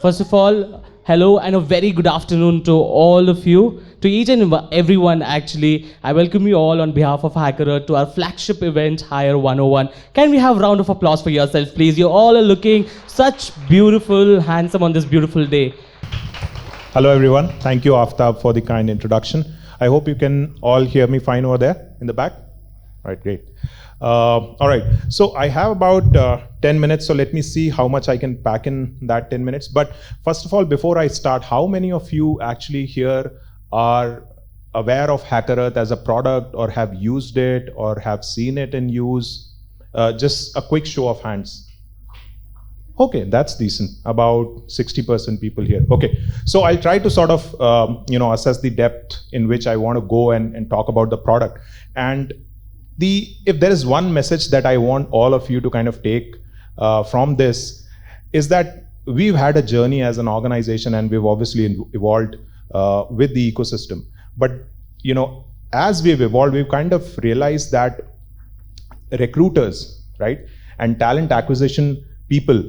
First of all, hello and a very good afternoon to all of you, to each and everyone actually. I welcome you all on behalf of Hackerearth to our flagship event, Hire 101. Can we have a round of applause for yourselves, please? You all are looking such beautiful, handsome on this beautiful day. Hello everyone. Thank you, Aftab, for the kind introduction. I hope you can all hear me fine over there in the back. All right, great. All right, so I have about 10 minutes, so let me see how much I can pack in that 10 minutes. But first of all, before I start, how many of you actually here are aware of Hackerearth as a product, or have used it, or have seen it in use? Just a quick show of hands. Okay, that's decent. About 60% people here. Okay, so I'll try to sort of assess the depth in which I want to go and talk about the product. And if there is one message that I want all of you to kind of take from this, is that we've had a journey as an organization, and we've obviously evolved with the ecosystem. But as we've evolved, we've kind of realized that recruiters, right, and talent acquisition people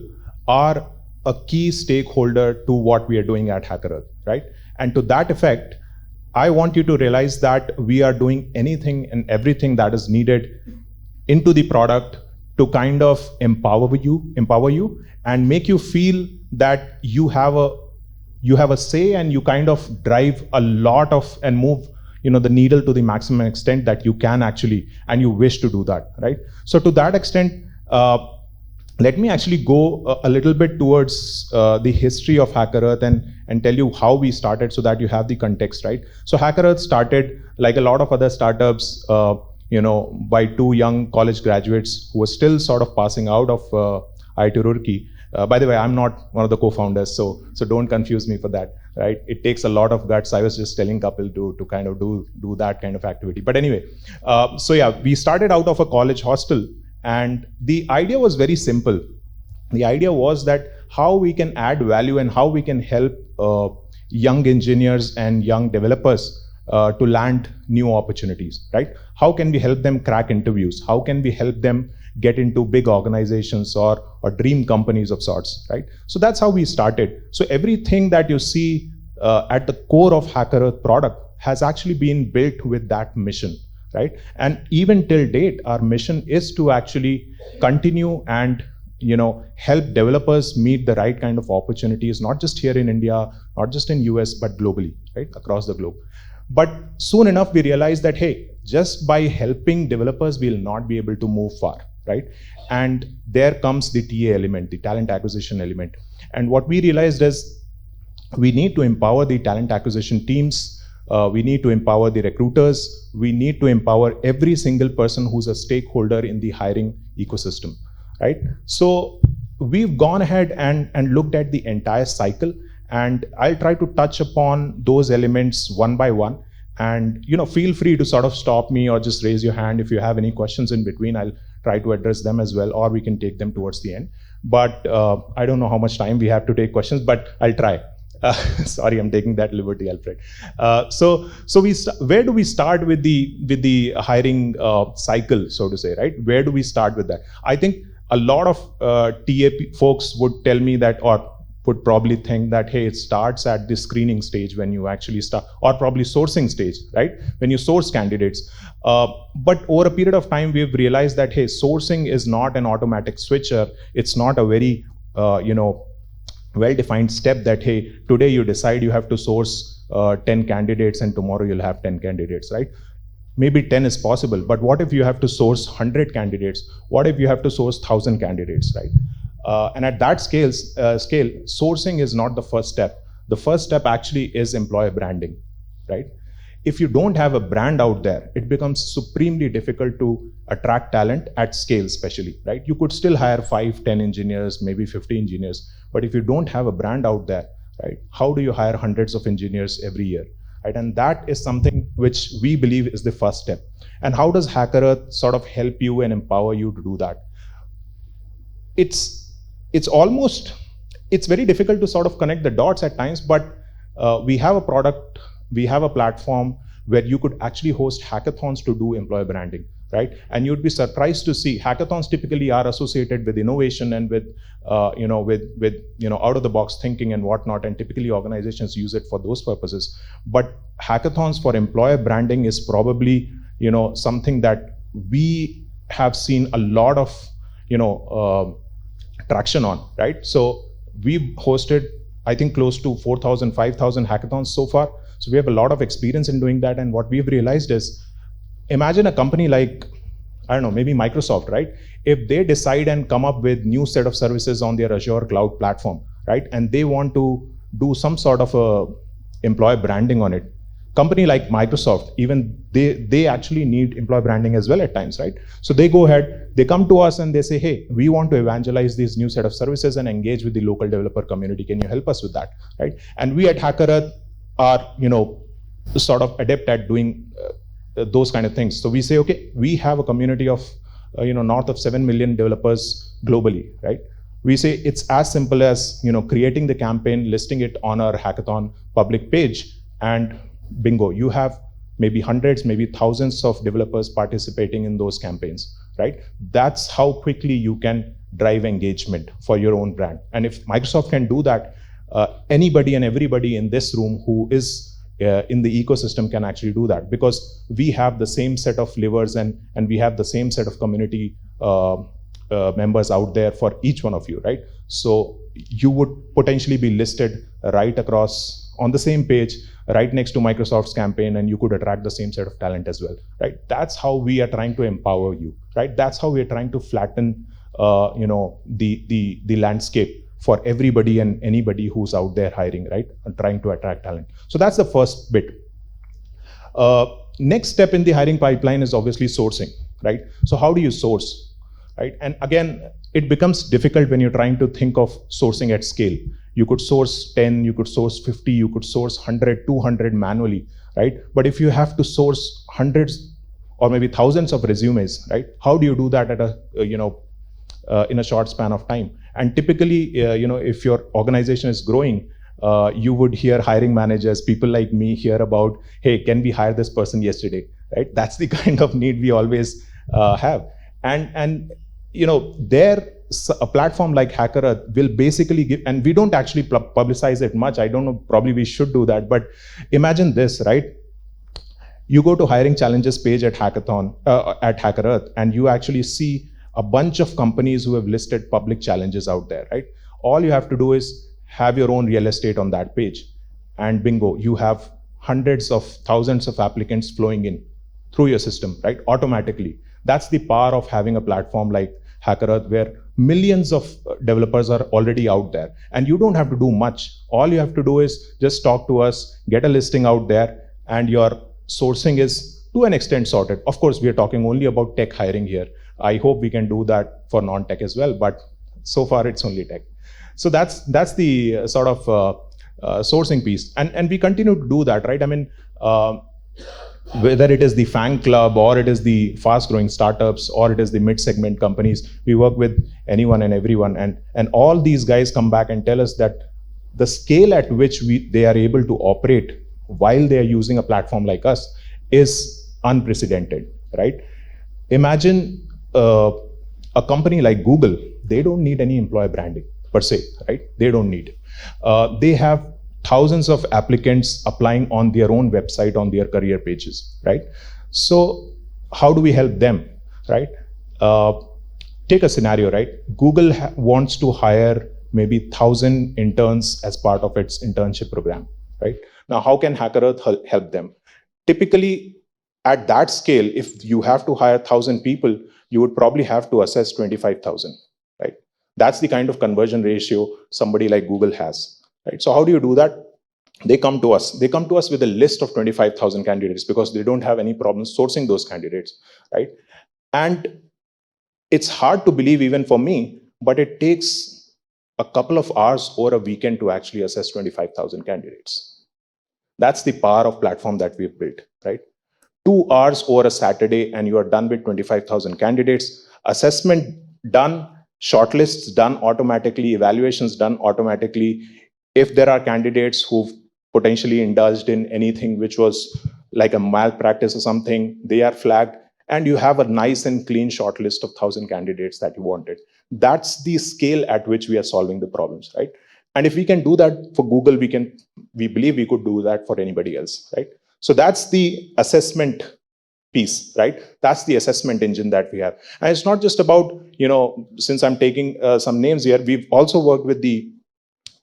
are a key stakeholder to what we are doing at Hackerearth, right? And to that effect, I want you to realize that we are doing anything and everything that is needed into the product to kind of empower you and make you feel that you have a say, and you kind of drive a lot of and move the needle to the maximum extent that you can actually, and you wish to do that, right? So to that extent, let me actually go a little bit towards the history of Hackerearth and tell you how we started, so that you have the context, right? So Hackerearth started, like a lot of other startups, by two young college graduates who were still sort of passing out of IIT Roorkee. By the way, I'm not one of the co-founders, so don't confuse me for that, right? It takes a lot of guts. I was just telling Kapil to kind of do that kind of activity. But anyway, so yeah, we started out of a college hostel. And the idea was very simple. The idea was that how we can add value and how we can help young engineers and young developers to land new opportunities, right? How can we help them crack interviews? How can we help them get into big organizations or dream companies of sorts, right? So that's how we started. So everything that you see at the core of Hackerearth product has actually been built with that mission, right? And even till date, our mission is to actually continue and help developers meet the right kind of opportunities, not just here in India, not just in US, but globally, right? Across the globe. But soon enough, we realized that, hey, just by helping developers, we'll not be able to move far, right? And there comes the TA element, the talent acquisition element. And what we realized is we need to empower the talent acquisition teams. We need to empower the recruiters. We need to empower every single person who's a stakeholder in the hiring ecosystem, right? So we've gone ahead and looked at the entire cycle, and I'll try to touch upon those elements one by one. And feel free to sort of stop me or just raise your hand if you have any questions in between. I'll try to address them as well, or we can take them towards the end. But I don't know how much time we have to take questions, but I'll try. Sorry, I'm taking that liberty, Alfred. Where do we start with the hiring cycle, so to say, right? Where do we start with that? I think a lot of TA folks would tell me that, or would probably think that, hey, it starts at the screening stage when you actually start, or probably sourcing stage, right? When you source candidates. But over a period of time, we've realized that, hey, sourcing is not an automatic switcher. It's not a very, well-defined step that, hey, today you decide you have to source 10 candidates and tomorrow you'll have 10 candidates, right? Maybe 10 is possible, but what if you have to source 100 candidates? What if you have to source 1,000 candidates, right? And at that scale, sourcing is not the first step. The first step actually is employer branding, right? If you don't have a brand out there, it becomes supremely difficult to attract talent at scale, especially, right? You could still hire 5, 10 engineers, maybe 50 engineers, but if you don't have a brand out there, right, how do you hire hundreds of engineers every year, right? And that is something which we believe is the first step. And how does Hackerearth sort of help you and empower you to do that? It's very difficult to sort of connect the dots at times, but we have a product, we have a platform where you could actually host hackathons to do employer branding. right? And you'd be surprised to see hackathons typically are associated with innovation and with out of the box thinking and whatnot, and typically organizations use it for those purposes. But hackathons for employer branding is probably something that we have seen a lot of traction on, right? So we've hosted, I think, close to 4,000, 5,000 hackathons so far. So we have a lot of experience in doing that. And what we've realized is, imagine a company like, I don't know, maybe Microsoft, right? If they decide and come up with new set of services on their Azure cloud platform, right? And they want to do some sort of a employer branding on it. Company like Microsoft, even they actually need employer branding as well at times, right? So they go ahead, they come to us and they say, hey, we want to evangelize this new set of services and engage with the local developer community. Can you help us with that, right? And we at Hackerearth are, sort of adept at doing those kind of things. So we say, okay, we have a community of, north of 7 million developers globally, right? We say it's as simple as, creating the campaign, listing it on our hackathon public page, and bingo, you have maybe hundreds, maybe thousands of developers participating in those campaigns, right? That's how quickly you can drive engagement for your own brand. And if Microsoft can do that, anybody and everybody in this room who is in the ecosystem can actually do that, because we have the same set of levers and we have the same set of community members out there for each one of you, right? So you would potentially be listed right across on the same page, right next to Microsoft's campaign, and you could attract the same set of talent as well, right? That's how we are trying to empower you, right? That's how we are trying to flatten, the landscape for everybody and anybody who's out there hiring, right? And trying to attract talent. So that's the first bit. Next step in the hiring pipeline is obviously sourcing, right? So how do you source, right? And again, it becomes difficult when you're trying to think of sourcing at scale. You could source 10, you could source 50, you could source 100, 200 manually, right? But if you have to source hundreds or maybe thousands of resumes, right? How do you do that at a, in a short span of time? And typically, if your organization is growing, you would hear hiring managers, people like me hear about, hey, can we hire this person yesterday, right? That's the kind of need we always have. And a platform like Hackerearth will basically give, and we don't actually publicize it much. I don't know, probably we should do that, but imagine this, right? You go to hiring challenges page at Hackerearth, and you actually see a bunch of companies who have listed public challenges out there, right? All you have to do is have your own real estate on that page, and bingo, you have hundreds of thousands of applicants flowing in through your system, right? Automatically. That's the power of having a platform like Hackerearth, where millions of developers are already out there, and you don't have to do much. All you have to do is just talk to us, get a listing out there, and your sourcing is to an extent sorted. Of course, we are talking only about tech hiring here. I hope we can do that for non-tech as well, but so far it's only tech. So that's the sort of sourcing piece, and we continue to do that, right? I mean, whether it is the FANG club, or it is the fast-growing startups, or it is the mid-segment companies, we work with anyone and everyone, and all these guys come back and tell us that the scale at which they are able to operate while they are using a platform like us is unprecedented, right? Imagine a company like Google. They don't need any employer branding per se, right? They don't need. They have thousands of applicants applying on their own website, on their career pages, right? So how do we help them, right? Take a scenario, right? Google wants to hire maybe 1,000 interns as part of its internship program, right? Now, how can Hackerearth help them? Typically, at that scale, if you have to hire 1,000 people, you would probably have to assess 25,000, right? That's the kind of conversion ratio somebody like Google has, right? So how do you do that? They come to us. They come to us with a list of 25,000 candidates because they don't have any problem sourcing those candidates, right? And it's hard to believe even for me, but it takes a couple of hours or a weekend to actually assess 25,000 candidates. That's the power of platform that we've built, right? 2 hours or a Saturday and you are done with 25,000 candidates, assessment done, shortlists done automatically, evaluations done automatically. If there are candidates who've potentially indulged in anything which was like a malpractice or something, they are flagged, and you have a nice and clean short list of 1,000 candidates that you wanted. That's the scale at which we are solving the problems, right? And if we can do that for Google, we believe we could do that for anybody else, right? So that's the assessment piece, right? That's the assessment engine that we have. And it's not just about, since I'm taking some names here, we've also worked with the,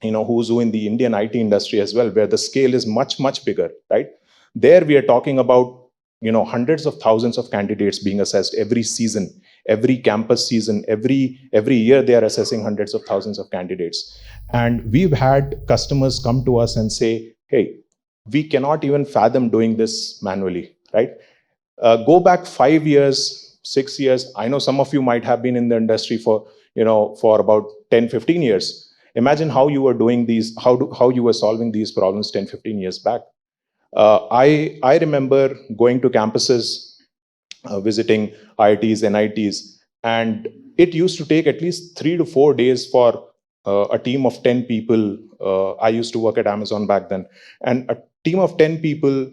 who's who in the Indian IT industry as well, where the scale is much, much bigger, right? There we are talking about, hundreds of thousands of candidates being assessed every season, every campus season, every year they are assessing hundreds of thousands of candidates. And we've had customers come to us and say, hey, we cannot even fathom doing this manually, right? Go back 5 years, 6 years. I know some of you might have been in the industry for about 10, 15 years. Imagine how you were doing these, how you were solving these problems 10, 15 years back. I remember going to campuses, visiting IITs, NITs, and it used to take at least 3 to 4 days for a team of 10 people. I used to work at Amazon back then, and a team of 10 people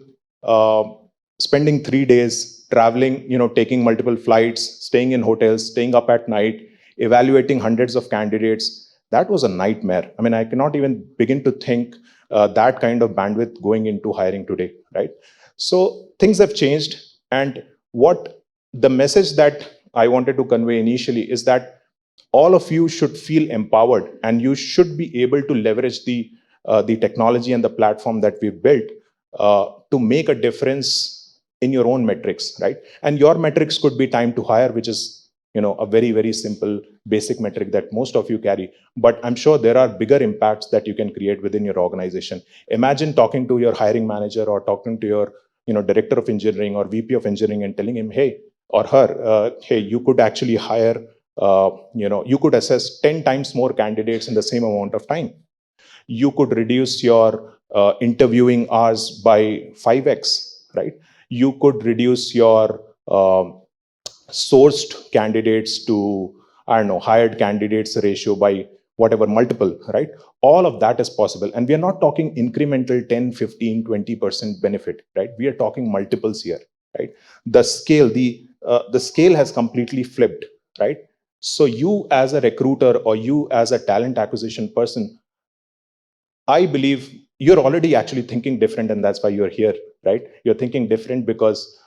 spending 3 days traveling, taking multiple flights, staying in hotels, staying up at night, evaluating hundreds of candidates. That was a nightmare. I mean, I cannot even begin to think that kind of bandwidth going into hiring today, right? So things have changed, and what the message that I wanted to convey initially is that all of you should feel empowered, and you should be able to leverage the technology and the platform that we've built to make a difference in your own metrics, right? And your metrics could be time to hire, which is a very, very simple basic metric that most of you carry. But I'm sure there are bigger impacts that you can create within your organization. Imagine talking to your hiring manager or talking to your director of engineering or VP of engineering and telling him, hey, or her, hey, you could actually hire, you could assess 10 times more candidates in the same amount of time. You could reduce your interviewing hours by 5x, right? You could reduce your sourced candidates to, hired candidates ratio by whatever multiple, right? All of that is possible. And we are not talking incremental 10, 15, 20% benefit, right? We are talking multiples here, right? The scale has completely flipped, right? So you as a recruiter or you as a talent acquisition person, I believe you're already actually thinking different, and that's why you're here, right? You're thinking different because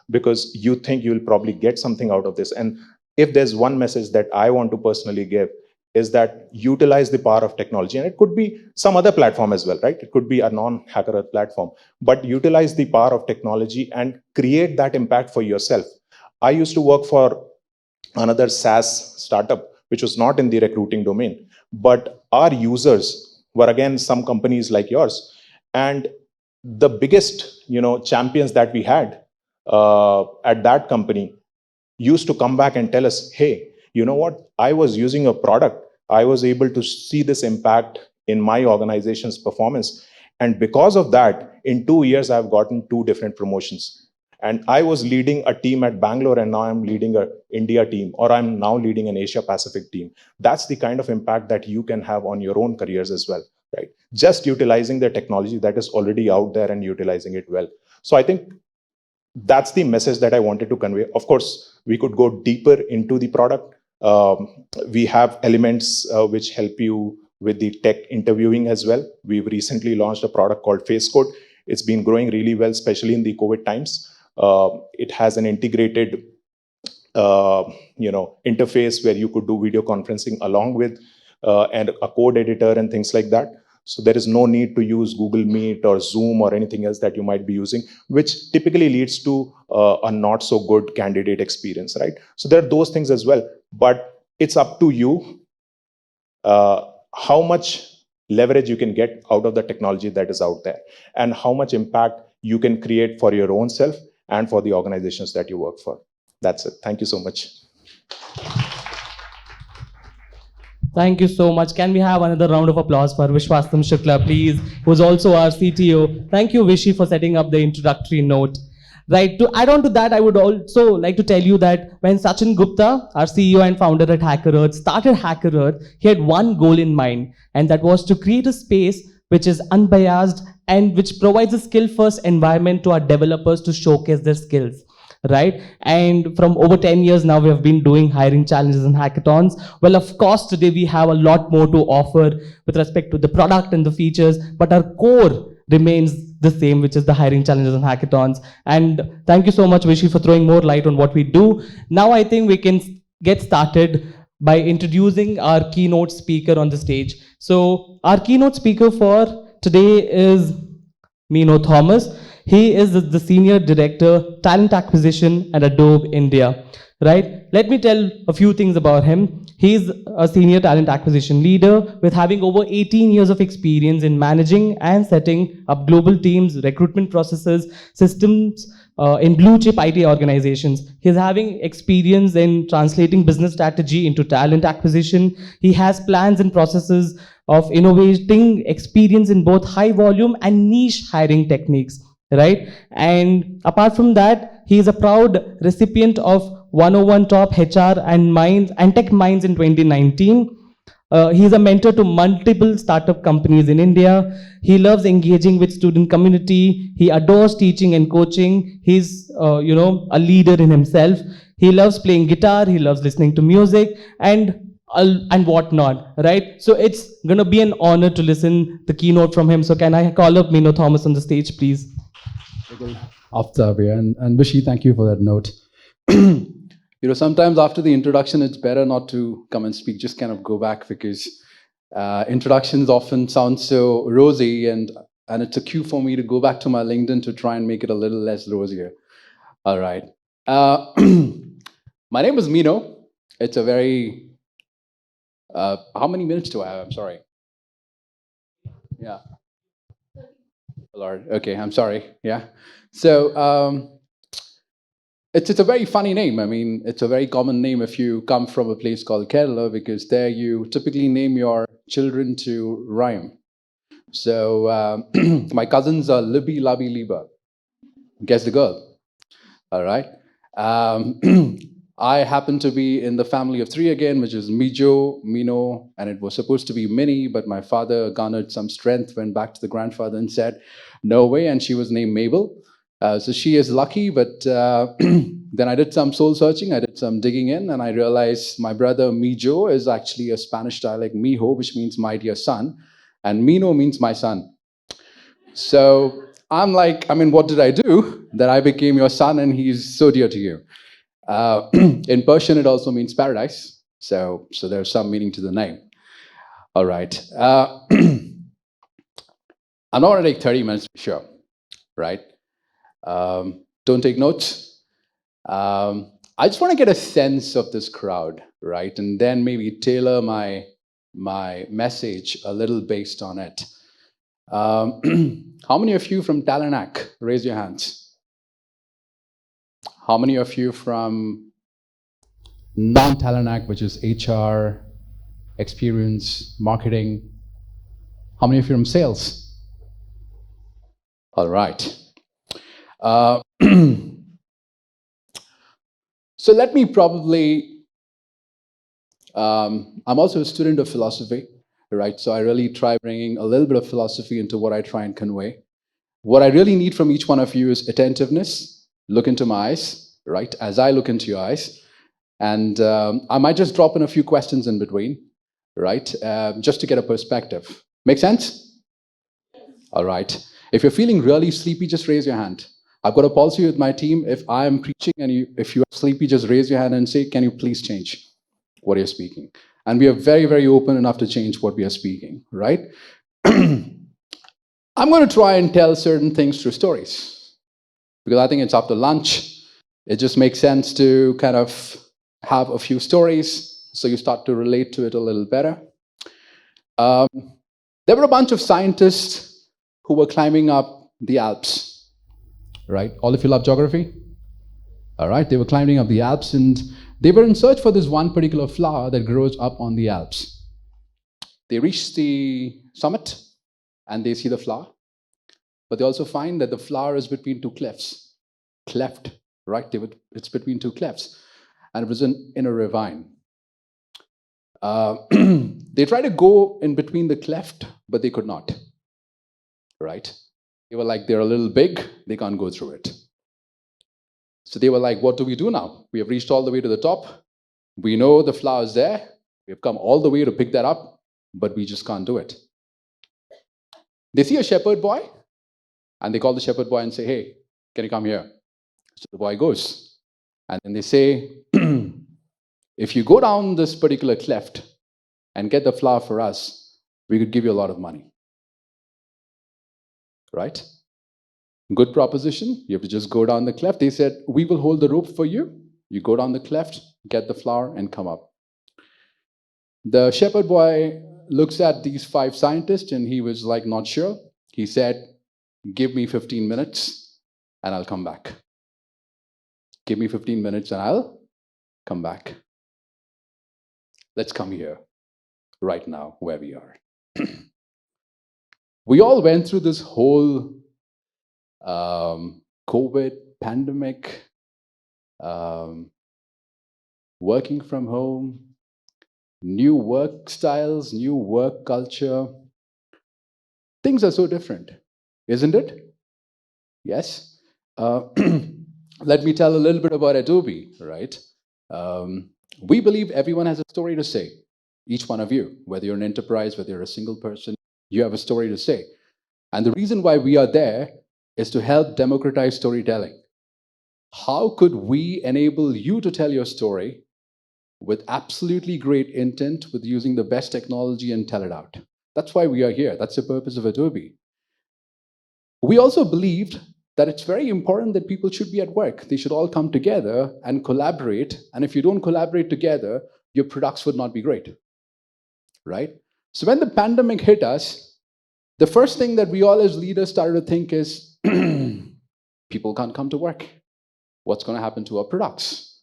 you think you'll probably get something out of this. And if there's one message that I want to personally give, is that utilize the power of technology. And it could be some other platform as well, right? It could be a non-Hackerearth platform, but utilize the power of technology and create that impact for yourself. I used to work for another SaaS startup, which was not in the recruiting domain, but our users were again some companies like yours. And the biggest champions that we had at that company used to come back and tell us, hey, you know what? I was using a product. I was able to see this impact in my organization's performance. And because of that, in 2 years, I've gotten 2 different promotions. And I was leading a team at Bangalore, and now I'm leading an India team, or I'm now leading an Asia Pacific team. That's the kind of impact that you can have on your own careers as well, right? Just utilizing the technology that is already out there and utilizing it well. So I think that's the message that I wanted to convey. Of course, we could go deeper into the product. We have elements which help you with the tech interviewing as well. We've recently launched a product called Face Code. It's been growing really well, especially in the COVID times. It has an integrated interface where you could do video conferencing along with and a code editor and things like that. So there is no need to use Google Meet or Zoom or anything else that you might be using, which typically leads to a not so good candidate experience, right? So there are those things as well, but it's up to you how much leverage you can get out of the technology that is out there and how much impact you can create for your own self and for the organizations that you work for. That's it. Thank you so much. Thank you so much. Can we have another round of applause for Vishwastam Shukla, please, who's also our CTO. Thank you, Vishy, for setting up the introductory note. Right, to add on to that, I would also like to tell you that when Sachin Gupta, our CEO and founder at Hackerearth, started Hackerearth, he had one goal in mind, and that was to create a space which is unbiased and which provides a skill-first environment to our developers to showcase their skills. right? And from over 10 years now, we have been doing hiring challenges and hackathons. Well, of course, today we have a lot more to offer with respect to the product and the features, but our core remains the same, which is the hiring challenges and hackathons. And thank you so much, Vishy, for throwing more light on what we do. Now I think we can get started by introducing our keynote speaker on the stage. So our keynote speaker for today is Mino Thomas. He is the Senior Director, Talent Acquisition at Adobe India, right? Let me tell a few things about him. He's a Senior Talent Acquisition Leader with having over 18 years of experience in managing and setting up global teams, recruitment processes, systems in blue chip IT organizations. He's having experience in translating business strategy into talent acquisition. He has plans and processes of innovating experience in both high volume and niche hiring techniques, right? And apart from that, he is a proud recipient of 101 Top HR and Tech Minds in 2019. He is a mentor to multiple startup companies in India. He loves engaging with student community. He adores teaching and coaching. He's, a leader in himself. He loves playing guitar. He loves listening to music and whatnot, right? So it's gonna be an honor to listen the keynote from him. So can I call up Mino Thomas on the stage, please? Aftab, yeah, and Vishy, thank you for that note. Sometimes after the introduction, it's better not to come and speak, just kind of go back, because introductions often sound so rosy, and it's a cue for me to go back to my LinkedIn to try and make it a little less rosier. All right. My name is Mino. It's a very, how many minutes do I have? I'm sorry. Yeah. Lord, okay, I'm sorry. Yeah. So it's a very funny name. I mean, it's a very common name if you come from a place called Kerala, because there you typically name your children to rhyme. So my cousins are Libby, Labby, Liba. Guess the girl. All right. I happen to be in the family of three again, which is Mijo, Mino, and it was supposed to be Minnie, but my father garnered some strength, went back to the grandfather and said, no way, and she was named Mabel. So she is lucky, but then I did some soul searching, I did some digging in, and I realized my brother Mijo is actually a Spanish dialect, Mijo, which means my dear son, and Mino means my son. So I'm like, what did I do that I became your son and he's so dear to you? In Persian, it also means paradise. So there's some meaning to the name. All right. I'm not going to take 30 minutes for sure, right? Don't take notes. I just want to get a sense of this crowd, right? And then maybe tailor my message a little based on it. How many of you from Talanac? Raise your hands. How many of you from non-Talanac, which is HR, experience, marketing? How many of you from sales? All right. So let me probably, I'm also a student of philosophy, right? So I really try bringing a little bit of philosophy into what I try and convey. What I really need from each one of you is attentiveness. Look into my eyes, right? As I look into your eyes. And I might just drop in a few questions in between, right? Just to get a perspective. Make sense? All right. If you're feeling really sleepy, just raise your hand. I've got a policy with my team. If I'm preaching and if you're sleepy, just raise your hand and say, can you please change what you're speaking? And we are very, very open enough to change what we are speaking, right? I'm going to try and tell certain things through stories, because I think it's after lunch. It just makes sense to kind of have a few stories so you start to relate to it a little better. There were a bunch of scientists who were climbing up the Alps, right? All of you love geography? All right, they were climbing up the Alps and they were in search for this one particular flower that grows up on the Alps. They reach the summit and they see the flower, but they also find that the flower is between two cliffs. Cleft, right? It's between two clefts, and it was in a ravine. They tried to go in between the cleft, but they could not, right? They were like, they're a little big, they can't go through it. So they were like, what do we do now? We have reached all the way to the top. We know the flour is there. We've come all the way to pick that up, but we just can't do it. They see a shepherd boy, and they call the shepherd boy and say, hey, can you come here? So the boy goes. And then they say, if you go down this particular cleft and get the flour for us, we could give you a lot of money. Right? Good proposition. You have to just go down the cleft. They said, we will hold the rope for you. You go down the cleft, get the flour, and come up. The shepherd boy looks at these 5 scientists, and he was like, not sure. He said, give me 15 minutes, and I'll come back. Give me 15 minutes, and I'll come back. Let's come here, right now, where we are. We all went through this whole COVID pandemic, working from home, new work styles, new work culture. Things are so different, isn't it? Yes. Let me tell a little bit about Adobe, right? We believe everyone has a story to say. Each one of you, whether you're an enterprise, whether you're a single person, you have a story to say. And the reason why we are there is to help democratize storytelling. How could we enable you to tell your story with absolutely great intent, with using the best technology and tell it out? That's why we are here. That's the purpose of Adobe. We also believed that it's very important that people should be at work. They should all come together and collaborate. And if you don't collaborate together, your products would not be great, right? So when the pandemic hit us, the first thing that we all as leaders started to think is, people can't come to work. What's going to happen to our products?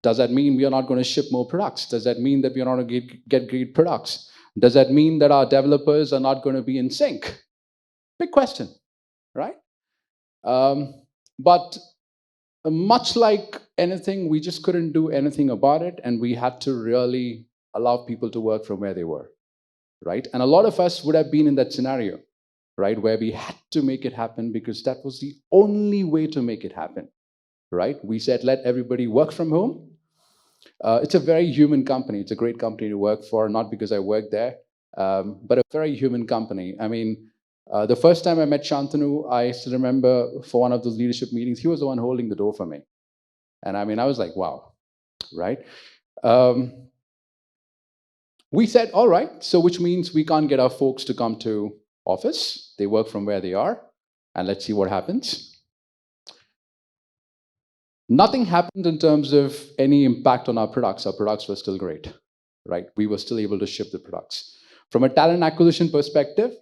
Does that mean we are not going to ship more products? Does that mean that we are not going to get great products? Does that mean that our developers are not going to be in sync? Big question, right? But much like anything, we just couldn't do anything about it, and we had to really allow people to work from where they were, right? And a lot of us would have been in that scenario, right, where we had to make it happen because that was the only way to make it happen, right? We said, let everybody work from home. It's a very human company. It's a great company to work for, not because I work there, but a very human company. I mean, the first time I met Shantanu, I still remember for one of those leadership meetings, he was the one holding the door for me. And I mean, I was like, wow, right? We said, all right, so which means we can't get our folks to come to office. They work from where they are, and let's see what happens. Nothing happened in terms of any impact on our products. Our products were still great, right? We were still able to ship the products. From a talent acquisition perspective,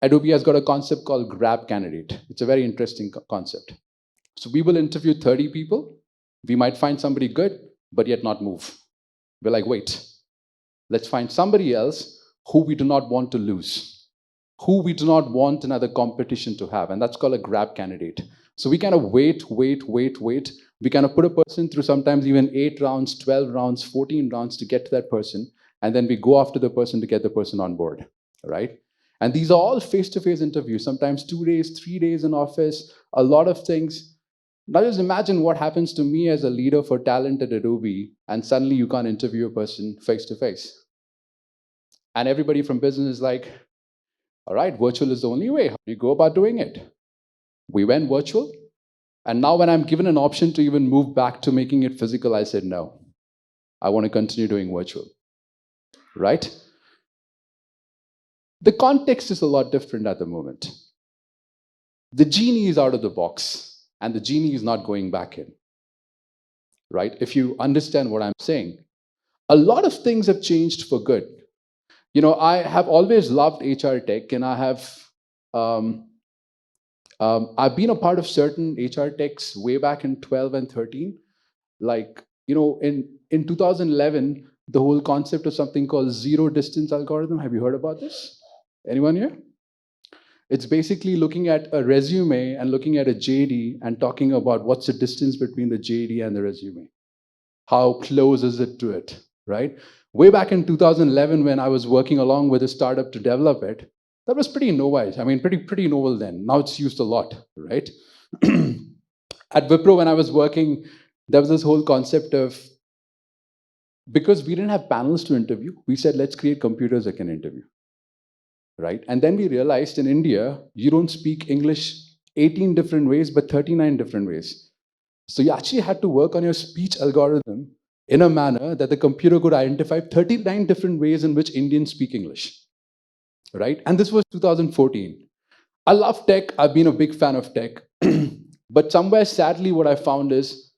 Adobe has got a concept called Grab Candidate. It's a very interesting concept. So we will interview 30 people. We might find somebody good, but yet not move. We're like, wait, let's find somebody else who we do not want to lose, who we do not want another competition to have. And that's called a Grab Candidate. So we kind of wait. We kind of put a person through sometimes even 8 rounds, 12 rounds, 14 rounds to get to that person. And then we go after the person to get the person on board, right? And these are all face-to-face interviews, sometimes 2 days, 3 days in office, a lot of things. Now just imagine what happens to me as a leader for talent at Adobe, and suddenly you can't interview a person face-to-face. And everybody from business is like, all right, virtual is the only way. How do you go about doing it? We went virtual. And now when I'm given an option to even move back to making it physical, I said, no, I want to continue doing virtual, right? The context is a lot different at the moment. The genie is out of the box, and the genie is not going back in, right? If you understand what I'm saying, a lot of things have changed for good. You know, I have always loved HR tech, and I have I've been a part of certain HR techs way back in 12 and 13. Like, you know, in 2011, the whole concept of something called zero distance algorithm. Have you heard about this? Anyone here? It's basically looking at a resume and looking at a JD and talking about what's the distance between the JD and the resume. How close is it to it, right? Way back in 2011, when I was working along with a startup to develop it, that was pretty novel. I mean, pretty novel then. Now it's used a lot, right? At Wipro, when I was working, there was this whole concept of, because we didn't have panels to interview, we said, let's create computers that can interview, right? And then we realized in India, you don't speak English 18 different ways, but 39 different ways. So you actually had to work on your speech algorithm in a manner that the computer could identify 39 different ways in which Indians speak English, right? And this was 2014. I love tech. I've been a big fan of tech. But somewhere, sadly, what I found is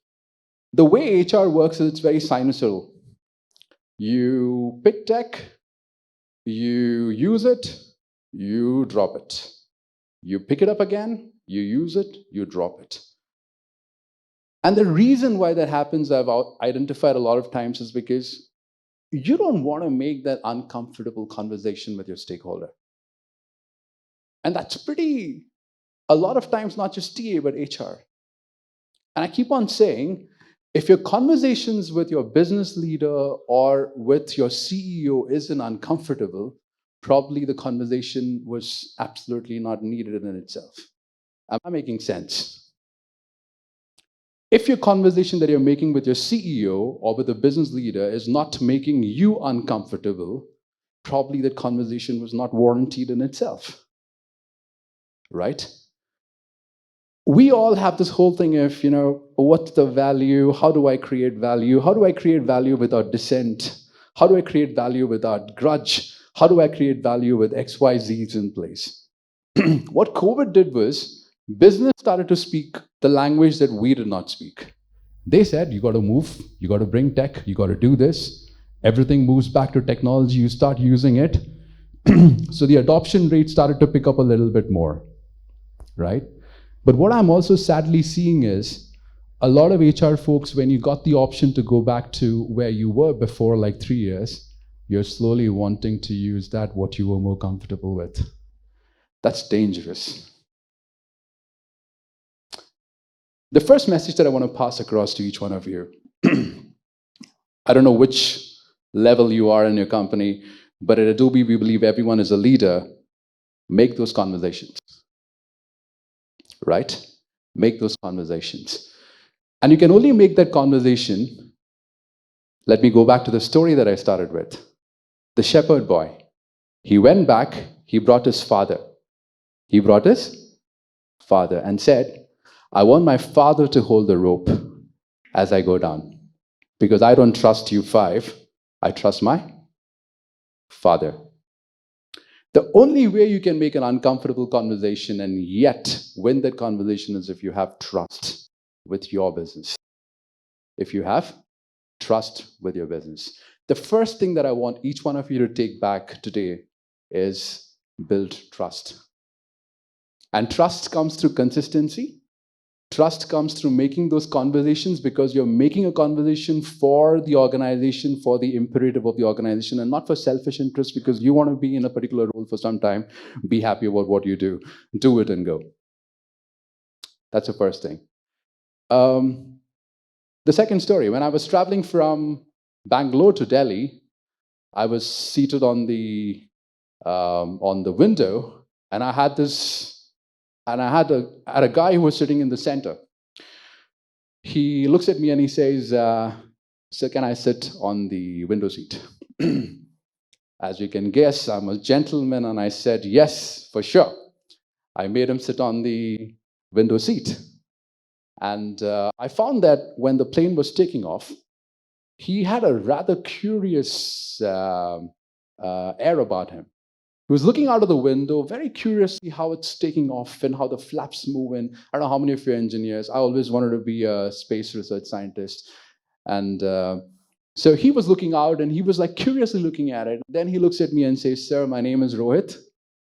the way HR works is it's very sinusoidal. You pick tech, you use it, you drop it. You pick it up again, you use it, you drop it. And the reason why that happens, I've identified a lot of times, is because you don't want to make that uncomfortable conversation with your stakeholder. And that's pretty, a lot of times, not just TA, but HR. And I keep on saying, if your conversations with your business leader or with your CEO isn't uncomfortable, probably the conversation was absolutely not needed in itself. Am I making sense? If your conversation that you're making with your CEO or with a business leader is not making you uncomfortable, probably that conversation was not warranted in itself, right? We all have this whole thing of, what's the value? How do I create value? How do I create value without dissent? How do I create value without grudge? How do I create value with XYZs in place? What COVID did was, business started to speak the language that we did not speak. They said, you got to move, you got to bring tech, you got to do this. Everything moves back to technology, you start using it. So the adoption rate started to pick up a little bit more, right? But what I'm also sadly seeing is a lot of HR folks, when you got the option to go back to where you were before, like 3 years, you're slowly wanting to use that, what you were more comfortable with. That's dangerous. The first message that I want to pass across to each one of you, I don't know which level you are in your company, but at Adobe, we believe everyone is a leader. Make those conversations. Right? Make those conversations. And you can only make that conversation. Let me go back to the story that I started with. The shepherd boy. He went back, he brought his father. He brought his father and said, I want my father to hold the rope as I go down. Because I don't trust you 5, I trust my father. The only way you can make an uncomfortable conversation and yet win that conversation is if you have trust with your business. If you have trust with your business. The first thing that I want each one of you to take back today is build trust. And trust comes through consistency. Trust comes through making those conversations because you're making a conversation for the organization, for the imperative of the organization, and not for selfish interest because you want to be in a particular role for some time, be happy about what you do. Do it and go. That's the first thing. The second story, when I was traveling from Bangalore to Delhi, I was seated on the window, and I had a guy who was sitting in the center. He looks at me and he says, "Sir, can I sit on the window seat?" As you can guess, I'm a gentleman, and I said, "Yes, for sure." I made him sit on the window seat. And I found that when the plane was taking off, he had a rather curious air about him. He was looking out of the window, very curiously how it's taking off and how the flaps move. And I don't know how many of you are engineers. I always wanted to be a space research scientist. And so he was looking out and he was like curiously looking at it. Then he looks at me and says, "Sir, my name is Rohit."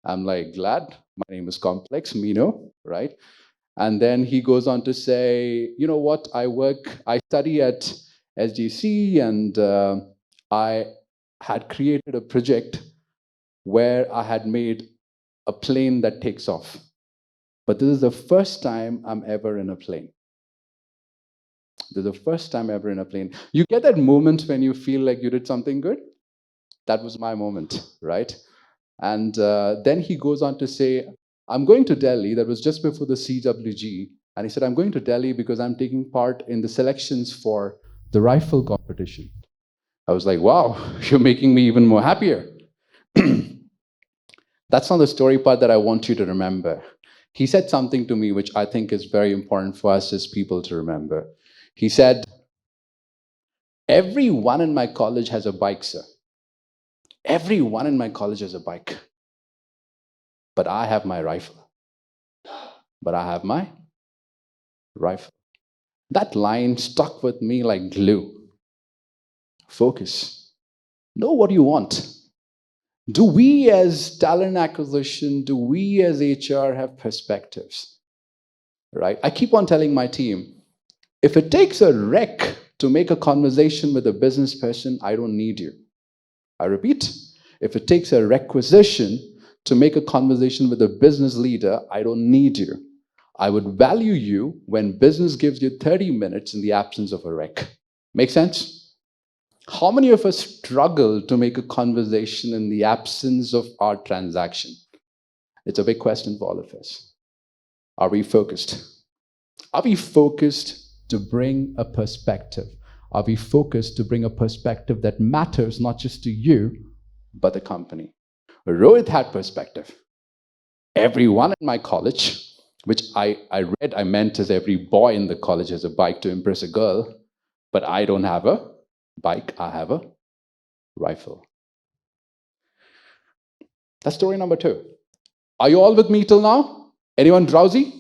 I'm like, "Glad. My name is complex, Mino," right? And then he goes on to say, "You know what? I study at SGC, and I had created a project where I had made a plane that takes off. But this is the first time I'm ever in a plane." This is the first time ever in a plane. You get that moment when you feel like you did something good? That was my moment, right? And then he goes on to say, "I'm going to Delhi." That was just before the CWG. And he said, I'm going to Delhi because I'm taking part in the selections for the rifle competition. I was like, wow, you're making me even more happier. That's not the story part that I want you to remember. He said something to me which I think is very important for us as people to remember. He said, everyone in my college has a bike, sir. Everyone in my college has a bike. But I have my rifle. But I have my rifle. That line stuck with me like glue. Focus. Know what you want. Do we as talent acquisition, do we as HR have perspectives? Right? I keep on telling my team, if it takes a wreck to make a conversation with a business person, I don't need you. I repeat, if it takes a requisition to make a conversation with a business leader, I don't need you. I would value you when business gives you 30 minutes in the absence of a wreck. Make sense? How many of us struggle to make a conversation in the absence of our transaction? It's a big question for all of us. Are we focused? Are we focused to bring a perspective? Are we focused to bring a perspective that matters not just to you, but the company? Rohit had perspective. Everyone in my college, which I meant as every boy in the college has a bike to impress a girl, but I don't have a bike, I have a rifle. That's story number 2. Are you all with me till now? Anyone drowsy?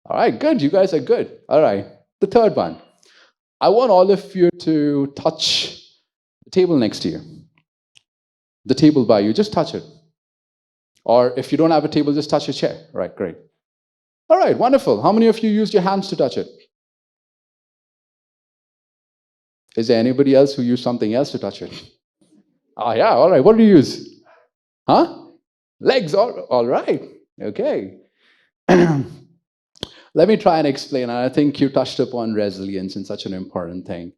All right, good. You guys are good. All right. The third one. I want all of you to touch the table next to you. The table by you, just touch it. Or if you don't have a table, just touch a chair. All right, great. All right, wonderful. How many of you used your hands to touch it? Is there anybody else who used something else to touch it? Ah, yeah, all right. What do you use? Huh? Legs, all right. Okay. Let me try and explain. And I think you touched upon resilience in such an important thing.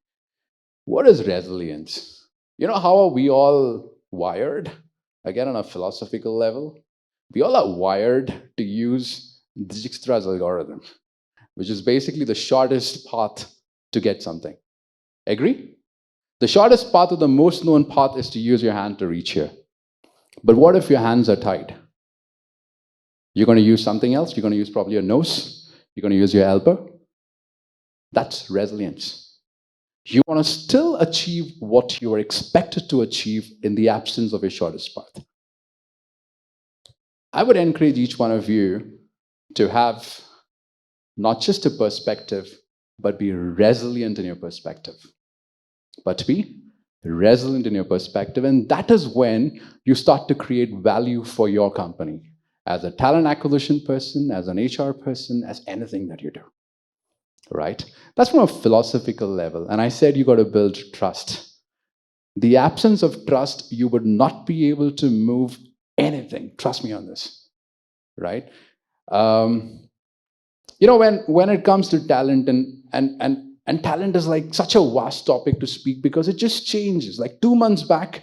What is resilience? You know, how are we all wired? Again, on a philosophical level, we all are wired to use Dijkstra's algorithm, which is basically the shortest path to get something. Agree? The shortest path or the most known path is to use your hand to reach here. But what if your hands are tied? You're going to use something else. You're going to use probably your nose. You're going to use your elbow. That's resilience. You want to still achieve what you are expected to achieve in the absence of your shortest path. I would encourage each one of you to have not just a perspective, but be resilient in your perspective. But be resilient in your perspective. And that is when you start to create value for your company as a talent acquisition person, as an HR person, as anything that you do. Right? That's from a philosophical level. And I said you got to build trust. The absence of trust, you would not be able to move anything. Trust me on this. Right? You know, when it comes to talent and talent is like such a vast topic to speak because it just changes. Like 2 months back,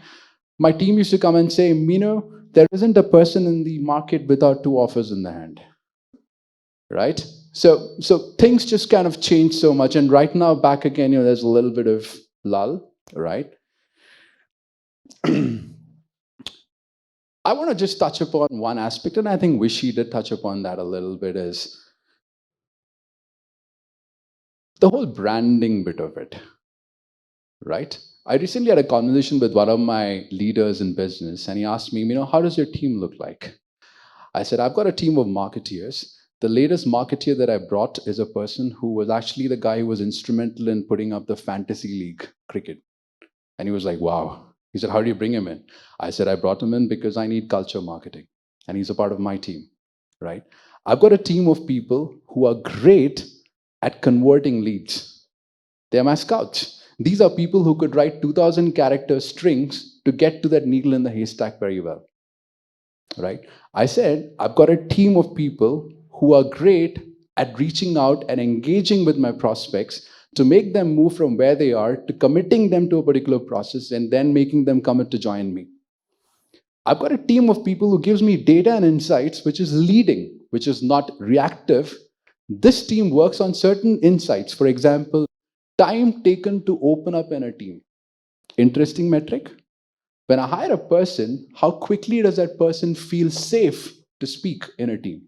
my team used to come and say, Mino, there isn't a person in the market without 2 offers in the hand. Right? So things just kind of change so much. And right now, back again, you know, there's a little bit of lull, right? I want to just touch upon one aspect, and I think Vishy did touch upon that a little bit, is the whole branding bit of it, right? I recently had a conversation with one of my leaders in business, and he asked me, you know, how does your team look like? I said, I've got a team of marketeers. The latest marketeer that I brought is a person who was actually the guy who was instrumental in putting up the fantasy league cricket. And he was like, wow. He said, how do you bring him in? I said, I brought him in because I need culture marketing. And he's a part of my team, right? I've got a team of people who are great at converting leads. They're my scouts. These are people who could write 2,000 character strings to get to that needle in the haystack very well, right? I said, I've got a team of people who are great at reaching out and engaging with my prospects to make them move from where they are to committing them to a particular process and then making them commit to join me. I've got a team of people who gives me data and insights, which is leading, which is not reactive, This team works on certain insights. For example, time taken to open up in a team. Interesting metric. When I hire a person, how quickly does that person feel safe to speak in a team?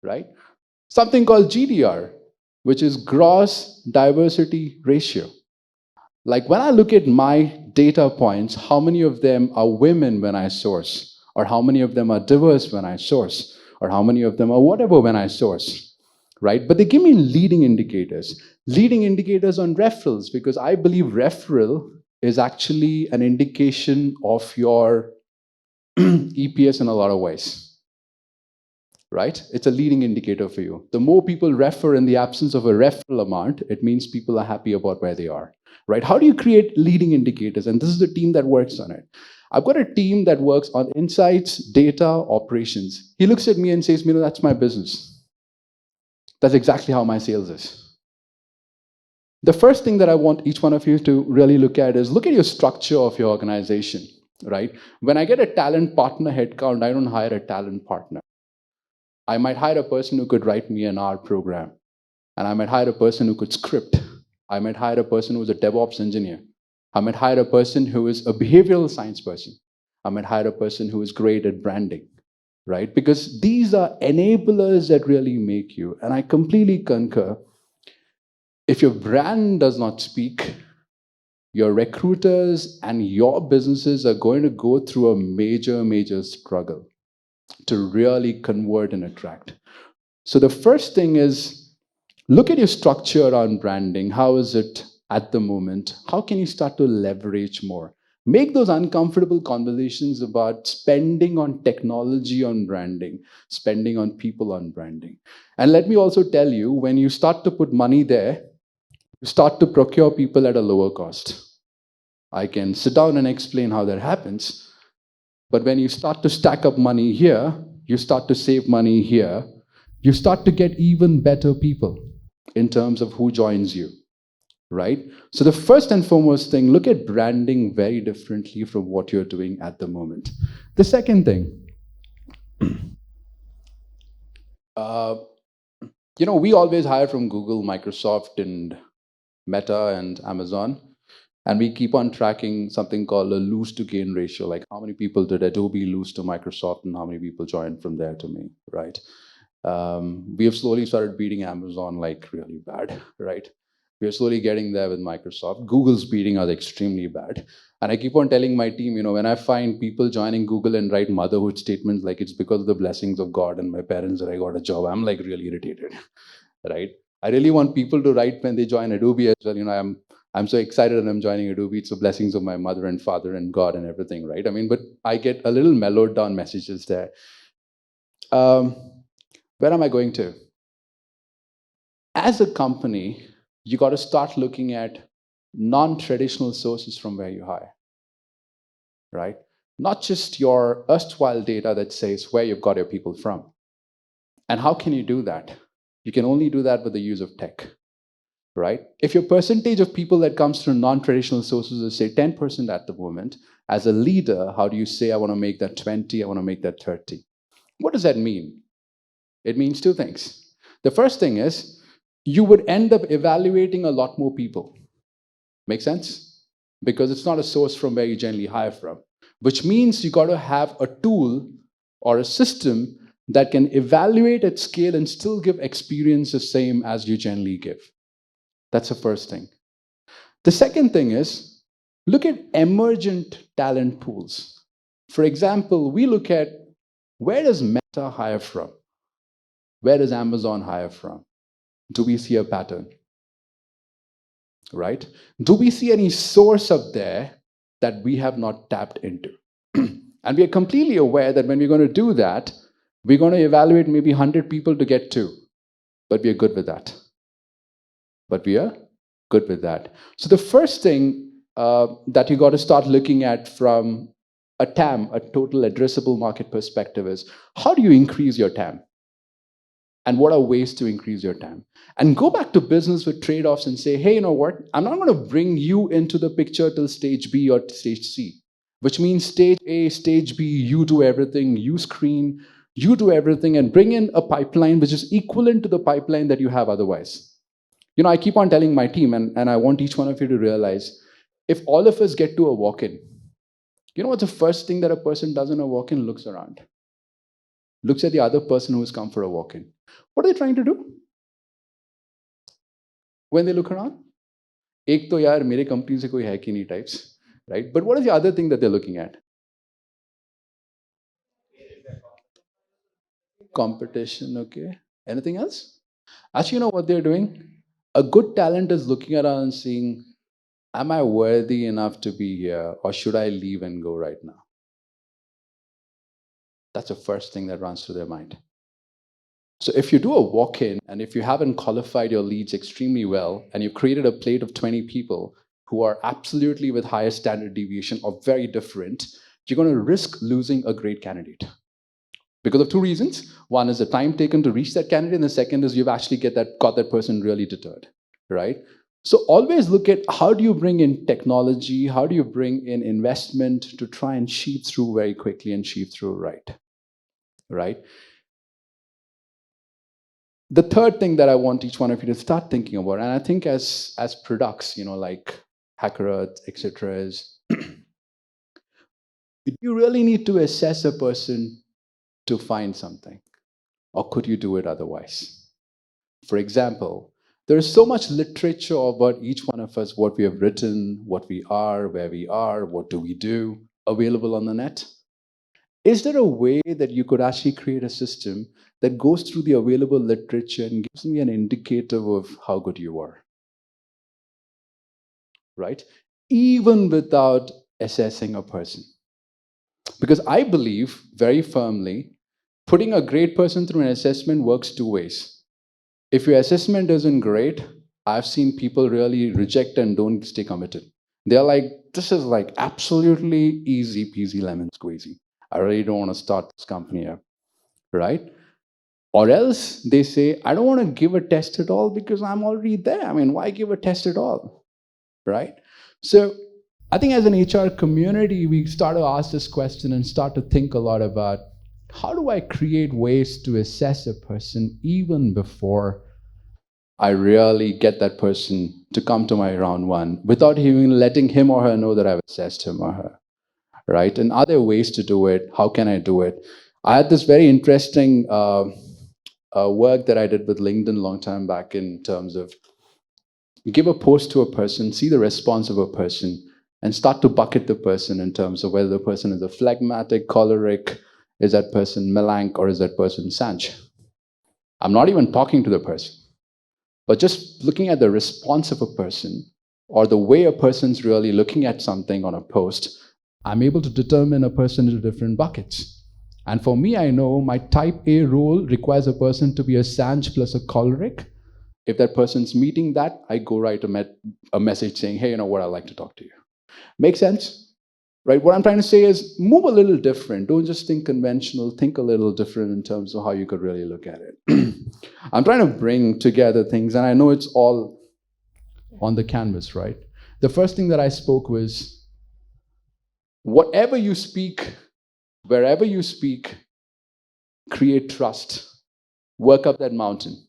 Right? Something called GDR, which is gross diversity ratio. Like when I look at my data points, how many of them are women when I source? Or how many of them are diverse when I source? Or how many of them are whatever when I source? Right? But they give me leading indicators. Leading indicators on referrals, because I believe referral is actually an indication of your EPS in a lot of ways. Right? It's a leading indicator for you. The more people refer in the absence of a referral amount, it means people are happy about where they are. Right? How do you create leading indicators? And this is the team that works on it. I've got a team that works on insights, data, operations. He looks at me and says, Mino, that's my business. That's exactly how my sales is. The first thing that I want each one of you to really look at is look at your structure of your organization. Right? When I get a talent partner headcount, I don't hire a talent partner. I might hire a person who could write me an R program. And I might hire a person who could script. I might hire a person who's a DevOps engineer. I might hire a person who is a behavioral science person. I might hire a person who is great at branding, right? Because these are enablers that really make you. And I completely concur. If your brand does not speak, your recruiters and your businesses are going to go through a major, major struggle to really convert and attract. So the first thing is, look at your structure around branding. How is it at the moment? How can you start to leverage more? Make those uncomfortable conversations about spending on technology on branding, spending on people on branding. And let me also tell you, when you start to put money there, you start to procure people at a lower cost. I can sit down and explain how that happens. But when you start to stack up money here, you start to save money here, you start to get even better people in terms of who joins you, right? So the first and foremost thing, look at branding very differently from what you're doing at the moment. The second thing, we always hire from Google, Microsoft, and Meta and Amazon. And we keep on tracking something called a lose to gain ratio, like how many people did Adobe lose to Microsoft and how many people joined from there to me, right? We have slowly started beating Amazon like really bad, right? We are slowly getting there with Microsoft. Google's beating us extremely bad. And I keep on telling my team, when I find people joining Google and write motherhood statements like it's because of the blessings of God and my parents that I got a job, I'm like really irritated, right? I really want people to write when they join Adobe as well. I'm so excited that I'm joining Adobe. It's the blessings of my mother and father and God and everything, right? But I get a little mellowed down messages there. Where am I going to? As a company, you got to start looking at non-traditional sources from where you hire, right? Not just your erstwhile data that says where you've got your people from. And how can you do that? You can only do that with the use of tech. Right? If your percentage of people that comes from non-traditional sources is say 10% at the moment, as a leader, how do you say, I want to make that 20, I want to make that 30? What does that mean? It means two things. The first thing is, you would end up evaluating a lot more people. Make sense? Because it's not a source from where you generally hire from, which means you got to have a tool or a system that can evaluate at scale and still give experience the same as you generally give. That's the first thing. The second thing is, look at emergent talent pools. For example, we look at where does Meta hire from? Where does Amazon hire from? Do we see a pattern? Right? Do we see any source up there that we have not tapped into? And we are completely aware that when we're going to do that, we're going to evaluate maybe 100 people to get to. But we are good with that. So the first thing that you got to start looking at from a TAM, a total addressable market perspective, is how do you increase your TAM? And what are ways to increase your TAM? And go back to business with trade-offs and say, hey, you know what? I'm not going to bring you into the picture till stage B or stage C, which means stage A, stage B, you do everything, you screen, You do everything and bring in a pipeline which is equivalent to the pipeline that you have otherwise. I keep on telling my team, and I want each one of you to realize, if all of us get to a walk-in, you know what's the first thing that a person does in a walk-in? Looks around. Looks at the other person who has come for a walk-in. What are they trying to do when they look around? एक तो यार मेरे company से कोई है कि नहीं types, right? But what is the other thing that they're looking at? Competition, okay. Anything else? Actually, you know what they're doing? A good talent is looking around and seeing, am I worthy enough to be here, or should I leave and go right now? That's the first thing that runs through their mind. So if you do a walk-in, and if you haven't qualified your leads extremely well, and you've created a plate of 20 people who are absolutely with higher standard deviation or very different, you're going to risk losing a great candidate. Because of two reasons. One is the time taken to reach that candidate, and the second is you've actually got that person really deterred, right? So always look at how do you bring in technology, how do you bring in investment to try and sheep through very quickly and sheep through right? The third thing that I want each one of you to start thinking about, and I think as products, like Hackerearth, etc., is you really need to assess a person to find something, or could you do it otherwise? For example, there is so much literature about each one of us, what we have written, what we are, where we are, what do we do, available on the net. Is there a way that you could actually create a system that goes through the available literature and gives me an indicator of how good you are? Right? Even without assessing a person. Because I believe very firmly, putting a great person through an assessment works two ways. If your assessment isn't great, I've seen people really reject and don't stay committed. They're like, this is like absolutely easy peasy lemon squeezy. I really don't want to start this company up, right? Or else they say, I don't want to give a test at all because I'm already there. I mean, why give a test at all, right? So I think as an HR community, we start to ask this question and start to think a lot about, how do I create ways to assess a person even before I really get that person to come to my round one without even letting him or her know that I've assessed him or her, right? And are there ways to do it? How can I do it? I had this very interesting work that I did with LinkedIn a long time back in terms of give a post to a person, see the response of a person, and start to bucket the person in terms of whether the person is a phlegmatic, choleric, is that person melanch, or is that person sanch? I'm not even talking to the person, but just looking at the response of a person or the way a person's really looking at something on a post, I'm able to determine a person into different buckets. And for me, I know my type A role requires a person to be a sanch plus a choleric. If that person's meeting that, I go write a message saying, hey, you know what, I'd like to talk to you. Make sense? Right? What I'm trying to say is move a little different. Don't just think conventional. Think a little different in terms of how you could really look at it. I'm trying to bring together things, and I know it's all on the canvas, right? The first thing that I spoke was, whatever you speak, wherever you speak, create trust. Work up that mountain,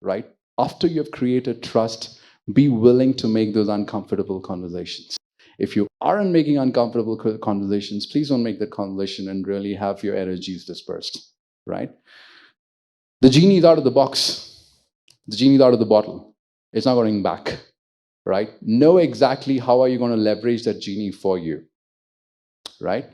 right? After you've created trust, be willing to make those uncomfortable conversations. If you aren't making uncomfortable conversations, please don't make that conversation and really have your energies dispersed, right? The genie is out of the box. The genie is out of the bottle. It's not going back, right? Know exactly how are you going to leverage that genie for you, right?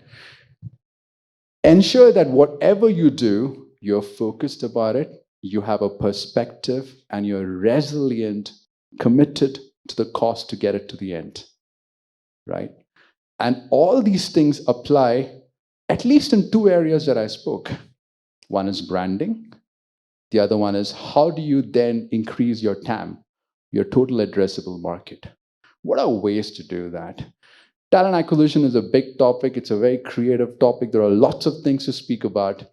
Ensure that whatever you do, you're focused about it, you have a perspective, and you're resilient, committed to the cost to get it to the end, right? And all these things apply at least in two areas that I spoke. One is branding. The other one is how do you then increase your TAM, your total addressable market? What are ways to do that? Talent acquisition is a big topic. It's a very creative topic. There are lots of things to speak about.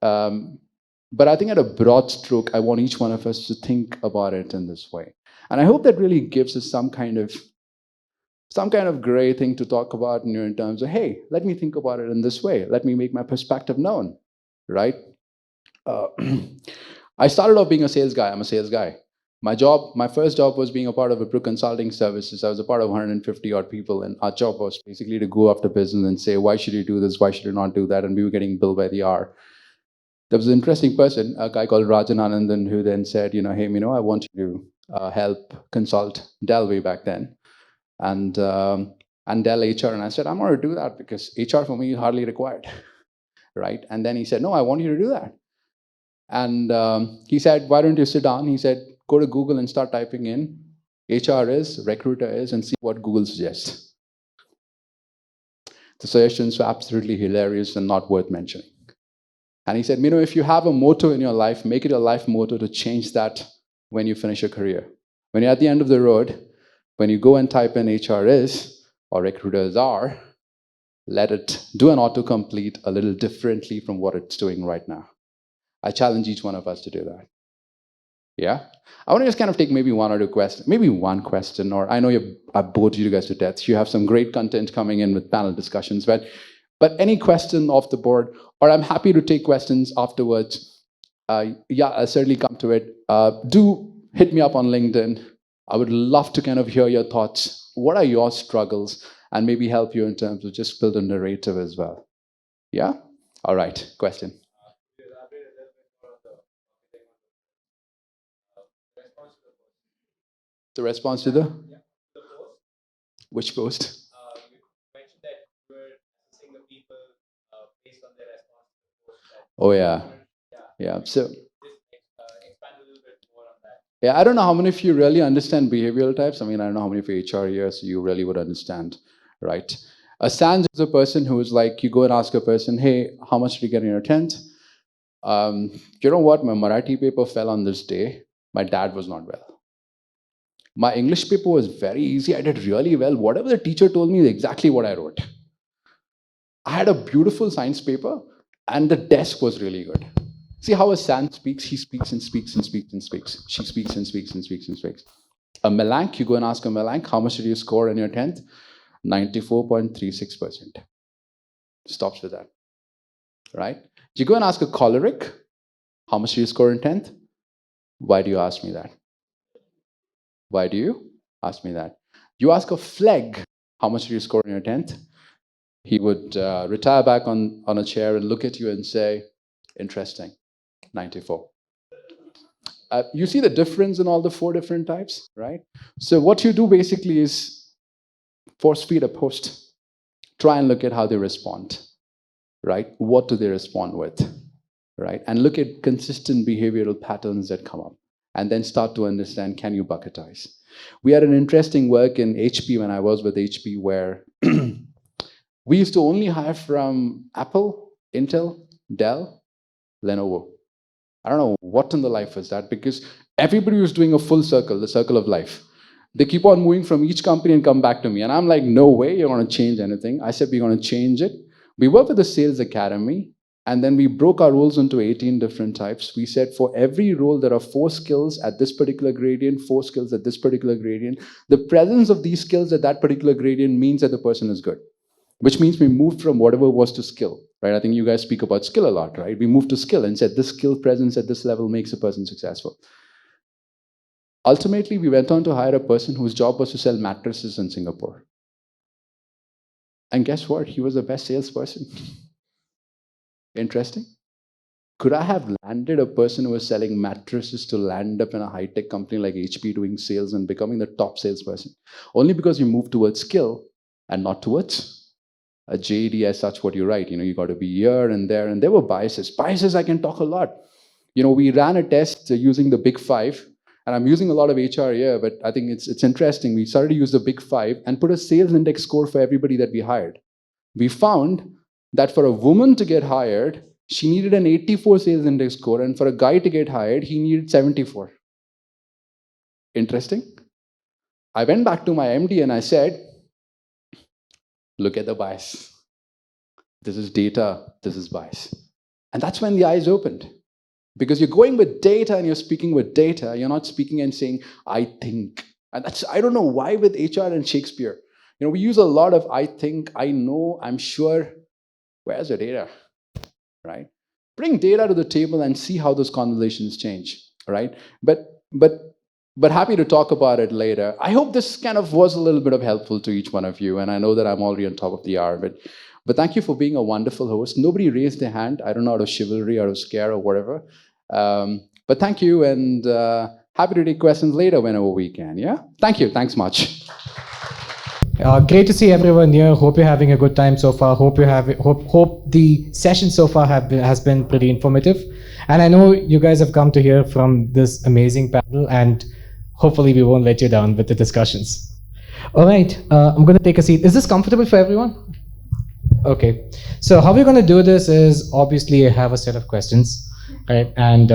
But I think at a broad stroke, I want each one of us to think about it in this way. And I hope that really gives us some kind of gray thing to talk about in terms of, hey, let me think about it in this way. Let me make my perspective known. right? Uh, I started off being a sales guy. I'm a sales guy. My first job was being a part of Wipro Consulting Services. I was a part of 150 odd people, and our job was basically to go after business and say, why should you do this? Why should you not do that? And we were getting billed by the hour. There was an interesting person, a guy called Rajan Anandan, who then said, hey, I want you to help consult Dell way back then, and Dell HR. And I said, I'm going to do that because HR for me is hardly required, right? And then he said, no, I want you to do that. And he said, why don't you sit down? He said, go to Google and start typing in HR is, recruiter is, and see what Google suggests. The suggestions were absolutely hilarious and not worth mentioning. And he said, if you have a motto in your life, make it a life motto to change that when you finish your career. When you're at the end of the road, when you go and type in HR is or recruiters are, let it do an autocomplete a little differently from what it's doing right now. I challenge each one of us to do that. Yeah? I want to just kind of take maybe one or two questions, maybe one question, or I know I've bored you guys to death. You have some great content coming in with panel discussions, but any question off the board, or I'm happy to take questions afterwards. Yeah, I'll certainly come to it. Do hit me up on LinkedIn. I would love to kind of hear your thoughts. What are your struggles? And maybe help you in terms of just build a narrative as well. Yeah? All right, question. The response to the? Which post? Oh, yeah. Yeah. So, yeah, I don't know how many of you really understand behavioral types. I mean, I don't know how many of you HR here, so you really would understand, right? A Sanj is a person who is like, you go and ask a person, hey, how much did you get in your tent? You know what? My Marathi paper fell on this day. My dad was not well. My English paper was very easy. I did really well. Whatever the teacher told me is exactly what I wrote. I had a beautiful science paper, and the desk was really good. See how a San speaks? He speaks and speaks and speaks and speaks. She speaks and speaks and speaks and speaks. A Melank, you go and ask a Melank, how much did you score in your 10th? 94.36%. Stops with that, right? You go and ask a Choleric, how much did you score in 10th? Why do you ask me that? Why do you ask me that? You ask a Fleg, how much did you score in your 10th? He would retire back on a chair and look at you and say, interesting, 94. You see the difference in all the 4 different types, right? So what you do basically is force feed a post. Try and look at how they respond, right? What do they respond with, right? And look at consistent behavioral patterns that come up. And then start to understand, can you bucketize? We had an interesting work in HP when I was with HP where we used to only hire from Apple, Intel, Dell, Lenovo. I don't know what in the life was that, because everybody was doing a full circle, the circle of life. They keep on moving from each company and come back to me. And I'm like, no way you're going to change anything. I said, we're going to change it. We worked with the sales academy, and then we broke our roles into 18 different types. We said for every role, there are 4 skills at this particular gradient, 4 skills at this particular gradient. The presence of these skills at that particular gradient means that the person is good, which means we moved from whatever was to skill, right? I think you guys speak about skill a lot, right? We moved to skill and said this skill presence at this level makes a person successful. Ultimately, we went on to hire a person whose job was to sell mattresses in Singapore. And guess what? He was the best salesperson. Interesting. Could I have landed a person who was selling mattresses to land up in a high-tech company like HP doing sales and becoming the top salesperson? Only because we moved towards skill and not towards a JD as such, what you write. You got to be here and there. And there were biases. Biases, I can talk a lot. We ran a test using the Big Five. And I'm using a lot of HR here, but I think it's interesting. We started to use the Big Five and put a sales index score for everybody that we hired. We found that for a woman to get hired, she needed an 84 sales index score, and for a guy to get hired, he needed 74. Interesting. I went back to my MD and I said, look at the bias. This is data, this is bias. And that's when the eyes opened. Because you're going with data and you're speaking with data, you're not speaking and saying, I think. And I don't know why with HR and Shakespeare. We use a lot of I think, I know, I'm sure. Where's the data, right? bring data to the table and see how those conversations change, right? But happy to talk about it later. I hope this kind of was a little bit of helpful to each one of you, and I know that I'm already on top of the hour, but thank you for being a wonderful host. Nobody raised their hand. I don't know, out of chivalry, out of scare, or whatever. But thank you, and happy to take questions later whenever we can. Yeah, thank you. Thanks much. Great to see everyone here. Hope you're having a good time so far. Hope the session so far has been pretty informative. And I know you guys have come to hear from this amazing panel, and hopefully we won't let you down with the discussions. All right, I'm going to take a seat. Is this comfortable for everyone? Okay. So how we're going to do this is, obviously I have a set of questions, right? And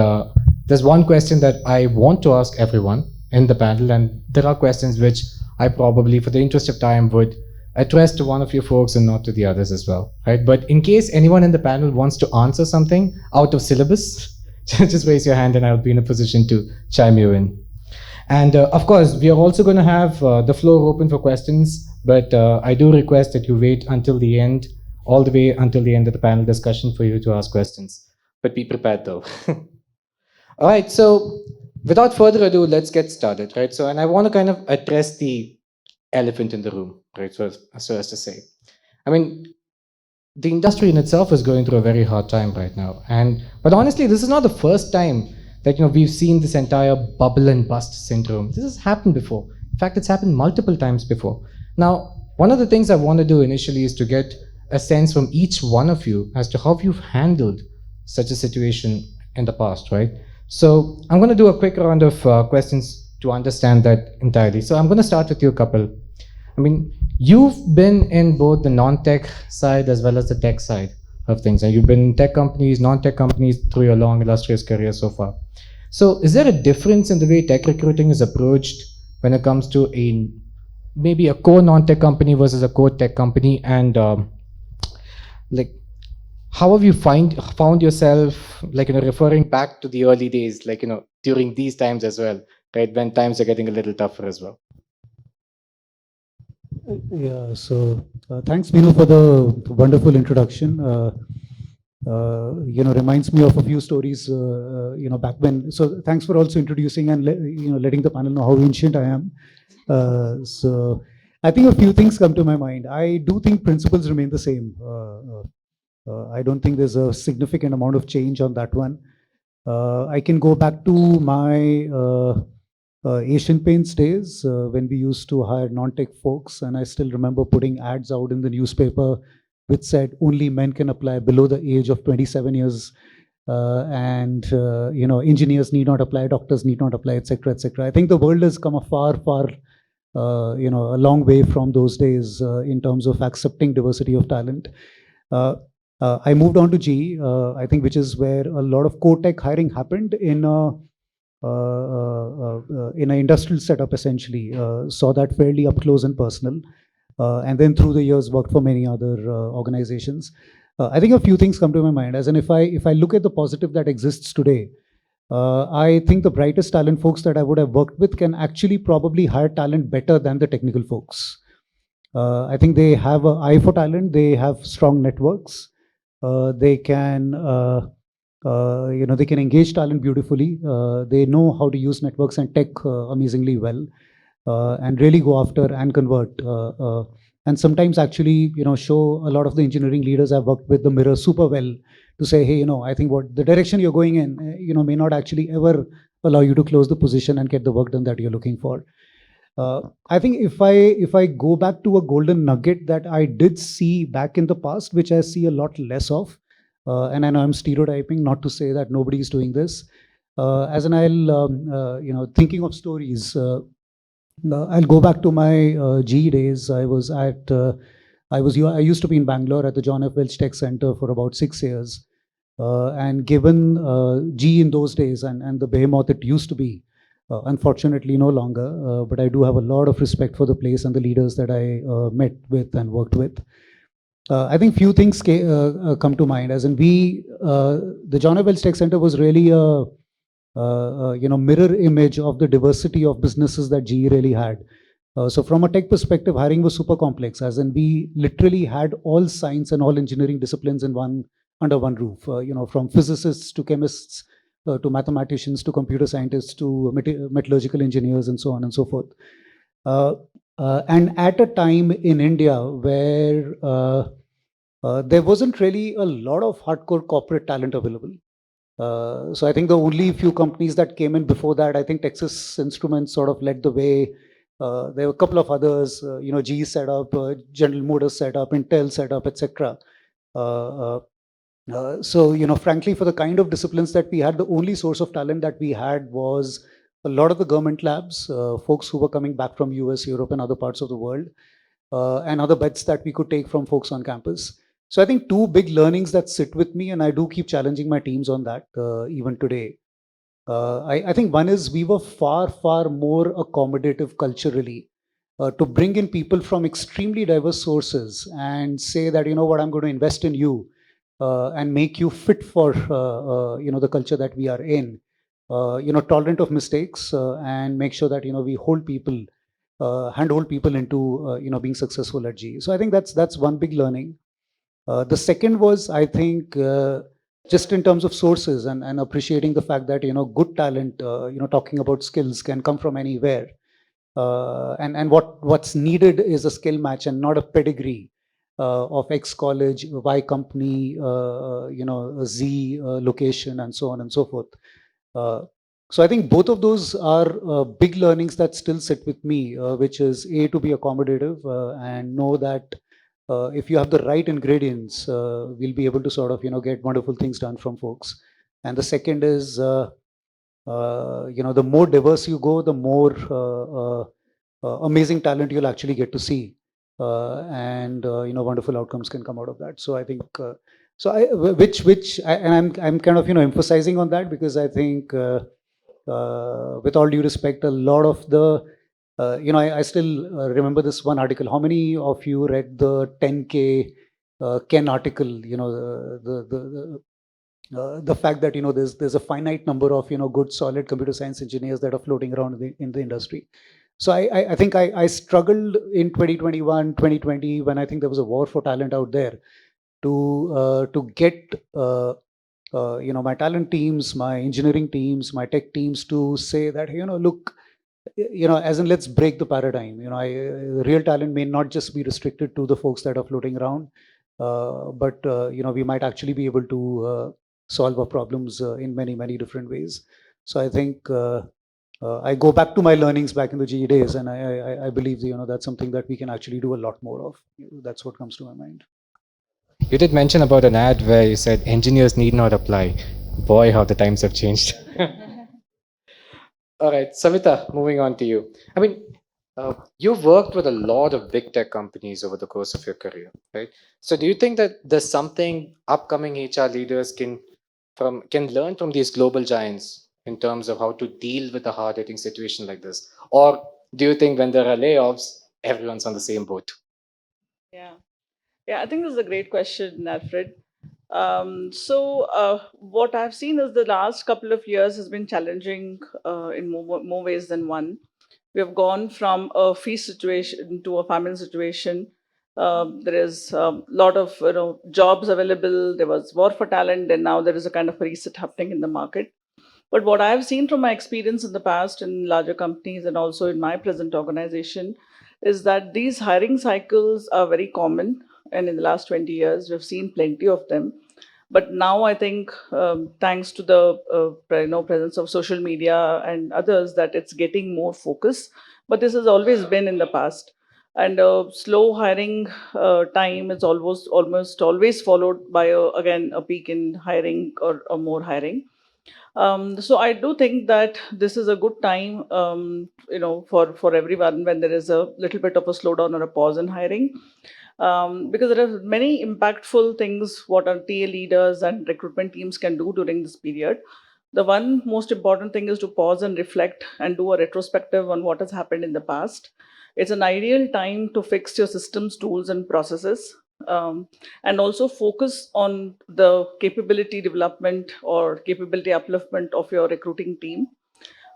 there's one question that I want to ask everyone in the panel, and there are questions which I probably, for the interest of time, would address to one of you folks and not to the others as well, right? But in case anyone in the panel wants to answer something out of syllabus, just raise your hand and I'll be in a position to chime you in. And of course, we are also going to have the floor open for questions, but I do request that you wait until the end, all the way until the end of the panel discussion for you to ask questions. But be prepared though. All right, so without further ado, let's get started, right? So, and I want to kind of address the elephant in the room, right? So as to say, I mean, the industry in itself is going through a very hard time right now. But honestly, this is not the first time that we've seen this entire bubble and bust syndrome. This has happened before. In fact, it's happened multiple times before. Now, one of the things I want to do initially is to get a sense from each one of you as to how you've handled such a situation in the past, right? So I'm going to do a quick round of questions to understand that entirely. So I'm going to start with you, Kapil. I mean, you've been in both the non-tech side as well as the tech side of things, and you've been in tech companies, non-tech companies through your long, illustrious career so far. So is there a difference in the way tech recruiting is approached when it comes to maybe a core non-tech company versus a core tech company? And how have you found yourself referring back to the early days, during these times as well, right, when times are getting a little tougher as well? Yeah, so thanks, Mino, for the wonderful introduction. Reminds me of a few stories, back when. So thanks for also introducing and letting the panel know how ancient I am. So I think a few things come to my mind. I do think principles remain the same. I don't think there's a significant amount of change on that one. I can go back to my Asian Paints days when we used to hire non-tech folks, and I still remember putting ads out in the newspaper which said only men can apply below the age of 27 years, and engineers need not apply, doctors need not apply, etc., etc. I think the world has come a far a long way from those days in terms of accepting diversity of talent. I moved on to GE, I think, which is where a lot of core tech hiring happened in an industrial setup, essentially. Saw that fairly up close and personal, and then through the years worked for many other organizations. I think a few things come to my mind. As in, if I look at the positive that exists today, I think the brightest talent folks that I would have worked with can actually probably hire talent better than the technical folks. I think they have an eye for talent. They have strong networks. They can they can engage talent beautifully. They know how to use networks and tech amazingly well, and really go after and convert. And sometimes actually, show a lot of the engineering leaders I've worked with the mirror super well to say, hey, I think what the direction you're going in, may not actually ever allow you to close the position and get the work done that you're looking for. I think if I go back to a golden nugget that I did see back in the past, which I see a lot less of, and I know I'm stereotyping, not to say that nobody is doing this. As an thinking of stories, I'll go back to my GE days. I used to be in Bangalore at the John F. Welch Tech Center for about 6 years, and given GE in those days and the behemoth it used to be. Unfortunately, no longer, but I do have a lot of respect for the place and the leaders that I met with and worked with. I think few things come to mind. As in, the John F. Welch Tech Center was really a mirror image of the diversity of businesses that GE really had. So from a tech perspective, hiring was super complex. As in, we literally had all science and all engineering disciplines in one under one roof. From physicists to chemists to mathematicians to computer scientists to metallurgical engineers and so on and so forth. And at a time in India where there wasn't really a lot of hardcore corporate talent available. So I think the only few companies that came in before that, I think Texas Instruments sort of led the way. There were a couple of others, GE set up, General Motors set up, Intel set up, etc. So, frankly, for the kind of disciplines that we had, the only source of talent that we had was a lot of the government labs, folks who were coming back from US, Europe, and other parts of the world, and other bets that we could take from folks on campus. So I think two big learnings that sit with me, and I do keep challenging my teams on that even today. I think one is we were far, far more accommodative culturally to bring in people from extremely diverse sources and say that, you know what, I'm going to invest in you and make you fit for, the culture that we are in, tolerant of mistakes and make sure that, we hold people, handhold people into, being successful at GE. So I think that's one big learning. The second was, I think, just in terms of sources and appreciating the fact that, good talent, talking about skills can come from anywhere. And what's needed is a skill match and not a pedigree of X college, Y company, Z location, and so on and so forth. So I think both of those are big learnings that still sit with me, which is A, to be accommodative and know that if you have the right ingredients, we'll be able to sort of, get wonderful things done from folks. And the second is, the more diverse you go, the more amazing talent you'll actually get to see. And wonderful outcomes can come out of that. So I think, and I'm kind of, emphasizing on that because I think, with all due respect, a lot of the I still remember this one article. How many of you read the 10K Ken article? The fact that there's a finite number of good solid computer science engineers that are floating around in the industry. So I think I struggled in 2021, 2020 when I think there was a war for talent out there to get my talent teams, my engineering teams, my tech teams to say that look, as in let's break the paradigm. Real talent may not just be restricted to the folks that are floating around, but we might actually be able to solve our problems in many different ways. So I think I go back to my learnings back in the GE days, and I believe that's something that we can actually do a lot more of. That's what comes to my mind. You did mention about an ad where you said engineers need not apply. Boy, how the times have changed. All right, Savita, moving on to you. I mean, you've worked with a lot of big tech companies over the course of your career, right? So do you think that there's something upcoming HR leaders can learn from these global giants in terms of how to deal with a hard-hitting situation like this? Or do you think when there are layoffs, everyone's on the same boat? Yeah. Yeah, I think this is a great question, Alfred. What I've seen is the last couple of years has been challenging in more ways than one. We have gone from a feast situation to a famine situation. There is a lot of jobs available. There was war for talent, and now there is a kind of reset happening in the market. But what I've seen from my experience in the past in larger companies and also in my present organization is that these hiring cycles are very common. And in the last 20 years, we've seen plenty of them. But now I think, thanks to the presence of social media and others, that it's getting more focus. But this has always been in the past. And slow hiring time is almost always followed by again a peak in hiring or more hiring. So I do think that this is a good time, for everyone when there is a little bit of a slowdown or a pause in hiring, because there are many impactful things what our TA leaders and recruitment teams can do during this period. The one most important thing is to pause and reflect and do a retrospective on what has happened in the past. It's an ideal time to fix your systems, tools, and processes, and also focus on the capability development or capability upliftment of your recruiting team.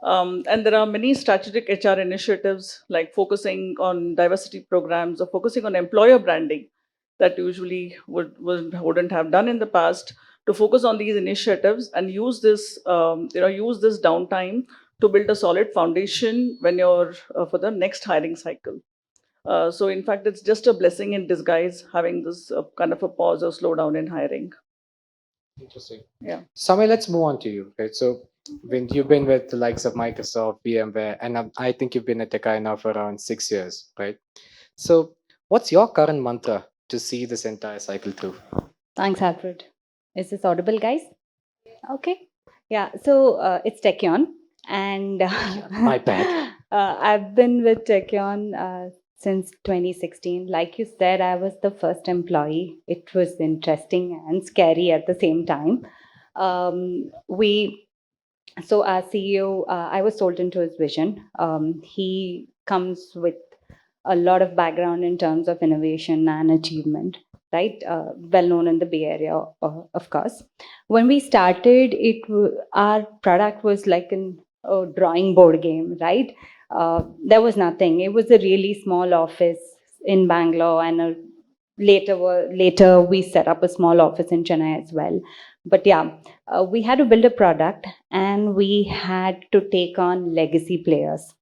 And there are many strategic HR initiatives like focusing on diversity programs or focusing on employer branding. that usually wouldn't have done in the past, to focus on these initiatives and use this use this downtime to build a solid foundation when you're for the next hiring cycle. So in fact, it's just a blessing in disguise having this kind of a pause or slowdown in hiring. Interesting. Yeah. Samay, let's move on to you. Right. So when you've been with the likes of Microsoft, VMware, and I think you've been at Tekai now for around 6 years, right? So what's your current mantra to see this entire cycle through? Thanks, Alfred. Is this audible, guys? Okay. Yeah. So it's Techion, and My bad. I've been with Techion since 2016. Like you said, I was the first employee. It was interesting and scary at the same time. So our CEO, I was sold into his vision. He comes with a lot of background in terms of innovation and achievement, right? Well known in the Bay Area, of course. When we started, our product was like a drawing board game, right? There was nothing. It was a really small office in Bangalore, and later we set up a small office in Chennai as well. But yeah, we had to build a product, and we had to take on legacy players.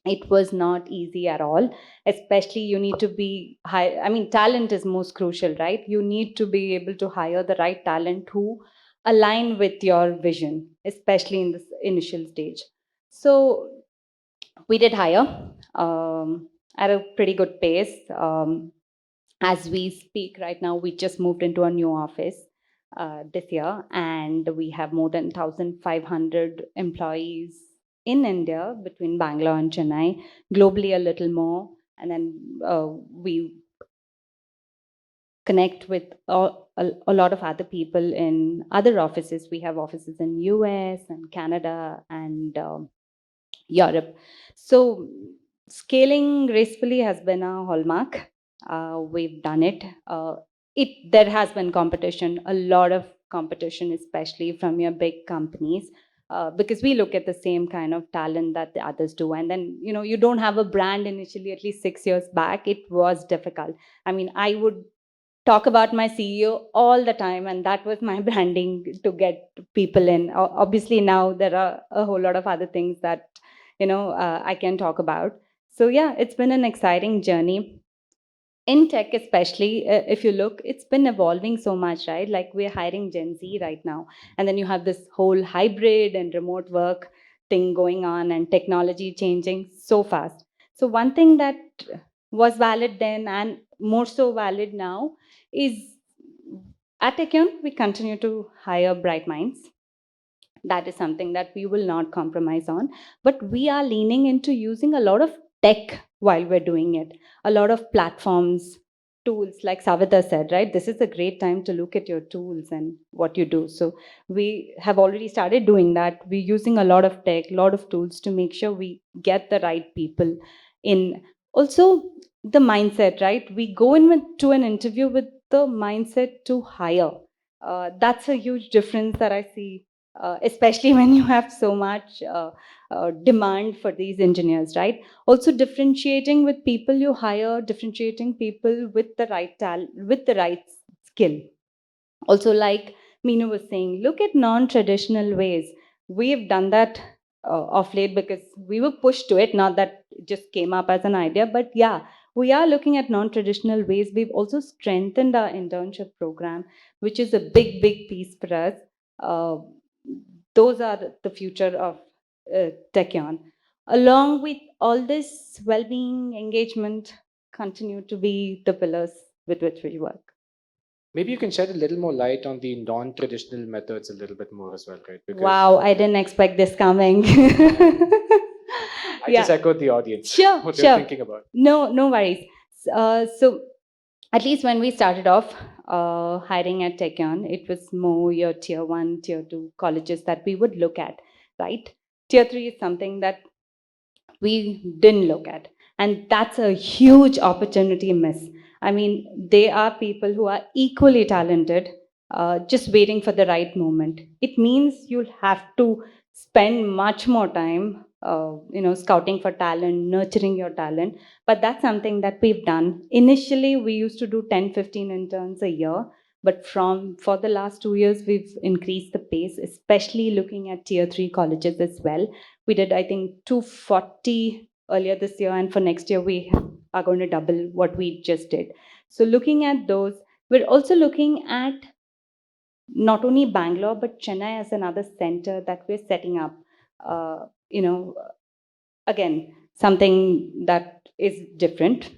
It was not easy at all. Especially, you need to be high. I mean, talent is most crucial, right? You need to be able to hire the right talent who align with your vision, especially in this initial stage. So we did hire at a pretty good pace. As we speak right now, we just moved into a new office this year, and we have more than 1,500 employees in India between Bangalore and Chennai, globally a little more. And then we connect with a lot of other people in other offices. We have offices in US and Canada and Europe. So scaling gracefully has been a hallmark. We've done it. There has been competition, a lot of competition, especially from your big companies, because we look at the same kind of talent that the others do. And then, you don't have a brand initially. At least 6 years back, it was difficult. I mean, I would talk about my CEO all the time, and that was my branding to get people in. Obviously, now there are a whole lot of other things that I can talk about. So yeah, it's been an exciting journey in tech, especially if you look. It's been evolving so much, right? Like, we're hiring Gen Z right now, and then you have this whole hybrid and remote work thing going on, and technology changing so fast. So one thing that was valid then and more so valid now is, at Techion, we continue to hire bright minds. That is something that we will not compromise on. But we are leaning into using a lot of tech while we're doing it. A lot of platforms, tools, like Savita said, right? This is a great time to look at your tools and what you do. So we have already started doing that. We're using a lot of tech, a lot of tools to make sure we get the right people in. Also, the mindset, right? We go in to an interview with the mindset to hire. That's a huge difference that I see, especially when you have so much demand for these engineers, right? Also, differentiating with people you hire, differentiating people with the right talent, with the right skill. Also, like Mino was saying, look at non-traditional ways. We have done that of late because we were pushed to it, not that it just came up as an idea, but yeah, we are looking at non-traditional ways. We've also strengthened our internship program, which is a big piece for us. Uh, those are the future of Techion. Along with all this, well-being, engagement continue to be the pillars with which we work. Maybe you can shed a little more light on the non-traditional methods a little bit more as well, right? Because Wow, I didn't expect this coming. I just echoed the audience. Sure, what sure. they're thinking about. No worries. So at least when we started off hiring at Techion, it was more your tier 1, tier 2 colleges that we would look at, right? Tier 3 is something that we didn't look at. And that's a huge opportunity miss. I mean, they are people who are equally talented, just waiting for the right moment. It means you'll have to spend much more time scouting for talent, nurturing your talent. But that's something that we've done. Initially, we used to do 10, 15 interns a year. But for the last 2 years, we've increased the pace, especially looking at tier 3 colleges as well. We did, I think, 240 earlier this year. And for next year, we are going to double what we just did. So looking at those, we're also looking at not only Bangalore, but Chennai as another center that we're setting up. Again, something that is different.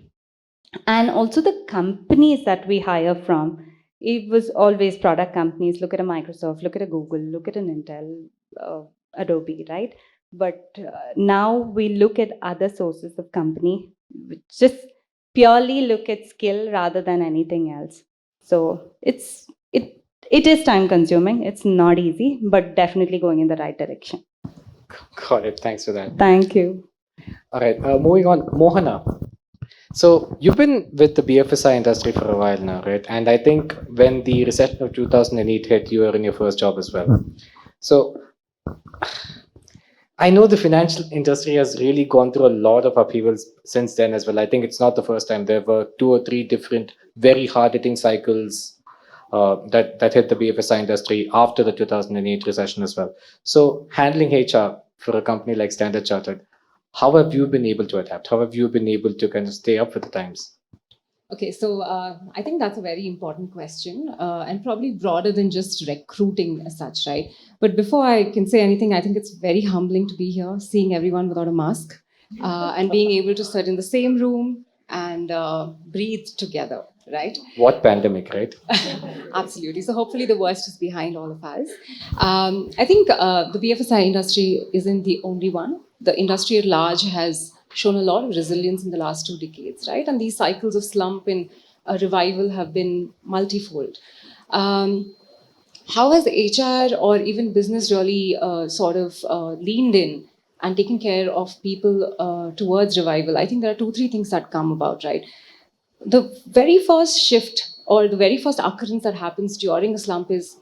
And also the companies that we hire from, it was always product companies. Look at a Microsoft, look at a Google, look at an Intel, Adobe, right? But now we look at other sources of company, which just purely look at skill rather than anything else. So it is time consuming. It's not easy, but definitely going in the right direction. Got it. Thanks for that. Thank you. All right. Moving on, Mohana. So you've been with the BFSI industry for a while now, right? And I think when the recession of 2008 hit, you were in your first job as well. So I know the financial industry has really gone through a lot of upheavals since then as well. I think it's not the first time. There were 2 or 3 different very hard-hitting cycles that hit the BFSI industry after the 2008 recession as well. So handling HR for a company like Standard Chartered, how have you been able to adapt? How have you been able to kind of stay up with the times? Okay, so I think that's a very important question and probably broader than just recruiting as such, right? But before I can say anything, I think it's very humbling to be here, seeing everyone without a mask and being able to sit in the same room and breathe together, right? What pandemic, right? Absolutely. So hopefully the worst is behind all of us. I think the BFSI industry isn't the only one. The industry at large has shown a lot of resilience in the last 2 decades, right? And these cycles of slump and revival have been multifold. How has HR or even business really leaned in and taken care of people towards revival? I think there are 2, 3 things that come about, right? The very first shift or the very first occurrence that happens during a slump is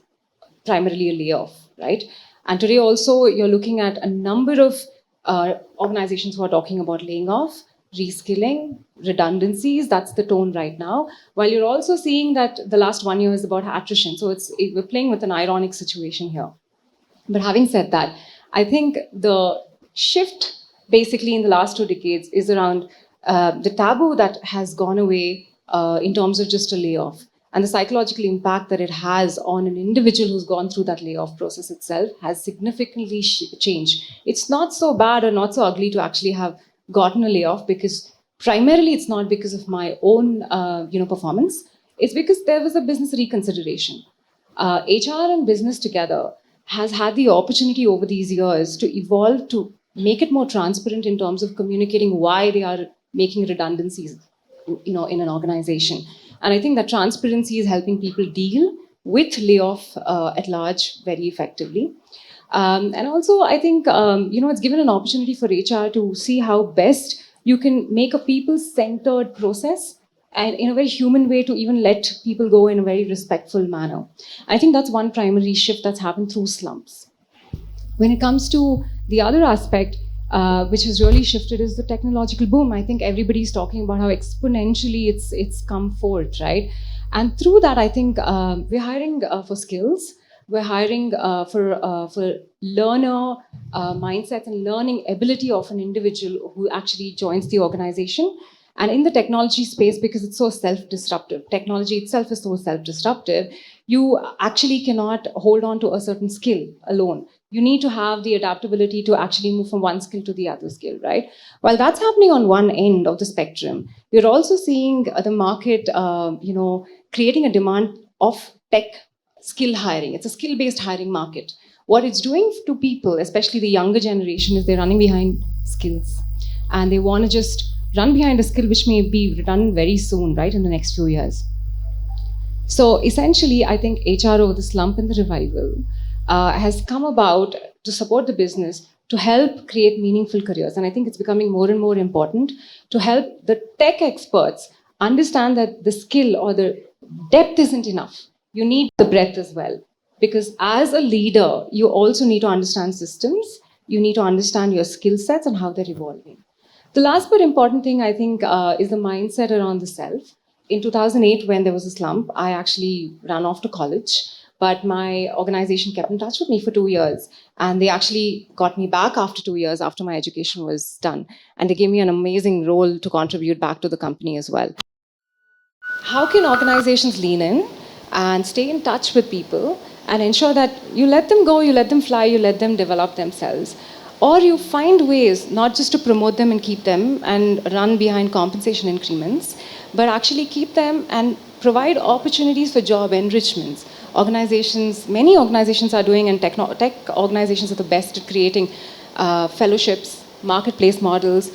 primarily a layoff, right? And today also you're looking at a number of organizations who are talking about laying off, reskilling, redundancies. That's the tone right now. While you're also seeing that the last 1 year is about attrition. So we're playing with an ironic situation here. But having said that, I think the shift basically in the last 2 decades is around the taboo that has gone away in terms of just a layoff. And the psychological impact that it has on an individual who's gone through that layoff process itself has significantly changed. It's not so bad or not so ugly to actually have gotten a layoff, because primarily it's not because of my own performance. It's because there was a business reconsideration. HR and business together has had the opportunity over these years to evolve to make it more transparent in terms of communicating why they are making redundancies in an organization. And I think that transparency is helping people deal with layoff at large very effectively. And also, I think, it's given an opportunity for HR to see how best you can make a people-centered process and in a very human way to even let people go in a very respectful manner. I think that's one primary shift that's happened through slumps. When it comes to the other aspect, which has really shifted, is the technological boom. I think everybody's talking about how exponentially it's come forth, right? And through that, I think we're hiring for skills. We're hiring for learner mindsets and learning ability of an individual who actually joins the organization. And in the technology space, because it's so self-disruptive, technology itself is so self-disruptive, you actually cannot hold on to a certain skill alone. You need to have the adaptability to actually move from one skill to the other skill, right? While that's happening on one end of the spectrum, you're also seeing the market, creating a demand of tech skill hiring. It's a skill-based hiring market. What it's doing to people, especially the younger generation, is they're running behind skills. And they want to just run behind a skill which may be redundant very soon, right, in the next few years. So essentially, I think HR over the slump and the revival has come about to support the business to help create meaningful careers. And I think it's becoming more and more important to help the tech experts understand that the skill or the depth isn't enough. You need the breadth as well. Because as a leader, you also need to understand systems. You need to understand your skill sets and how they're evolving. The last but important thing, I think, is the mindset around the self. In 2008, when there was a slump, I actually ran off to college, but my organization kept in touch with me for 2 years. And they actually got me back after 2 years after my education was done. And they gave me an amazing role to contribute back to the company as well. How can organizations lean in and stay in touch with people and ensure that you let them go, you let them fly, you let them develop themselves? Or you find ways not just to promote them and keep them and run behind compensation increments, but actually keep them and provide opportunities for job enrichments. Many organizations are doing, and tech organizations are the best at creating fellowships, marketplace models.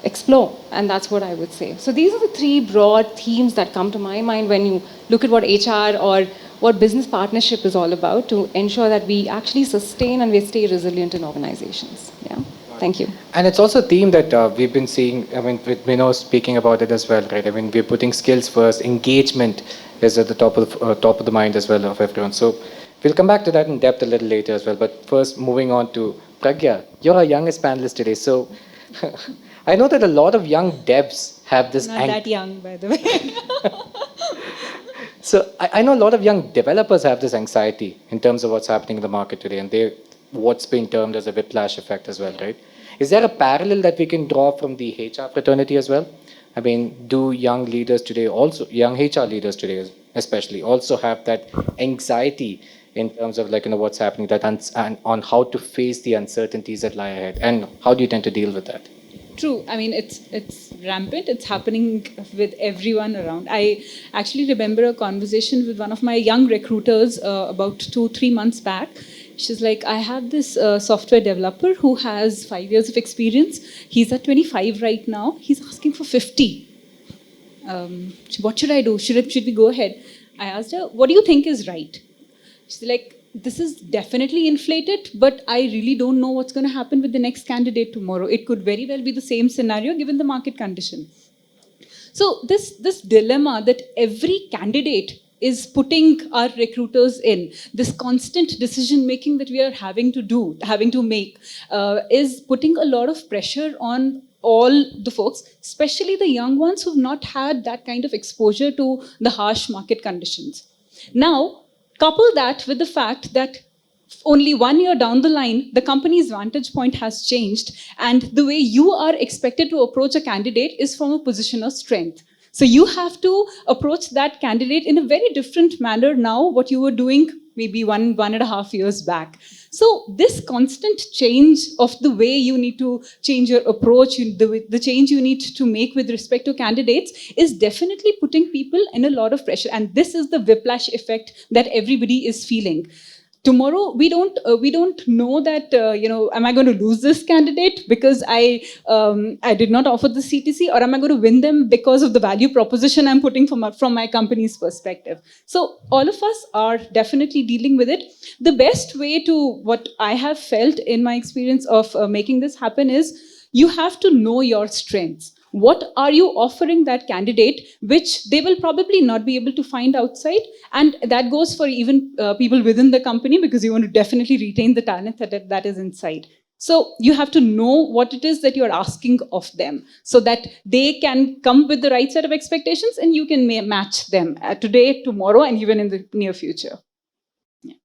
Explore, and that's what I would say. So these are the three broad themes that come to my mind when you look at what HR or what business partnership is all about, to ensure that we actually sustain and we stay resilient in organizations. Yeah. Thank you. And it's also a theme that we've been seeing, I mean, with Mino speaking about it as well, right? I mean, we're putting skills first. Engagement is at the top of the mind as well of everyone. So we'll come back to that in depth a little later as well. But first, moving on to Pragya. You're our youngest panelist today. So I know that a lot of young devs have this... Not that young, by the way. So I know a lot of young developers have this anxiety in terms of what's happening in the market today, and what's been termed as a whiplash effect as well, right? Is there a parallel that we can draw from the HR fraternity as well? I mean, do young leaders today also, young HR leaders today especially, also have that anxiety in terms of, like, you know, what's happening, that and on how to face the uncertainties that lie ahead, and how do you tend to deal with that? True. I mean, it's rampant. It's happening with everyone around. I actually remember a conversation with one of my young recruiters about 2-3 months back. She's like, I have this software developer who has 5 years of experience. He's at 25 right now. He's asking for 50. What should I do? Should we go ahead? I asked her, what do you think is right? She's like, this is definitely inflated, but I really don't know what's going to happen with the next candidate tomorrow. It could very well be the same scenario given the market condition. So this dilemma that every candidate is putting our recruiters in, this constant decision making that we are having to make, is putting a lot of pressure on all the folks, especially the young ones who've not had that kind of exposure to the harsh market conditions. Now, couple that with the fact that only 1 year down the line, the company's vantage point has changed, and the way you are expected to approach a candidate is from a position of strength. So you have to approach that candidate in a very different manner now, what you were doing maybe 1.5 years back. So this constant change of the way you need to change your approach, the change you need to make with respect to candidates is definitely putting people in a lot of pressure. And this is the whiplash effect that everybody is feeling. Tomorrow, we don't know that, am I going to lose this candidate because I did not offer the CTC, or am I going to win them because of the value proposition I'm putting from my company's perspective? So all of us are definitely dealing with it. The best way to, what I have felt in my experience of making this happen, is you have to know your strengths. What are you offering that candidate, which they will probably not be able to find outside? And that goes for even people within the company, because you want to definitely retain the talent that is inside. So you have to know what it is that you're asking of them, so that they can come with the right set of expectations and you can match them today, tomorrow, and even in the near future. Yeah.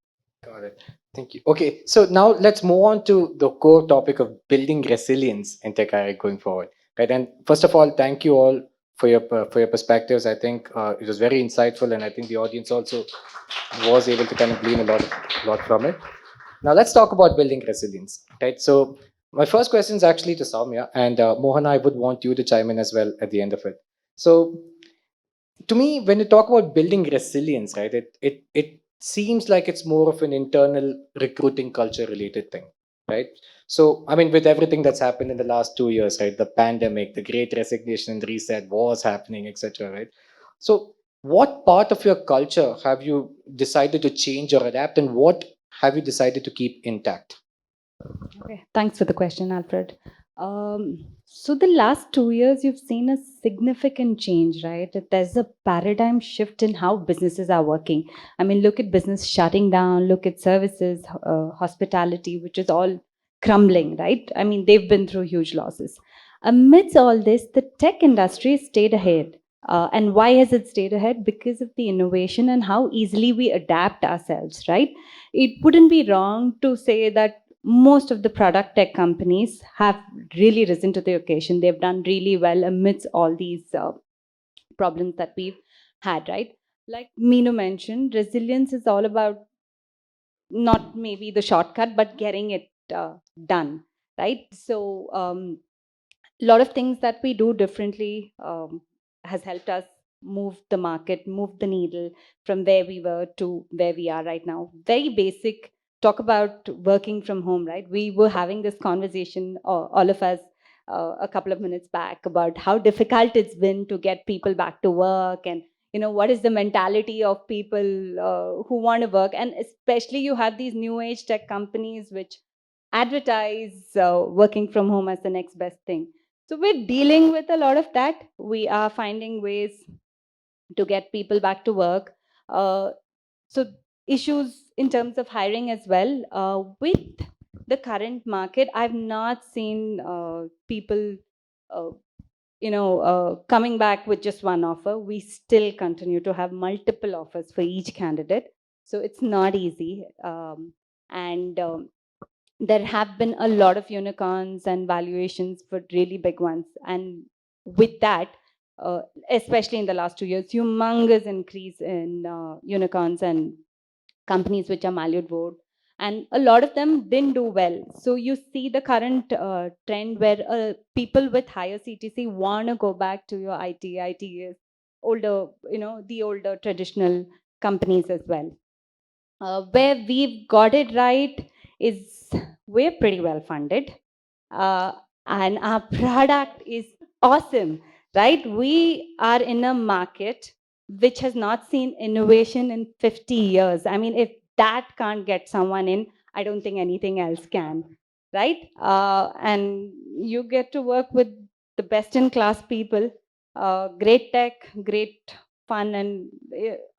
Got it. Thank you. Okay, so now let's move on to the core topic of building resilience in TechRI going forward. Right, and first of all, thank you all for your perspectives. I think it was very insightful, and I think the audience also was able to kind of glean a lot from it. Now let's talk about building resilience. Right. So my first question is actually to Soumya, and Mohan, I would want you to chime in as well at the end of it. So to me, when you talk about building resilience, right, it seems like it's more of an internal recruiting culture related thing, right? So, I mean, with everything that's happened in the last 2 years, right, the pandemic, the great resignation and reset, wars happening, etc., right? So, what part of your culture have you decided to change or adapt, and what have you decided to keep intact? Okay, thanks for the question, Alfred. So the last 2 years, you've seen a significant change, right? There's a paradigm shift in how businesses are working. I mean, look at business shutting down, look at services, hospitality, which is all crumbling, right? I mean, they've been through huge losses. Amidst all this, the tech industry stayed ahead. And why has it stayed ahead? Because of the innovation and how easily we adapt ourselves, right? It wouldn't be wrong to say that most of the product tech companies have really risen to the occasion. They've done really well amidst all these problems that we've had, right? Like Mino mentioned, resilience is all about not maybe the shortcut, but getting it done, right? So a lot of things that we do differently has helped us move the market, move the needle from where we were to where we are right now. Very basic. Talk about working from home, right? We were having this conversation, all of us, a couple of minutes back about how difficult it's been to get people back to work, and what is the mentality of people who want to work, and especially you have these new age tech companies which advertise working from home as the next best thing. So we're dealing with a lot of that. We are finding ways to get people back to work. So issues in terms of hiring as well. With the current market, I've not seen people, coming back with just one offer. We still continue to have multiple offers for each candidate. So it's not easy. And there have been a lot of unicorns and valuations for really big ones. And with that, especially in the last 2 years, humongous increase in unicorns and companies which are valued board. And a lot of them didn't do well. So you see the current trend where people with higher CTC want to go back to your IT is older, the older traditional companies as well. Where we've got it right is we're pretty well funded, uh, and our product is awesome, right? We are in a market which has not seen innovation in 50 years. I mean, if that can't get someone in, I don't think anything else can, right? And you get to work with the best in class people, great tech, great fun, and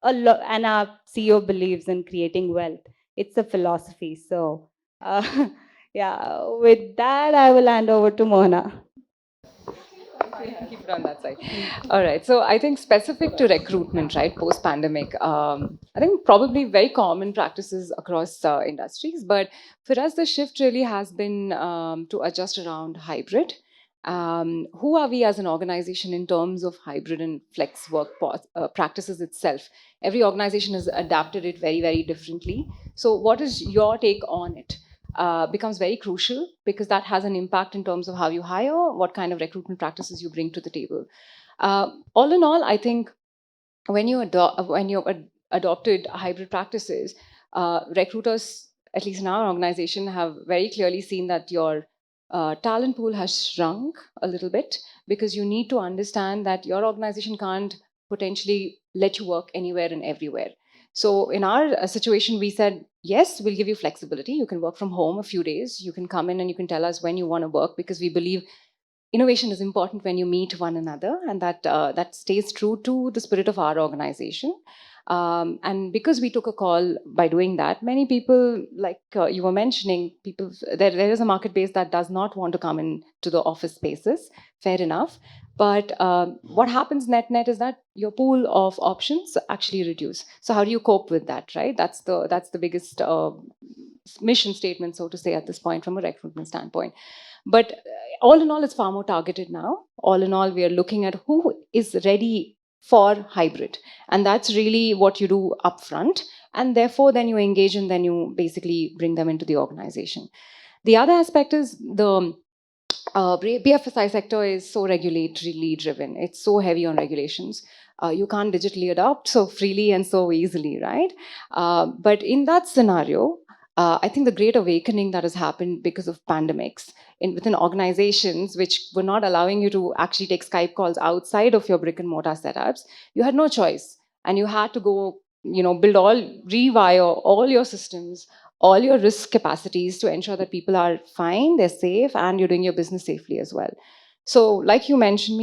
and our CEO believes in creating wealth. It's a philosophy. So, yeah, with that, I will hand over to Mohana. Keep it on that side. All right. So I think specific to recruitment, right, post pandemic, I think probably very common practices across industries. But for us, the shift really has been to adjust around hybrid. Who are we as an organization in terms of hybrid and flex work practices itself? Every organization has adapted it very, very differently. So, what is your take on it? Becomes very crucial because that has an impact in terms of how you hire, what kind of recruitment practices you bring to the table. All in all, I think when you adopted hybrid practices, recruiters, at least in our organization, have very clearly seen that your talent pool has shrunk a little bit because you need to understand that your organization can't potentially let you work anywhere and everywhere. So in our situation, we said, yes, we'll give you flexibility. You can work from home a few days. You can come in and you can tell us when you want to work, because we believe innovation is important when you meet one another, and that stays true to the spirit of our organization. And because we took a call by doing that, many people, like you were mentioning, people there is a market base that does not want to come into the office spaces. Fair enough. But what happens net is that your pool of options actually reduce. So how do you cope with that, right? That's the biggest mission statement, so to say, at this point from a recruitment standpoint. But all in all, it's far more targeted now. All in all, we are looking at who is ready for hybrid. And that's really what you do upfront. And therefore, then you engage and then you basically bring them into the organization. The other aspect is the BFSI sector is so regulatory driven. It's so heavy on regulations. You can't digitally adopt so freely and so easily, right? But in that scenario, I think the great awakening that has happened because of pandemics within organizations which were not allowing you to actually take Skype calls outside of your brick and mortar setups, you had no choice. And you had to go, rewire all your systems, all your risk capacities to ensure that people are fine, they're safe, and you're doing your business safely as well. So, like you mentioned,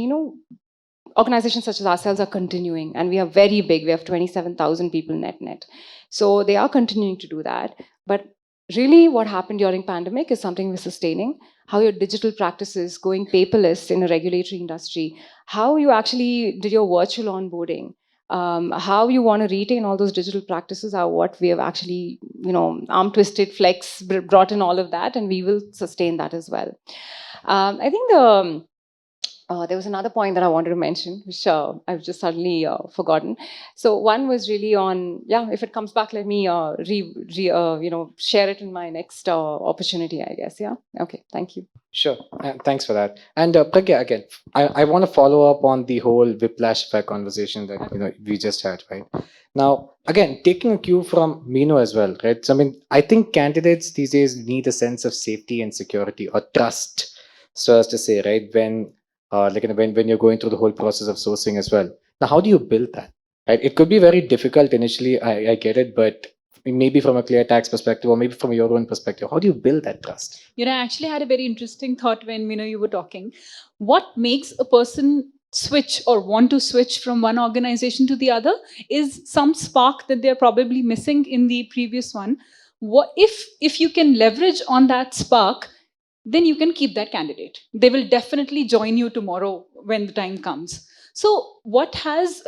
organizations such as ourselves are continuing, and we are very big. We have 27,000 people net. So they are continuing to do that. But really what happened during pandemic is something we're sustaining. How your digital practices going paperless in a regulatory industry, how you actually did your virtual onboarding, how you want to retain all those digital practices are what we have actually, arm twisted, flex, brought in all of that, and we will sustain that as well. I think there was another point that I wanted to mention, which I've just suddenly forgotten. So one was really on, if it comes back, let me share it in my next opportunity, I guess. Yeah. Okay. Thank you. Sure. Thanks for that. And Pragya, again, I want to follow up on the whole whiplash effect conversation that we just had, right? Now, again, taking a cue from Mino as well, right? So, I mean, I think candidates these days need a sense of safety and security or trust, so as to say, right? When when you're going through the whole process of sourcing as well. Now, how do you build that? Right? It could be very difficult initially. I get it, but maybe from a clear tax perspective, or maybe from your own perspective, how do you build that trust? I actually had a very interesting thought when you were talking. What makes a person switch or want to switch from one organization to the other is some spark that they're probably missing in the previous one. What if you can leverage on that spark, then you can keep that candidate. They will definitely join you tomorrow when the time comes. So what has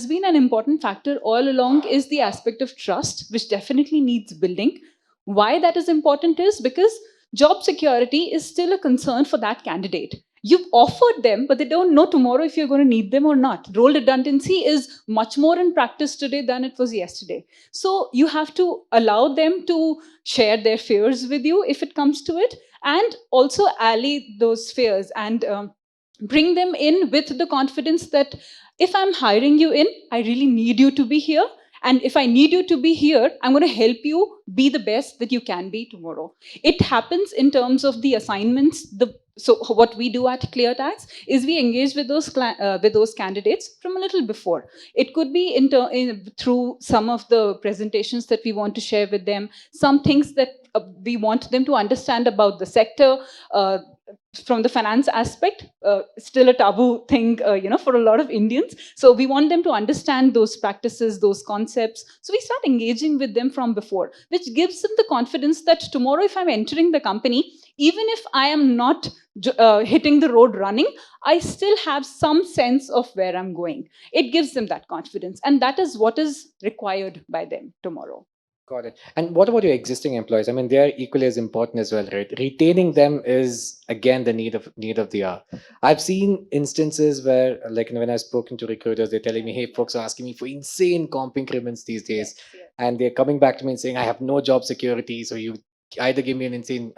been an important factor all along is the aspect of trust, which definitely needs building. Why that is important is because job security is still a concern for that candidate. You've offered them, but they don't know tomorrow if you're going to need them or not. Role redundancy is much more in practice today than it was yesterday. So you have to allow them to share their fears with you if it comes to it, and also allay those fears and bring them in with the confidence that if I'm hiring you in, I really need you to be here. And if I need you to be here, I'm going to help you be the best that you can be tomorrow. It happens in terms of the assignments. So what we do at ClearTax is we engage with those candidates from a little before. It could be through some of the presentations that we want to share with them, some things that we want them to understand about the sector. From the finance aspect, still a taboo thing, for a lot of Indians. So we want them to understand those practices, those concepts. So we start engaging with them from before, which gives them the confidence that tomorrow, if I'm entering the company, even if I am not hitting the road running, I still have some sense of where I'm going. It gives them that confidence, and that is what is required by them tomorrow. Got it. And what about your existing employees? I mean, they are equally as important as well, right? Retaining them is again the need of the hour. I've seen instances where, when I've spoken to recruiters, they're telling me, "Hey, folks are asking me for insane comp increments these days," and they're coming back to me and saying, "I have no job security, so you either give me an insane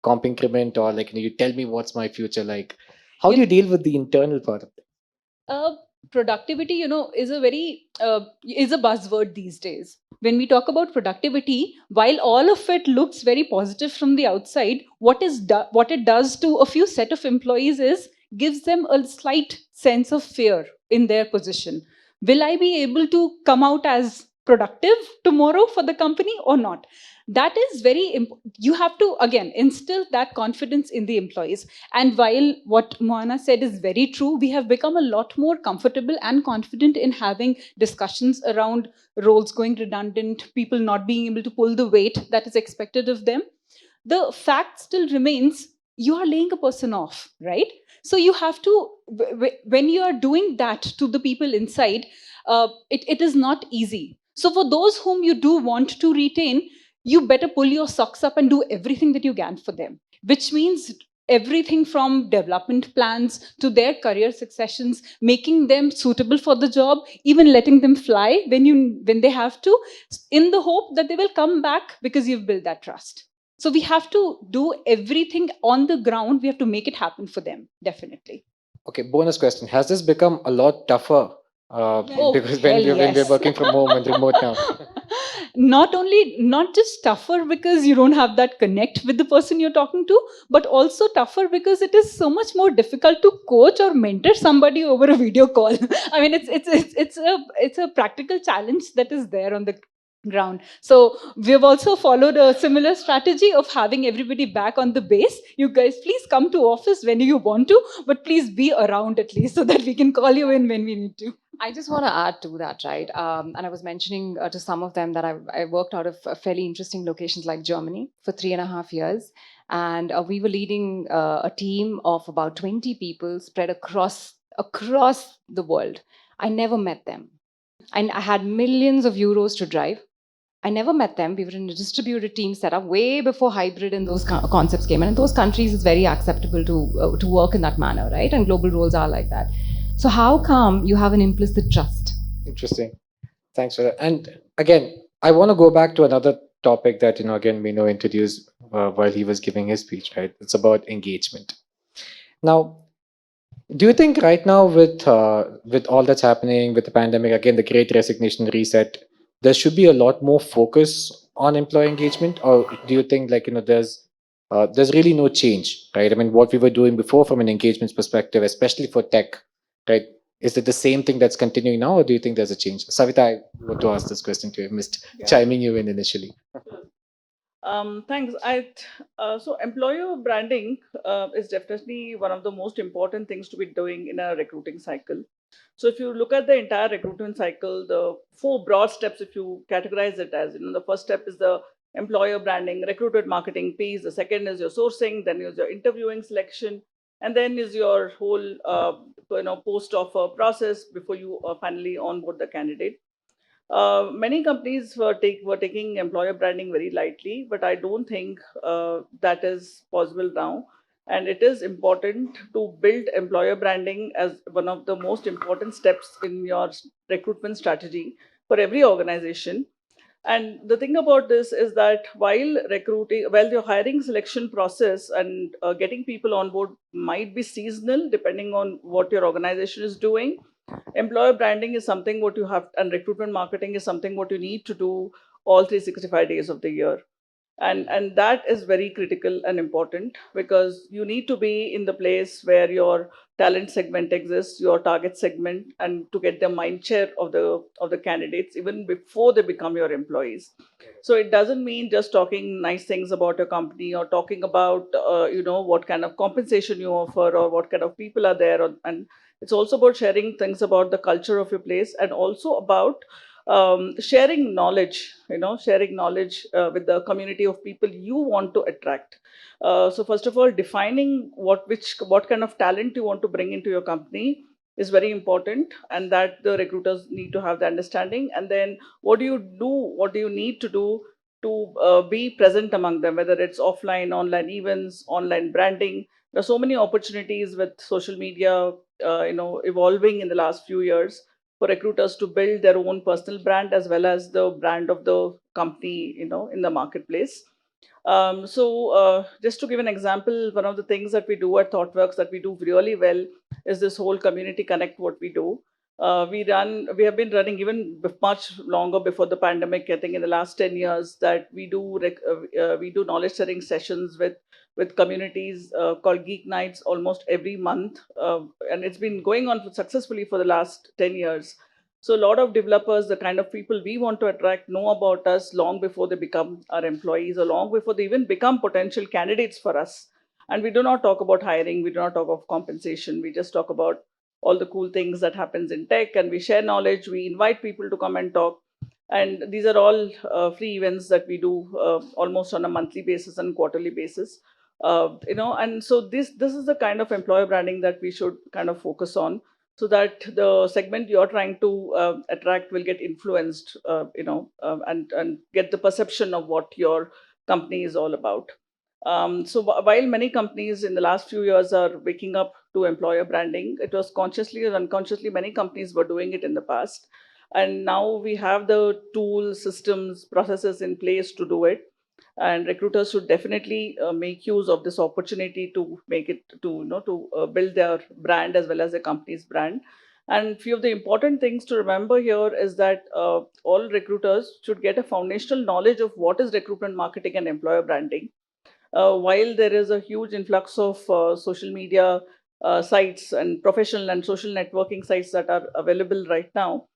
comp increment, or you tell me what's my future like." How do you deal with the internal part of it? Productivity, is a buzzword these days. When we talk about productivity, while all of it looks very positive from the outside, what it does to a few set of employees is gives them a slight sense of fear in their position. Will I be able to come out as productive tomorrow for the company or not? That is very important. You have to, again, instill that confidence in the employees. And while what Moana said is very true, we have become a lot more comfortable and confident in having discussions around roles going redundant, people not being able to pull the weight that is expected of them. The fact still remains, you are laying a person off, right? So you have to, when you are doing that to the people inside, it is not easy. So for those whom you do want to retain, you better pull your socks up and do everything that you can for them, which means everything from development plans to their career successions, making them suitable for the job, even letting them fly when they have to, in the hope that they will come back because you've built that trust. So we have to do everything on the ground. We have to make it happen for them, definitely. Okay, bonus question. Has this become a lot tougher because when we're working from home and remote now? Not just tougher because you don't have that connect with the person you're talking to, but also tougher because it is so much more difficult to coach or mentor somebody over a video call. I mean, it's a practical challenge that is there on the ground. So we've also followed a similar strategy of having everybody back on the base. You guys, please come to office when you want to, but please be around at least so that we can call you in when we need to. I just want to add to that, right? And I was mentioning to some of them that I worked out of fairly interesting locations like Germany for 3.5 years. And we were leading a team of about 20 people spread across the world. I never met them. And I had millions of euros to drive. I never met them. We were in a distributed team setup way before hybrid and those concepts came in. And those countries, it's very acceptable to work in that manner, right? And global roles are like that. So how come you have an implicit trust? Interesting. Thanks for that. And again, I want to go back to another topic that, again, Mino introduced while he was giving his speech, right? It's about engagement. Now, do you think right now with all that's happening with the pandemic, again, the great resignation reset, there should be a lot more focus on employee engagement? Or do you think there's really no change, right? I mean, what we were doing before from an engagement perspective, especially for tech, right? Is it the same thing that's continuing now, or do you think there's a change? Savita, I want to ask this question to you. I missed chiming you in initially. Thanks. So employer branding is definitely one of the most important things to be doing in a recruiting cycle. So if you look at the entire recruitment cycle, the four broad steps, if you categorize it as, the first step is the employer branding, recruitment marketing piece. The second is your sourcing, then is your interviewing selection, and then is your whole post offer process before you finally onboard the candidate. Many companies were taking employer branding very lightly, but I don't think that is possible now. And it is important to build employer branding as one of the most important steps in your recruitment strategy for every organization. And the thing about this is that while your hiring selection process and getting people on board might be seasonal depending on what your organization is doing, employer branding is something what you have, and recruitment marketing is something what you need to do all 365 days of the year. And that is very critical and important, because you need to be in the place where your talent segment exists, your target segment, and to get the mind share of the candidates even before they become your employees. So it doesn't mean just talking nice things about your company, or talking about what kind of compensation you offer, or what kind of people are there, and it's also about sharing things about the culture of your place, and also about sharing knowledge, sharing knowledge with the community of people you want to attract. So first of all, defining what kind of talent you want to bring into your company is very important, and that the recruiters need to have the understanding. And then what do you need to do to be present among them, whether it's offline, online events, online branding. There are so many opportunities with social media evolving in the last few years for recruiters to build their own personal brand as well as the brand of the company, in the marketplace. Just to give an example, one of the things that we do at ThoughtWorks that we do really well is this whole community connect. What we do, we have been running even much longer before the pandemic. I think in the last 10 years that we do knowledge sharing sessions with communities called Geek Nights almost every month, and it's been going on successfully for the last 10 years. So a lot of developers, the kind of people we want to attract, know about us long before they become our employees, or long before they even become potential candidates for us. And we do not talk about hiring, we do not talk of compensation, we just talk about all the cool things that happens in tech, and we share knowledge, we invite people to come and talk. And these are all free events that we do almost on a monthly basis and quarterly basis. And so this is the kind of employer branding that we should kind of focus on, so that the segment you're trying to attract will get influenced, and get the perception of what your company is all about. While many companies in the last few years are waking up to employer branding, it was consciously or unconsciously many companies were doing it in the past. And now we have the tools, systems, processes in place to do it. And recruiters should definitely make use of this opportunity to make it to build their brand as well as the company's brand. And few of the important things to remember here is that all recruiters should get a foundational knowledge of what is recruitment marketing and employer branding. While there is a huge influx of social media sites and professional and social networking sites that are available right now,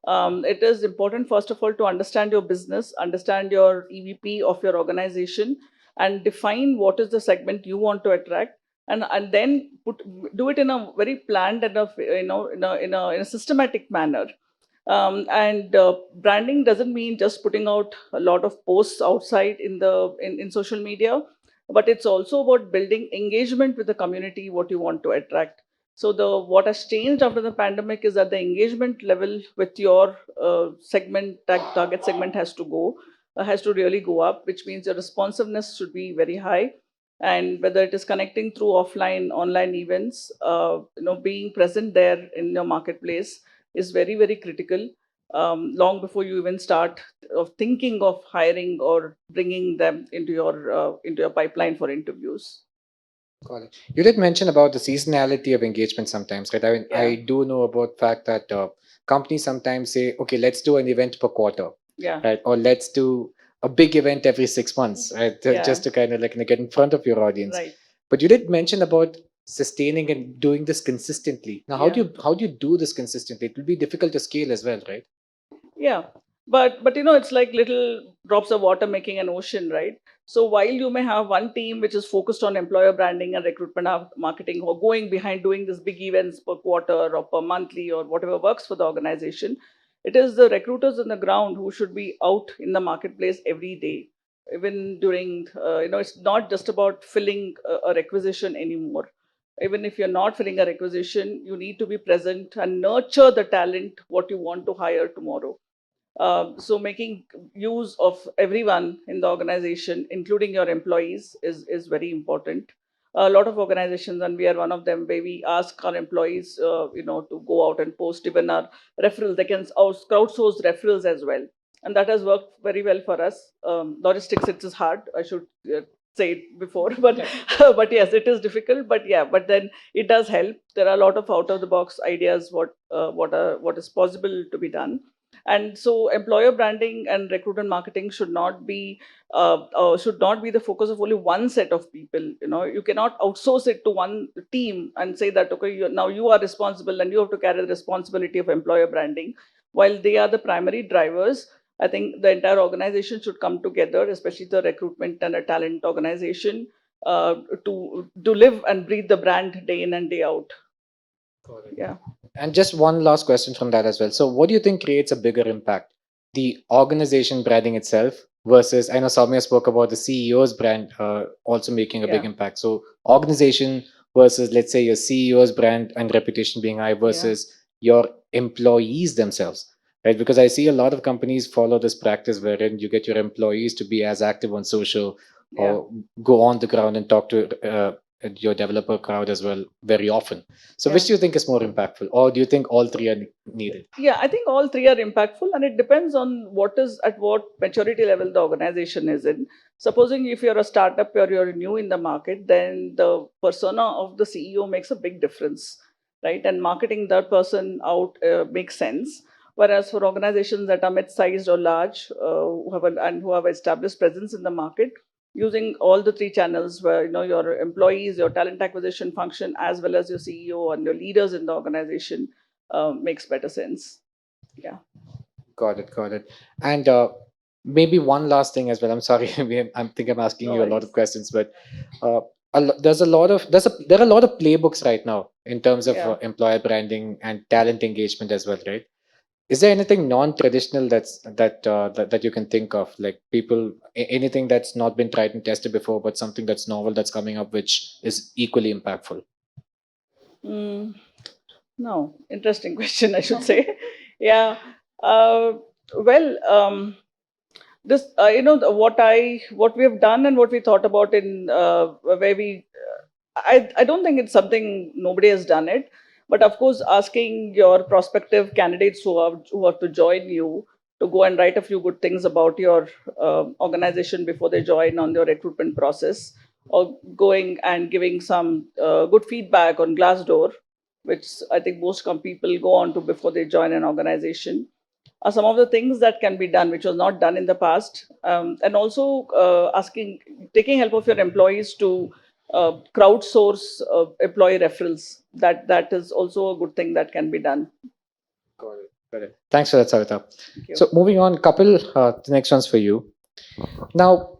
it is important, first of all, to understand your business, understand your EVP of your organization, and define what is the segment you want to attract, and then do it in a very planned and in a systematic manner. And branding doesn't mean just putting out a lot of posts outside in social media, but it's also about building engagement with the community, what you want to attract. So what has changed after the pandemic is that the engagement level with your target segment has to really go up, which means your responsiveness should be very high. And whether it is connecting through offline online events, being present there in your marketplace is very, very critical, long before you even start of thinking of hiring or bringing them into your pipeline for interviews. Got it. You did mention about the seasonality of engagement sometimes, right? I mean, Yeah. I do know about the fact that companies sometimes say, okay, let's do an event per quarter, Yeah. right? Or let's do a big event every 6 months, right? Yeah. Just to kind of like get in front of your audience. Right. But you did mention about sustaining and doing this consistently. Now, how do you do this consistently? It will be difficult to scale as well, right? Yeah, but it's like little drops of water making an ocean, right? So while you may have one team which is focused on employer branding and recruitment marketing, or going behind doing this big events per quarter or per monthly or whatever works for the organization, it is the recruiters on the ground who should be out in the marketplace every day, even during it's not just about filling a requisition anymore. Even if you're not filling a requisition, you need to be present and nurture the talent what you want to hire tomorrow. So making use of everyone in the organization, including your employees, is very important. A lot of organizations, and we are one of them, where we ask our employees, to go out and post even our referrals. They can crowdsource referrals as well, and that has worked very well for us. Logistics, it is hard. I should say it before, but but yes, it is difficult. But yeah, but then it does help. There are a lot of out of the box ideas what is possible to be done. And so employer branding and recruitment marketing should not be the focus of only one set of people. You cannot outsource it to one team and say that, okay, now you are responsible and you have to carry the responsibility of employer branding. While they are the primary drivers, I think the entire organization should come together, especially the recruitment and a talent organization, to live and breathe the brand day in and day out. Yeah. And just one last question from that as well. So, what do you think creates a bigger impact? The organization branding itself versus, I know Soumya spoke about the CEO's brand also making a big Yeah. impact. So, organization versus, let's say, your CEO's brand and reputation being high versus your employees themselves, right? Because I see a lot of companies follow this practice wherein you get your employees to be as active on social or go on the ground and talk to your developer crowd as well very often. So which do you think is more impactful, or do you think all three are needed? Yeah, I think all three are impactful, and it depends on what maturity level the organization is in. Supposing if you're a startup or you're new in the market, then the persona of the CEO makes a big difference, right? And marketing that person out makes sense. Whereas for organizations that are mid-sized or large, who have established presence in the market, using all the three channels, where your employees, your talent acquisition function, as well as your CEO and your leaders in the organization, makes better sense. Yeah. Got it. And maybe one last thing as well. I'm sorry, I think I'm asking you a lot of questions, but there are a lot of playbooks right now in terms of employer branding and talent engagement as well, right? Is there anything non-traditional that you can think of, like anything that's not been tried and tested before, but something that's novel that's coming up, which is equally impactful? No, interesting question, I should say. Yeah. Well, this what we have done and what we thought about in where we I don't think it's something nobody has done it, but of course asking your prospective candidates who are to join you to go and write a few good things about your organization before they join on your recruitment process, or going and giving some good feedback on Glassdoor, which I think most people go on to before they join an organization, are some of the things that can be done, which was not done in the past. And also taking help of your employees to crowdsource employee referrals. That is also a good thing that can be done. Got it. Thanks for that, Savita. So moving on, the next one's for you. Now,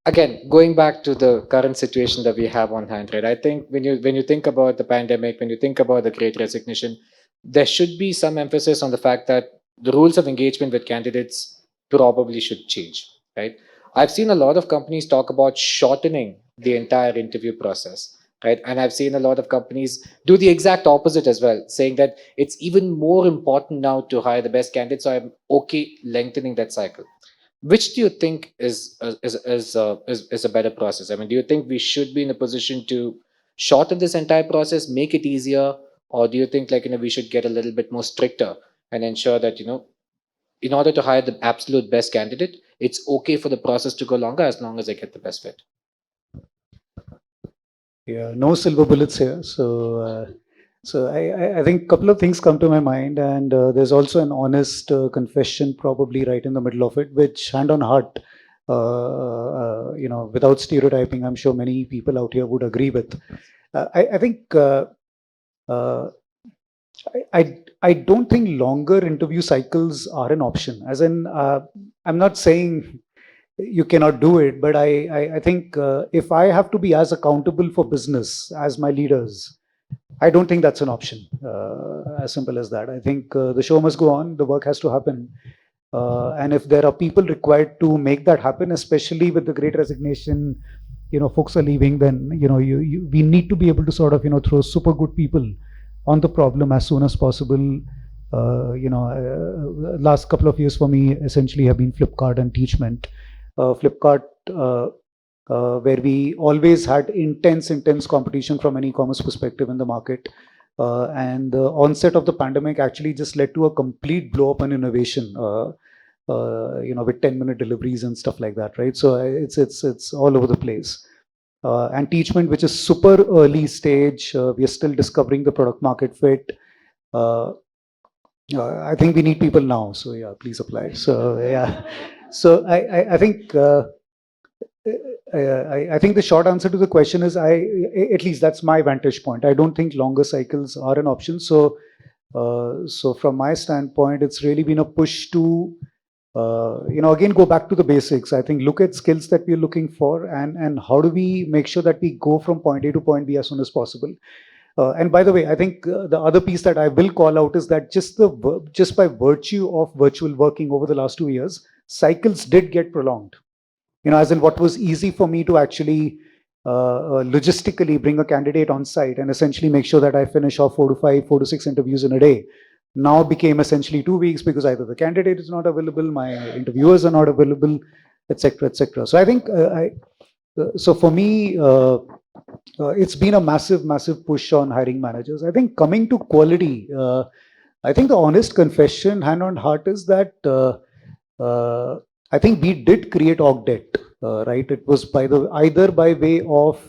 again, going back to the current situation that we have on hand, right? I think when you think about the pandemic, when you think about the Great Resignation, there should be some emphasis on the fact that the rules of engagement with candidates probably should change, right? I've seen a lot of companies talk about shortening the entire interview process, right? And I've seen a lot of companies do the exact opposite as well, saying that it's even more important now to hire the best candidates. So I'm okay lengthening that cycle. Which do you think is a better process? I mean, do you think we should be in a position to shorten this entire process, make it easier, or do you think we should get a little bit more stricter and ensure that in order to hire the absolute best candidate, it's okay for the process to go longer as long as they get the best fit? Yeah, no silver bullets here. So I think a couple of things come to my mind, and there's also an honest confession probably right in the middle of it, which hand on heart, without stereotyping, I'm sure many people out here would agree with. I think I don't think longer interview cycles are an option. As in, I'm not saying you cannot do it, but I think if I have to be as accountable for business as my leaders, I don't think that's an option. As simple as that. I think the show must go on. The work has to happen. And if there are people required to make that happen, especially with the Great Resignation, folks are leaving, then we need to be able to sort of throw super good people on the problem as soon as possible. Last couple of years for me essentially have been Flipkart and Teachment. Flipkart, where we always had intense competition from an e-commerce perspective in the market. And the onset of the pandemic actually just led to a complete blow up in innovation, with 10-minute deliveries and stuff like that, right? So it's all over the place. And Teachment, which is super early stage, we are still discovering the product market fit. I think we need people now, so yeah, please apply. So yeah, so I think. I think the short answer to the question is at least that's my vantage point. I don't think longer cycles are an option. So from my standpoint, it's really been a push to, again, go back to the basics. I think look at skills that we're looking for and how do we make sure that we go from point A to point B as soon as possible. And by the way, I think the other piece that I will call out is that just by virtue of virtual working over the last 2 years, cycles did get prolonged. As in what was easy for me to actually logistically bring a candidate on site and essentially make sure that I finish off 4 to 6 interviews in a day, now became essentially 2 weeks because either the candidate is not available, my interviewers are not available, etc., etc. So I think, so for me, it's been a massive push on hiring managers. I think coming to quality, I think the honest confession, hand on heart, is that I think we did create org debt, right? It was either by way of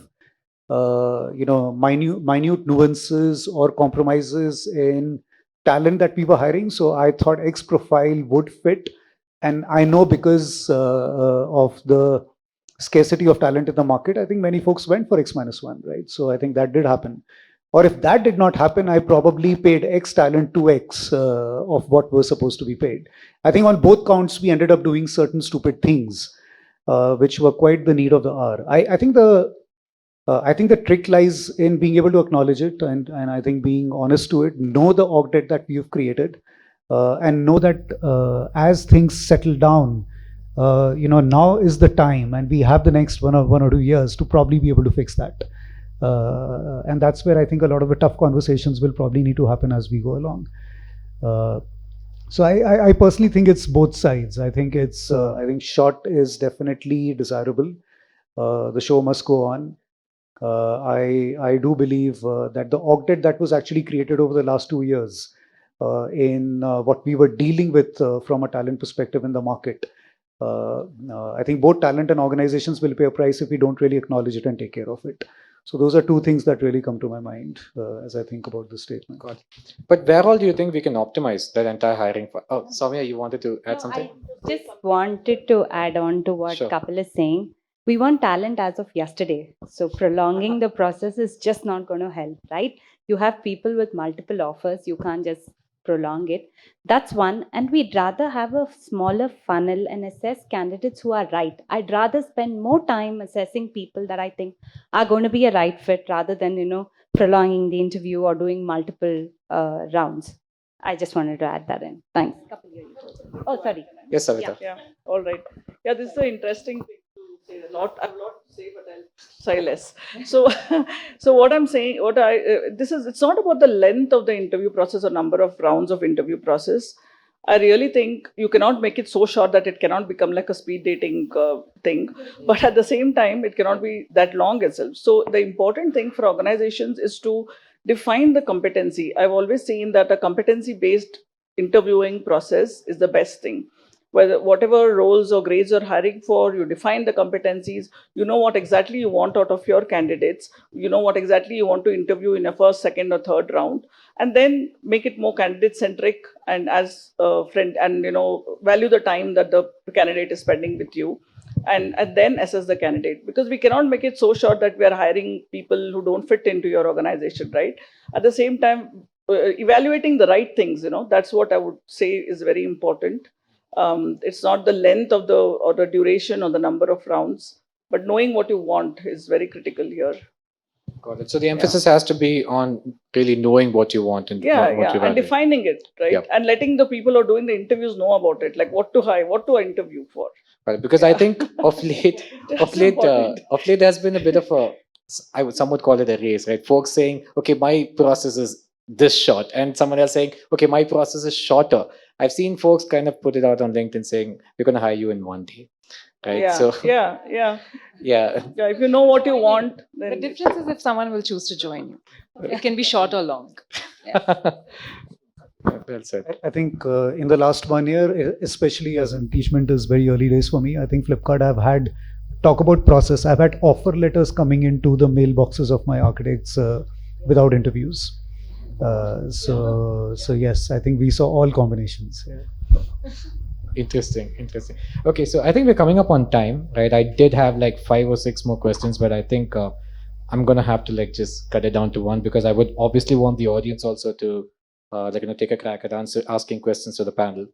minute nuances or compromises in talent that we were hiring. So I thought X profile would fit, and I know because of the scarcity of talent in the market, I think many folks went for X-1, right? So I think that did happen. Or if that did not happen, I probably paid X talent 2X of what was supposed to be paid. I think on both counts, we ended up doing certain stupid things, which were quite the need of the hour. I think the trick lies in being able to acknowledge it and I think being honest to it, know the org debt that we've created, and know that as things settle down, now is the time, and we have the next 1 or 2 years to probably be able to fix that. And that's where I think a lot of the tough conversations will probably need to happen as we go along. So I personally think it's both sides. I think I think short is definitely desirable. The show must go on. I do believe that the org debt that was actually created over the last 2 years in what we were dealing with from a talent perspective in the market, I think both talent and organizations will pay a price if we don't really acknowledge it and take care of it. So those are 2 things that really come to my mind as I think about this statement. Got it. But where all do you think we can optimize that entire hiring? Oh, Soumya, you wanted to add something? I just wanted to add on to what Kapil is saying. We want talent as of yesterday. So prolonging the process is just not going to help, right? You have people with multiple offers. You can't just prolong it. That's one. And we'd rather have a smaller funnel and assess candidates who are right. I'd rather spend more time assessing people that I think are going to be a right fit rather than, prolonging the interview or doing multiple rounds. I just wanted to add that in. Thanks. Oh, sorry. Yes, Savita. Yeah, all right. Yeah, this is an interesting thing to say. A lot, I have a lot to say, but I'll say less. So, so what I'm saying, it's not about the length of the interview process or number of rounds of interview process. I really think you cannot make it so short that it cannot become like a speed dating thing. But at the same time, it cannot be that long itself. So the important thing for organizations is to define the competency. I've always seen that a competency-based interviewing process is the best thing. Whatever roles or grades you're hiring for, you define the competencies, you know what exactly you want out of your candidates, you know what exactly you want to interview in a first, second, or third round, and then make it more candidate centric and as a friend, and value the time that the candidate is spending with you, and then assess the candidate, because we cannot make it so short that we are hiring people who don't fit into your organization, right? At the same time, evaluating the right things, that's what I would say is very important. It's not the length of the duration or the number of rounds, but knowing what you want is very critical here. Got it. So the emphasis has to be on really knowing what you want and what you and value. defining it, right? Yep. And letting the people who are doing the interviews know about it, like what to hire, what to interview for. Right, because I think of late, there has been a bit of a, I would somewhat call it a race, right? Folks saying, okay, my process is this short, and someone else saying, okay, my process is shorter. I've seen folks kind of put it out on LinkedIn saying, we're going to hire you in 1 day, right? Yeah, So yeah. yeah. If you know what you want, then The difference is if someone will choose to join you. It can be short or long. Well said. I think in the last 1 year, especially as impeachment is very early days for me, I think Flipkart have had, talk about process, I've had offer letters coming into the mailboxes of my architects without interviews. So yes, I think we saw all combinations. Yeah. Interesting. Okay, so I think we're coming up on time, right? I did have like 5 or 6 more questions, but I think I'm gonna have to like just cut it down to one, because I would obviously want the audience also to take a crack at asking questions to the panel.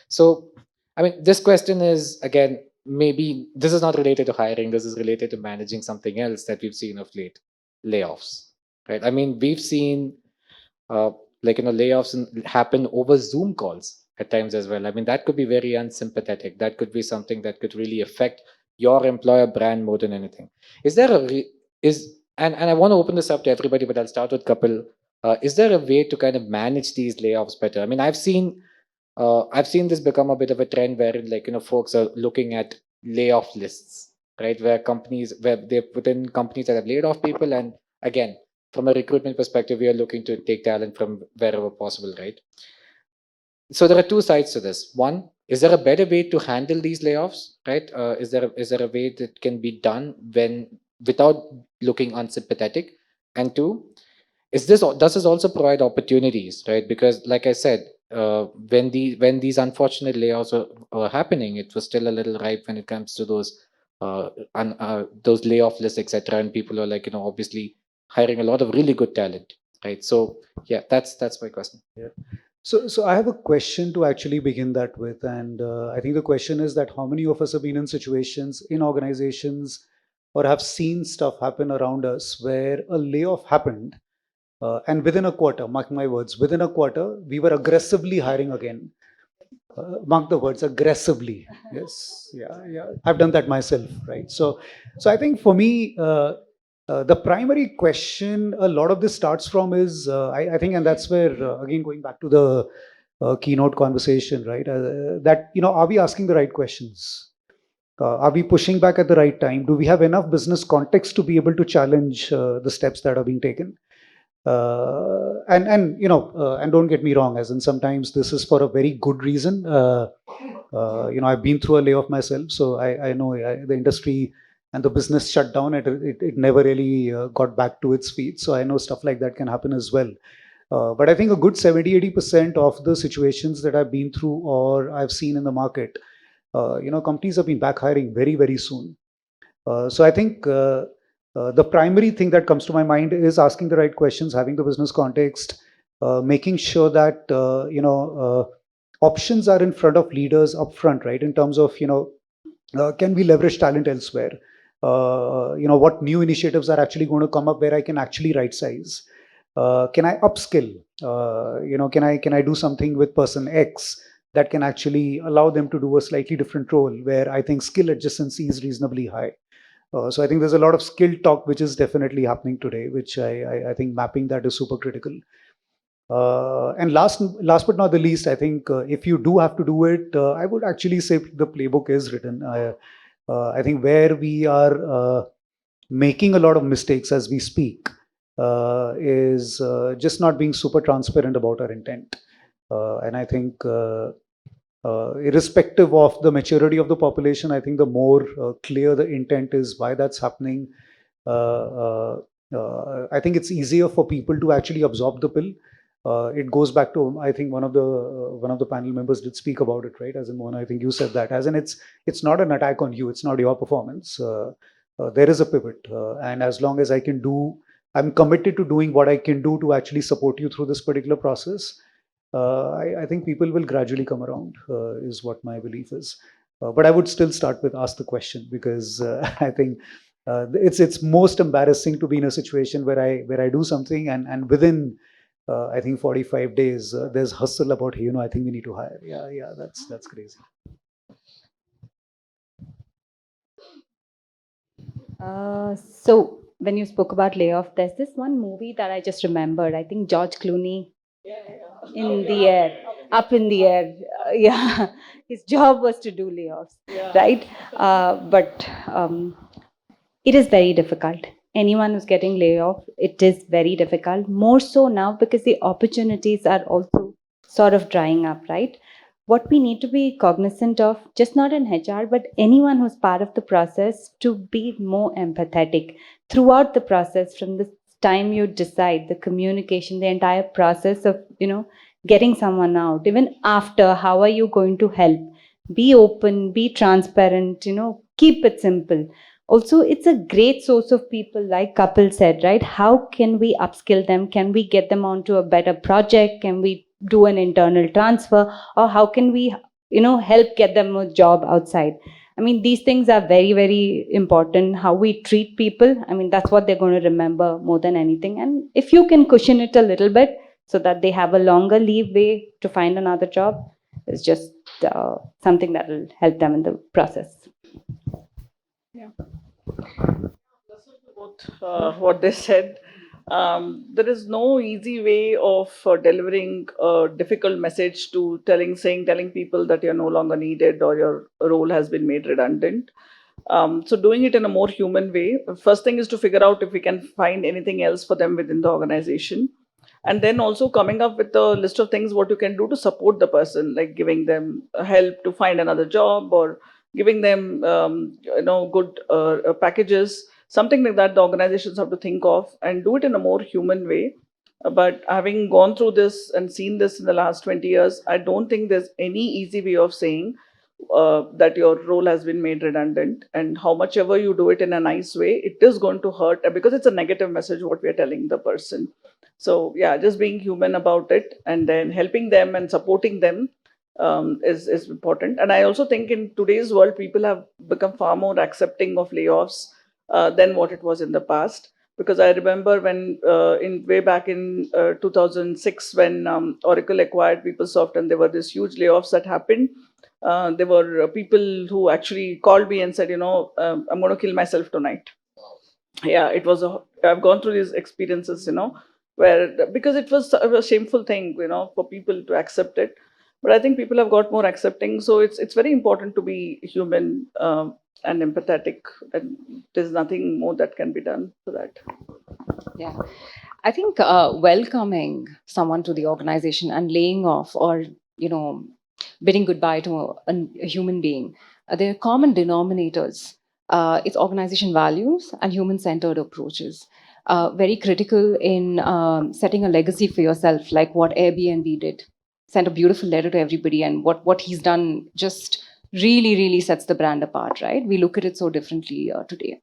So, I mean, this question is, again, maybe this is not related to hiring. This is related to managing something else that we've seen of late, layoffs, right? I mean, we've seen layoffs happen over Zoom calls at times as well. I mean, that could be very unsympathetic. That could be something that could really affect your employer brand more than anything. Is there and I want to open this up to everybody, but I'll start with Kapil. Is there a way to kind of manage these layoffs better? I mean, I've seen this become a bit of a trend wherein folks are looking at layoff lists, right? Where they put in companies that have laid off people, and again, from a recruitment perspective, we are looking to take talent from wherever possible, right? So there are two sides to this. One, is there a better way to handle these layoffs, right? Is there a way that can be done without looking unsympathetic? And two, does this also provide opportunities, right? Because like I said, when these unfortunate layoffs were happening, it was still a little ripe when it comes to those layoff lists, etc. And people are obviously hiring a lot of really good talent, right? So yeah, that's my question. Yeah. So I have a question to actually begin that with, and I think the question is that how many of us have been in situations in organizations or have seen stuff happen around us where a layoff happened, and within a quarter, mark my words, within a quarter, we were aggressively hiring again. Mark the words, aggressively. Yes, yeah. I've done that myself, right? So I think for me, the primary question a lot of this starts from is, I think, and that's where, again, going back to the keynote conversation, right? That, are we asking the right questions? Are we pushing back at the right time? Do we have enough business context to be able to challenge the steps that are being taken? And don't get me wrong, as in sometimes this is for a very good reason. I've been through a layoff myself, so I know the industry and the business shut down. It never really got back to its feet. So I know stuff like that can happen as well. But I think a good 70-80% of the situations that I've been through or I've seen in the market, companies have been back hiring very, very soon. So I think the primary thing that comes to my mind is asking the right questions, having the business context, making sure that options are in front of leaders up front, right? In terms of can we leverage talent elsewhere? What new initiatives are actually going to come up where I can actually right size? Can I upskill? Can I do something with person X that can actually allow them to do a slightly different role where I think skill adjacency is reasonably high? So I think there's a lot of skill talk which is definitely happening today, which I think mapping that is super critical. And last but not the least, I think if you do have to do it, I would actually say the playbook is written. I think where we are making a lot of mistakes as we speak is just not being super transparent about our intent. And I think irrespective of the maturity of the population, I think the more clear the intent is why that's happening, I think it's easier for people to actually absorb the pill. It goes back to, I think one of the panel members did speak about it, right? As in, Mona, I think you said that. As in, it's not an attack on you. It's not your performance. There is a pivot, and as long as I'm committed to doing what I can do to actually support you through this particular process. I think people will gradually come around, is what my belief is. But I would still start with ask the question, because I think it's most embarrassing to be in a situation where I do something and within I think 45 days there's hustle about, hey, I think we need to hire. Yeah, that's crazy. So when you spoke about layoff, there's this one movie that I just remembered. I think George Clooney in the air, up in the air. Yeah, his job was to do layoffs, right? But it is very difficult. Anyone who's getting layoff, it is very difficult. More so now because the opportunities are also sort of drying up, right? What we need to be cognizant of, just not in HR, but anyone who's part of the process, to be more empathetic throughout the process, from the time you decide, the communication, the entire process of, getting someone out, even after, how are you going to help? Be open, be transparent, keep it simple. Also, it's a great source of people, like Kapil said, right? How can we upskill them? Can we get them onto a better project? Can we do an internal transfer? Or how can we, help get them a job outside? I mean, these things are very, very important. How we treat people, I mean, that's what they're going to remember more than anything. And if you can cushion it a little bit so that they have a longer leeway to find another job, it's just something that will help them in the process. Yeah. What they said. There is no easy way of delivering a difficult message to telling people that you're no longer needed or your role has been made redundant. So doing it in a more human way. First thing is to figure out if we can find anything else for them within the organization. And then also coming up with a list of things what you can do to support the person, like giving them help to find another job, or giving them good packages, something like that. The organizations have to think of and do it in a more human way. But having gone through this and seen this in the last 20 years, I don't think there's any easy way of saying that your role has been made redundant. And how much ever you do it in a nice way, it is going to hurt, because it's a negative message what we are telling the person. So yeah, just being human about it and then helping them and supporting them is important. And I also think in today's world, people have become far more accepting of layoffs than what it was in the past. Because I remember when in way back in 2006, when Oracle acquired PeopleSoft, and there were these huge layoffs that happened. There were people who actually called me and said, I'm going to kill myself tonight. Yeah, I've gone through these experiences, where, because it was a shameful thing, for people to accept it. But I think people have got more accepting. So it's very important to be human and empathetic, and there's nothing more that can be done for that. Yeah. I think welcoming someone to the organization and laying off, or, bidding goodbye to a human being, there are common denominators. It's organization values and human-centered approaches. Very critical in setting a legacy for yourself, like what Airbnb did. Sent a beautiful letter to everybody, and what he's done just really, really sets the brand apart, right? We look at it so differently today.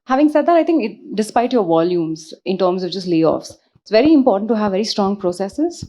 Having said that, I think despite your volumes in terms of just layoffs, It's very important to have very strong processes.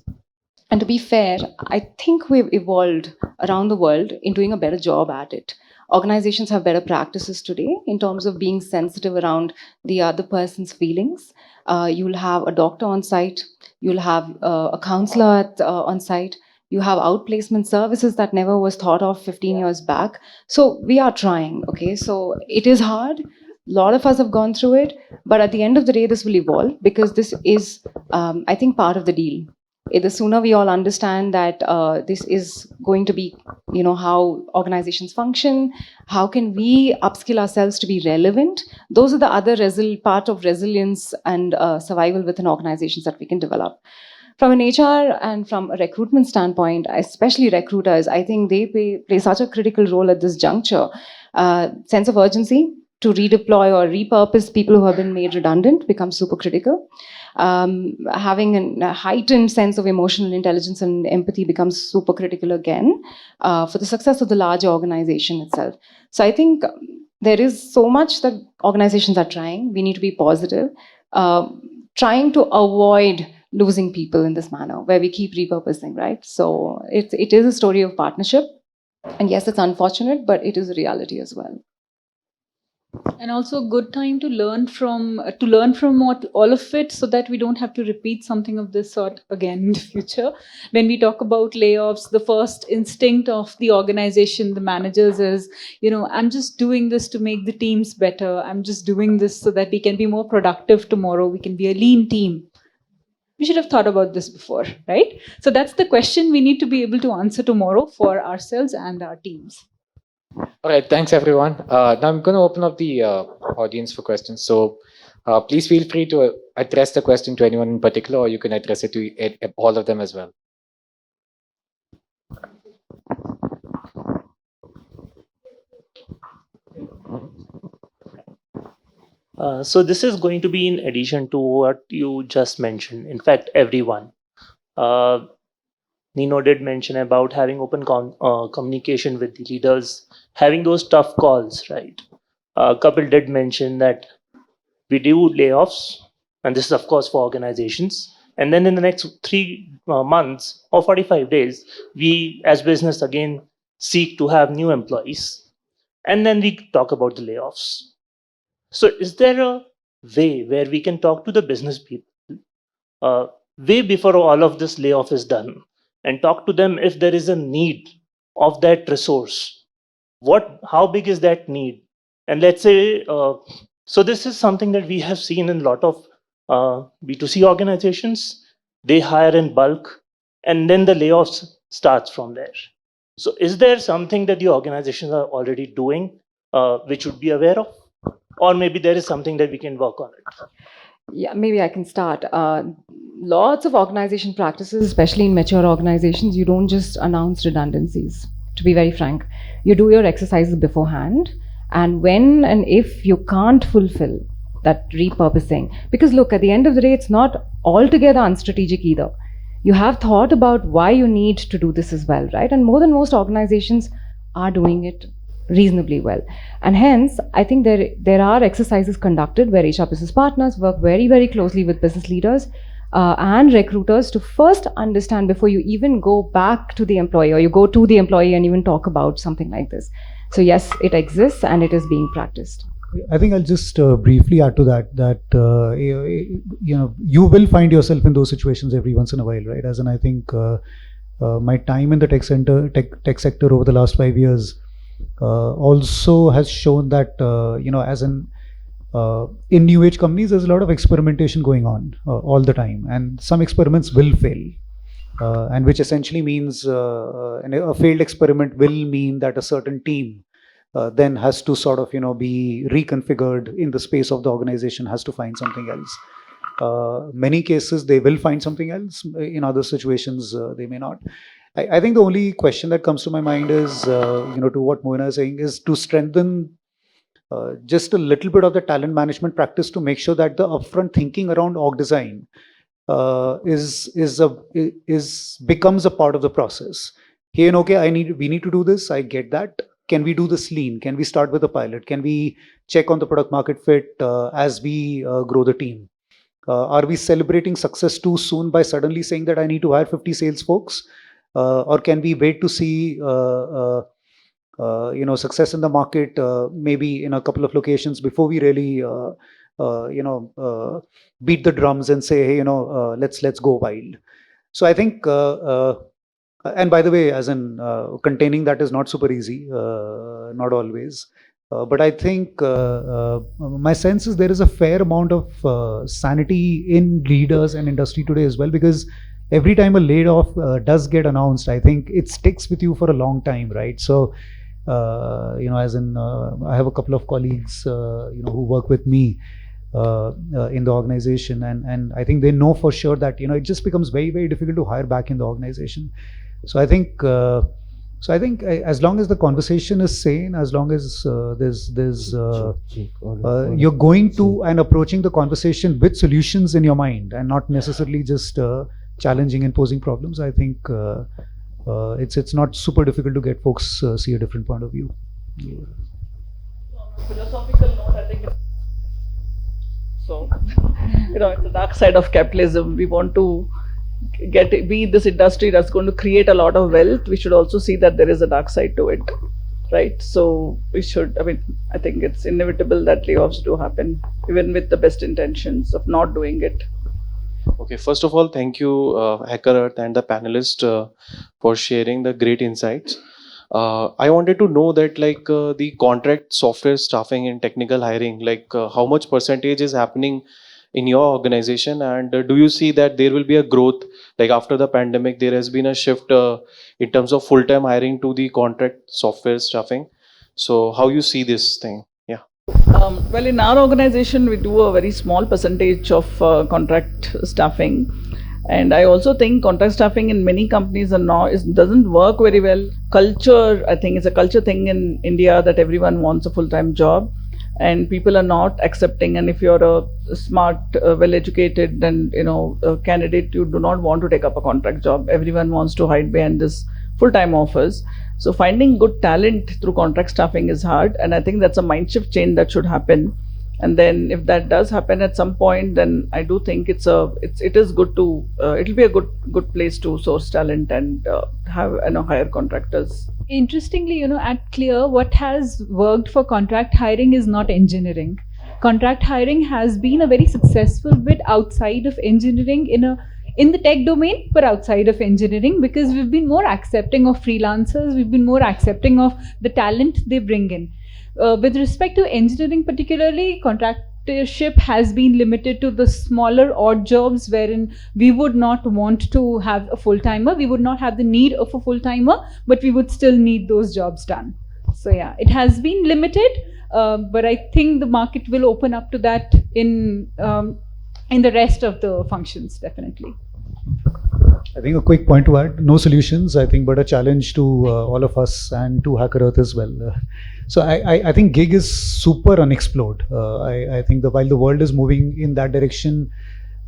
And to be fair, I think we've evolved around the world in doing a better job at it. Organizations have better practices today in terms of being sensitive around the other person's feelings. You'll have a doctor on site, you'll have a counselor on site, you have outplacement services that never was thought of 15 years back. So we are trying, okay? So it is hard. A lot of us have gone through it, but at the end of the day, this will evolve because this is, I think, part of the deal. The sooner we all understand that this is going to be, how organizations function, how can we upskill ourselves to be relevant? Those are the other part of resilience and survival within organizations that we can develop. From an HR and from a recruitment standpoint, especially recruiters, I think they play such a critical role at this juncture. Sense of urgency to redeploy or repurpose people who have been made redundant becomes super critical. Having a heightened sense of emotional intelligence and empathy becomes super critical again for the success of the larger organization itself. So I think there is so much that organizations are trying. We need to be positive, trying to avoid losing people in this manner where we keep repurposing, right? So it is a story of partnership. And yes, it's unfortunate, but it is a reality as well. And also a good time to learn from all of it, so that we don't have to repeat something of this sort again in the future. When we talk about layoffs, the first instinct of the organization, the managers, is, I'm just doing this to make the teams better. I'm just doing this so that we can be more productive tomorrow. We can be a lean team. We should have thought about this before, right? So that's the question we need to be able to answer tomorrow for ourselves and our teams. All right, thanks everyone. Now I'm going to open up the audience for questions. So please feel free to address the question to anyone in particular, or you can address it to all of them as well. So this is going to be in addition to what you just mentioned. In fact, everyone. Mino did mention about having open communication with the leaders, having those tough calls, right? Kapil did mention that we do layoffs, and this is of course for organizations. And then in the next 3 months or 45 days, we as business again seek to have new employees. And then we talk about the layoffs. So is there a way where we can talk to the business people way before all of this layoff is done, and talk to them if there is a need of that resource? How big is that need? And let's say, so this is something that we have seen in a lot of B2C organizations. They hire in bulk, and then the layoffs starts from there. So is there something that the organizations are already doing which should be aware of? Or maybe there is something that we can work on it. Yeah, maybe I can start. Lots of organization practices, especially in mature organizations, you don't just announce redundancies, to be very frank. You do your exercises beforehand, and when and if you can't fulfill that repurposing, because look, at the end of the day, it's not altogether unstrategic either. You have thought about why you need to do this as well, right? And more than most organizations are doing it reasonably well. And hence, I think there are exercises conducted where HR business partners work very, very closely with business leaders and recruiters to first understand before you even go back to the employee, or you go to the employee and even talk about something like this. So yes, it exists and it is being practiced. I think I'll just briefly add to that you will find yourself in those situations every once in a while, right? As in, I think my time in the tech sector over the last 5 years also has shown that as in new age companies, there's a lot of experimentation going on all the time, and some experiments will fail, and which essentially means a failed experiment will mean that a certain team then has to sort of be reconfigured in the space of the organization, has to find something else. Many cases they will find something else. In other situations they may not. I think the only question that comes to my mind is, to what Moina is saying, is to strengthen just a little bit of the talent management practice to make sure that the upfront thinking around org design becomes a part of the process. Hey, and okay, we need to do this. I get that. Can we do this lean? Can we start with a pilot? Can we check on the product market fit as we grow the team? Are we celebrating success too soon by suddenly saying that I need to hire 50 sales folks? Or can we wait to see success in the market, maybe in a couple of locations before we really beat the drums and say, hey, let's go wild. So I think, and by the way, as in containing that is not super easy, not always. But I think my sense is there is a fair amount of sanity in leaders and industry today as well, because every time a layoff does get announced, I think it sticks with you for a long time, right? So, as in, I have a couple of colleagues, who work with me in the organization, and I think they know for sure that it just becomes very, very difficult to hire back in the organization. So I think. As long as the conversation is sane, as long as you're going to and approaching the conversation with solutions in your mind and not necessarily just challenging and posing problems, I think it's not super difficult to get folks see a different point of view. Philosophical note, I think. So, it's the dark side of capitalism. We want to be this industry that's going to create a lot of wealth. We should also see that there is a dark side to it, right? So we should, I think it's inevitable that layoffs do happen, even with the best intentions of not doing it. Okay, first of all, thank you, Hackerearth and the panelists for sharing the great insights. I wanted to know that the contract software staffing and technical hiring, how much percentage is happening in your organization, and do you see that there will be a growth, like after the pandemic there has been a shift in terms of full-time hiring to the contract software staffing? So how you see this thing? Yeah. Well, in our organization we do a very small percentage of contract staffing, and I also think contract staffing in many companies doesn't work very well. Culture, I think, is a culture thing in India that everyone wants a full-time job, and people are not accepting. And if you're a smart, well-educated and candidate, you do not want to take up a contract job. Everyone wants to hide behind this full-time offers. So finding good talent through contract staffing is hard, and I think that's a mind shift change that should happen. And then if that does happen at some point, then I do think it is good to it'll be a good place to source talent and have hire contractors. Interestingly, at Clear, what has worked for contract hiring is not engineering. Contract hiring has been a very successful bit outside of engineering in the tech domain, but outside of engineering, because we've been more accepting of freelancers, we've been more accepting of the talent they bring in. With respect to engineering particularly, contractorship has been limited to the smaller odd jobs wherein we would not want to have a full-timer. We would not have the need of a full-timer, but we would still need those jobs done. So yeah, it has been limited, but I think the market will open up to that in the rest of the functions, definitely. I think a quick point to add, no solutions, I think, but a challenge to all of us and to Hackerearth as well. So I think gig is super unexplored. I think while the world is moving in that direction,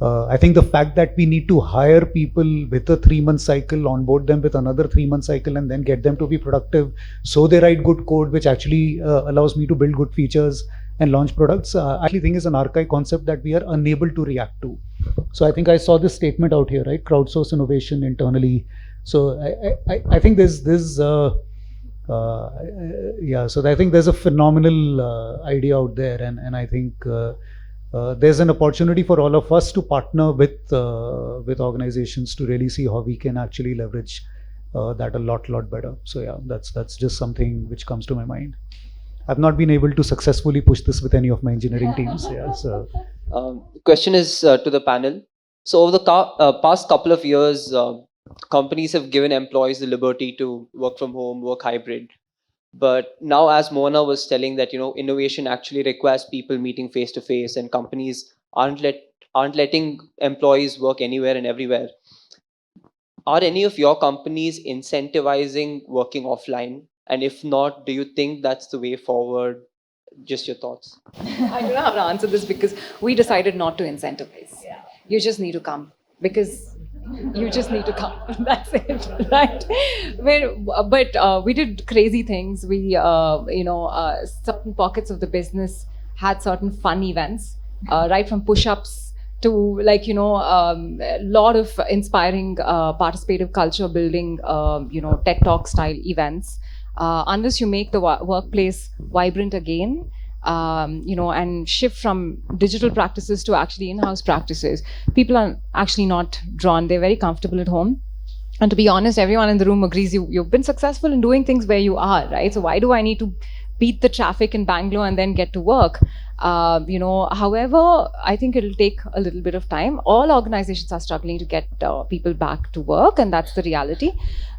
I think the fact that we need to hire people with a 3-month cycle, onboard them with another 3-month cycle, and then get them to be productive so they write good code, which actually allows me to build good features and launch products, I actually think is an archaic concept that we are unable to react to. So I think I saw this statement out here, right? Crowdsource innovation internally. So I think so I think there's a phenomenal idea out there, and I think there's an opportunity for all of us to partner with organizations to really see how we can actually leverage that a lot better. So yeah, that's just something which comes to my mind. I've not been able to successfully push this with any of my engineering teams. Yeah, so. The question is to the panel. So over the past couple of years, companies have given employees the liberty to work from home, work hybrid. But now, as Mona was telling, that innovation actually requires people meeting face to face, and companies aren't letting employees work anywhere and everywhere. Are any of your companies incentivizing working offline? And if not, do you think that's the way forward? Just your thoughts. I don't know how to answer this because we decided not to incentivize. Yeah. You just need to come because you just need to come. That's it, right? But we did crazy things. We, certain pockets of the business had certain fun events, right from push-ups to like, a lot of inspiring participative culture building, TED Talk style events. Unless you make the workplace vibrant again, and shift from digital practices to actually in-house practices, people are actually not drawn. They're very comfortable at home. And to be honest, everyone in the room agrees you've been successful in doing things where you are, right? So why do I need to beat the traffic in Bangalore and then get to work? However, I think it'll take a little bit of time. All organizations are struggling to get people back to work, and that's the reality.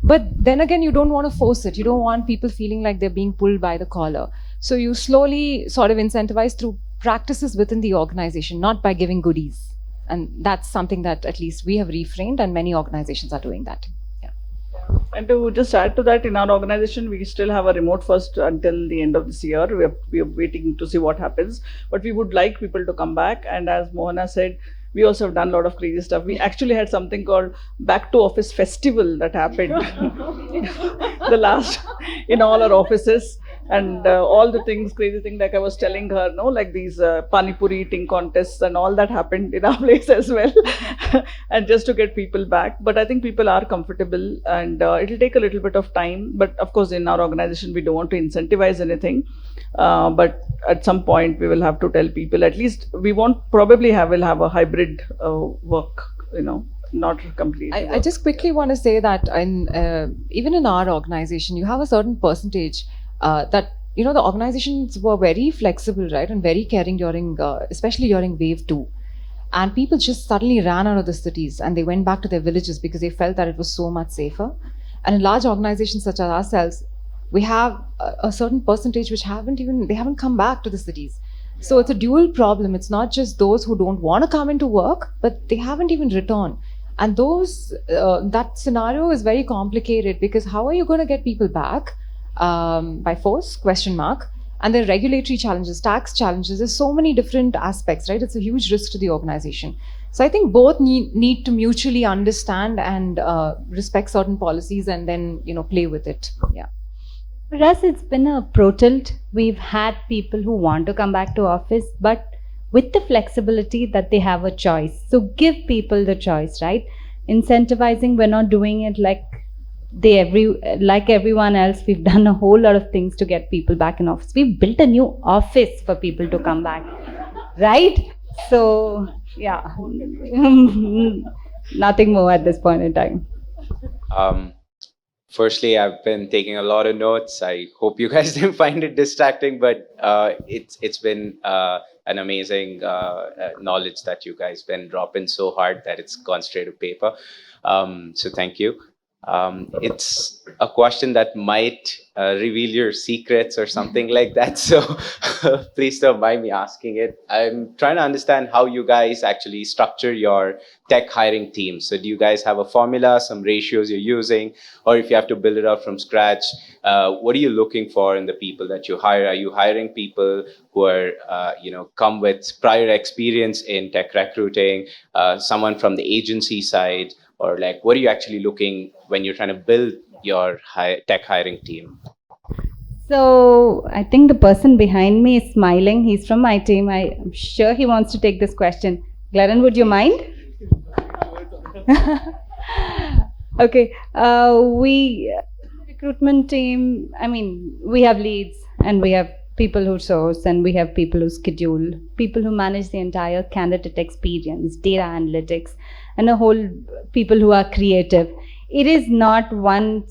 But then again, you don't want to force it. You don't want people feeling like they're being pulled by the collar. So you slowly sort of incentivize through practices within the organization, not by giving goodies. And that's something that at least we have reframed, and many organizations are doing that. Yeah. And to just add to that, in our organization, we still have a remote first until the end of this year. We are waiting to see what happens. But we would like people to come back. And as Mohana said, we also have done a lot of crazy stuff. We actually had something called Back to Office Festival that happened the last in all our offices. And all the things, crazy thing, like I was telling her, like these pani puri eating contests and all that happened in our place as well. And just to get people back. But I think people are comfortable, and it'll take a little bit of time. But of course, in our organization, we don't want to incentivize anything. But at some point, we will have to tell people, at least we won't probably will have a hybrid work, not completely. I just quickly want to say that even in our organization, you have a certain percentage that the organizations were very flexible, right, and very caring during, especially during wave 2, and people just suddenly ran out of the cities and they went back to their villages because they felt that it was so much safer. And in large organizations such as ourselves, we have a certain percentage which haven't come back to the cities. So it's a dual problem. It's not just those who don't want to come into work, but they haven't even returned. And that scenario is very complicated, because how are you going to get people back? By force, ? And the regulatory challenges, tax challenges, there's so many different aspects, right? It's a huge risk to the organization. So I think both need to mutually understand and respect certain policies, and then, play with it. Yeah. For us, it's been a pro tilt. We've had people who want to come back to office, but with the flexibility that they have a choice. So give people the choice, right? Incentivizing, we're not doing it like everyone else. We've done a whole lot of things to get people back in office. We've built a new office for people to come back, right? So yeah, nothing more at this point in time. Firstly, I've been taking a lot of notes. I hope you guys didn't find it distracting, but it's been an amazing knowledge that you guys been dropping so hard that it's gone straight to paper. So thank you. It's a question that might reveal your secrets or something like that. So please don't mind me asking it. I'm trying to understand how you guys actually structure your tech hiring team. So do you guys have a formula, some ratios you're using, or if you have to build it up from scratch, what are you looking for in the people that you hire? Are you hiring people who are, come with prior experience in tech recruiting, someone from the agency side? Or like, what are you actually looking when you're trying to build your tech hiring team? So I think the person behind me is smiling. He's from my team. I'm sure he wants to take this question. Glenn, would you mind? Okay. Recruitment team, we have leads, and we have people who source, and we have people who schedule, people who manage the entire candidate experience, data analytics, and a whole people who are creative. It is not one